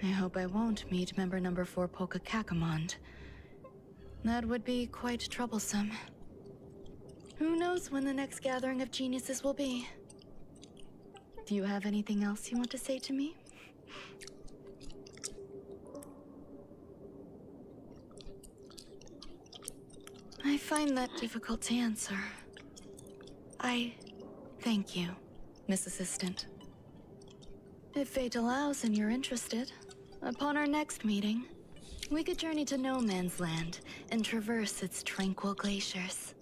I hope I won't meet member number 4 Polka Kakamond. That would be quite troublesome. Who knows when the next gathering of geniuses will be? Do you have anything else you want to say to me? I find that difficult to answer. I thank you, Miss Assistant. If fate allows and you're interested, upon our next meeting, we could journey to No Man's Land and traverse its tranquil glaciers.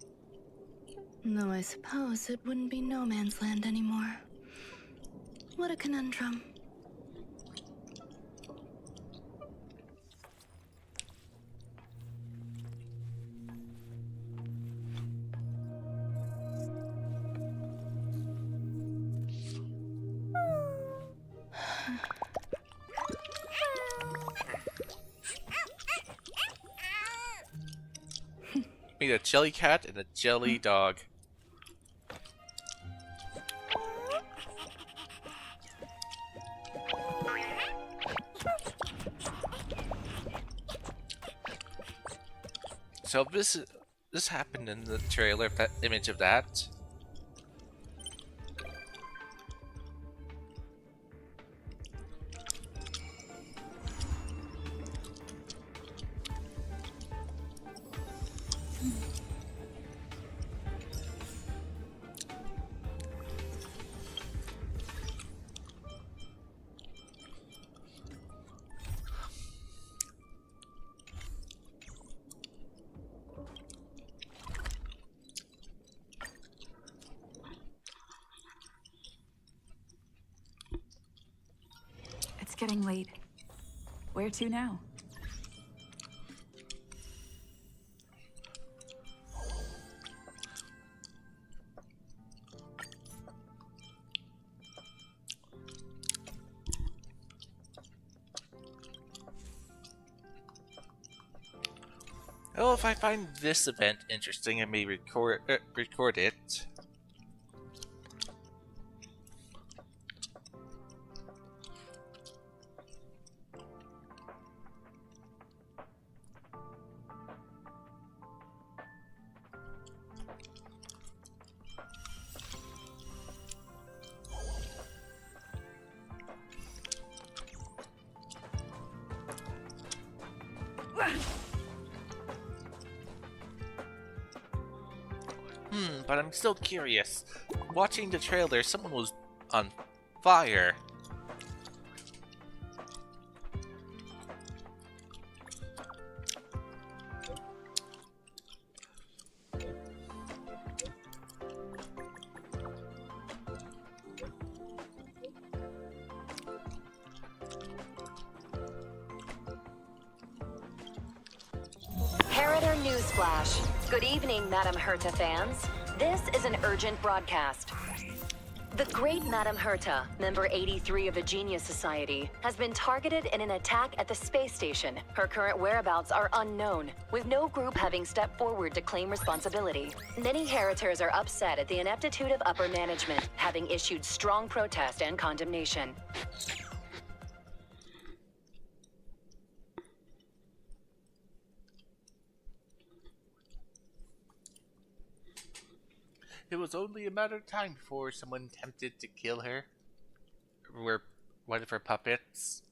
Though I suppose it wouldn't be No Man's Land anymore. What a conundrum. Meet a jelly cat and a jelly dog. So this happened in the trailer, that image of that. It's getting late. Where to now? Oh, if I find this event interesting, I may record it. But I'm still curious. Watching the trailer, someone was on fire. Parader Newsflash. Good evening, Madam Herta fans. This is an urgent broadcast. The great Madame Herta, member 83 of the Genius Society, has been targeted in an attack at the space station. Her current whereabouts are unknown, with no group having stepped forward to claim responsibility. Many Heritors are upset at the ineptitude of upper management, having issued strong protest and condemnation. It was only a matter of time before someone attempted to kill her. Or one of her puppets.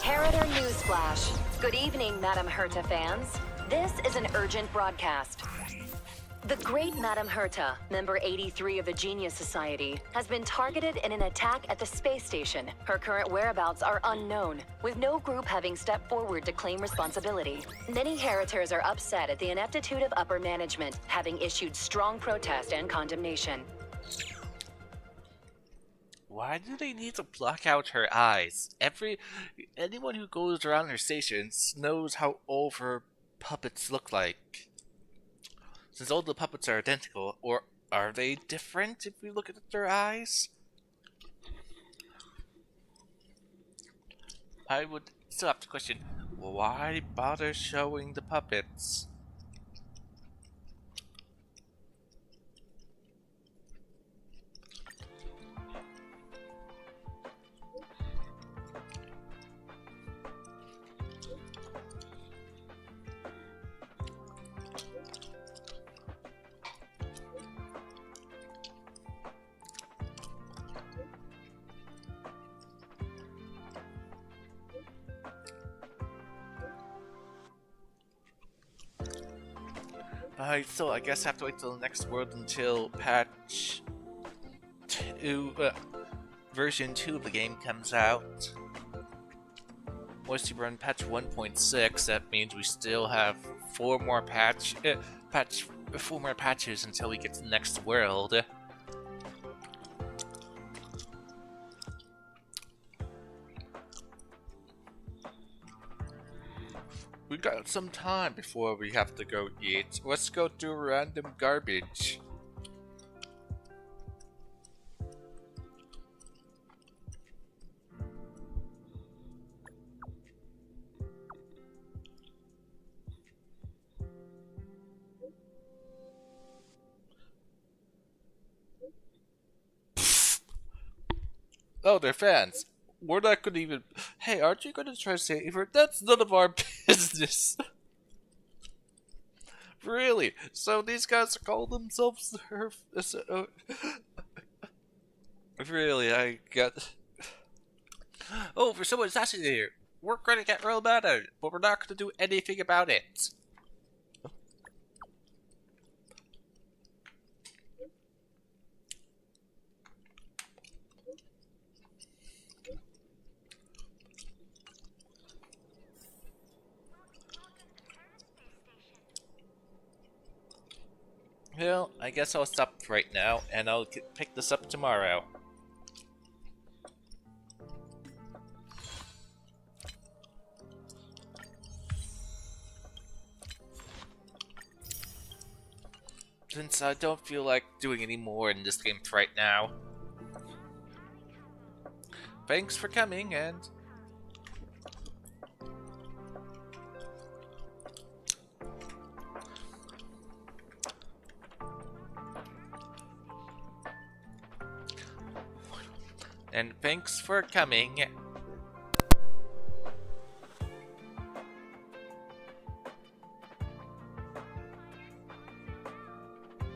Heritor Newsflash. Good evening, Madame Herta fans. This is an urgent broadcast. The great Madame Herta, member 83 of the Genius Society, has been targeted in an attack at the space station. Her current whereabouts are unknown, with no group having stepped forward to claim responsibility. Many Heritors are upset at the ineptitude of upper management, having issued strong protest and condemnation. Why do they need to block out her eyes? Anyone who goes around her stations knows how all of her puppets look like. Since all the puppets are identical, or are they different if we look at their eyes? I would still have to question, why bother showing the puppets? Alright, so I guess I have to wait till the next world until patch 2, version 2 of the game comes out. Once you run patch 1.6, that means we still have 4 more patches until we get to the next world. We got some time before we have to go eat. Let's go do random garbage. Oh, they're fans. We're not gonna even. Hey, aren't you gonna try to save her? That's none of our business. Really? So these guys call themselves her. Really, I got. Oh, for someone assassinated here. We're gonna get real mad at it, but we're not gonna do anything about it. Well, I guess I'll stop right now, and I'll pick this up tomorrow. Since I don't feel like doing any more in this game right now. Thanks for coming, and... And thanks for coming.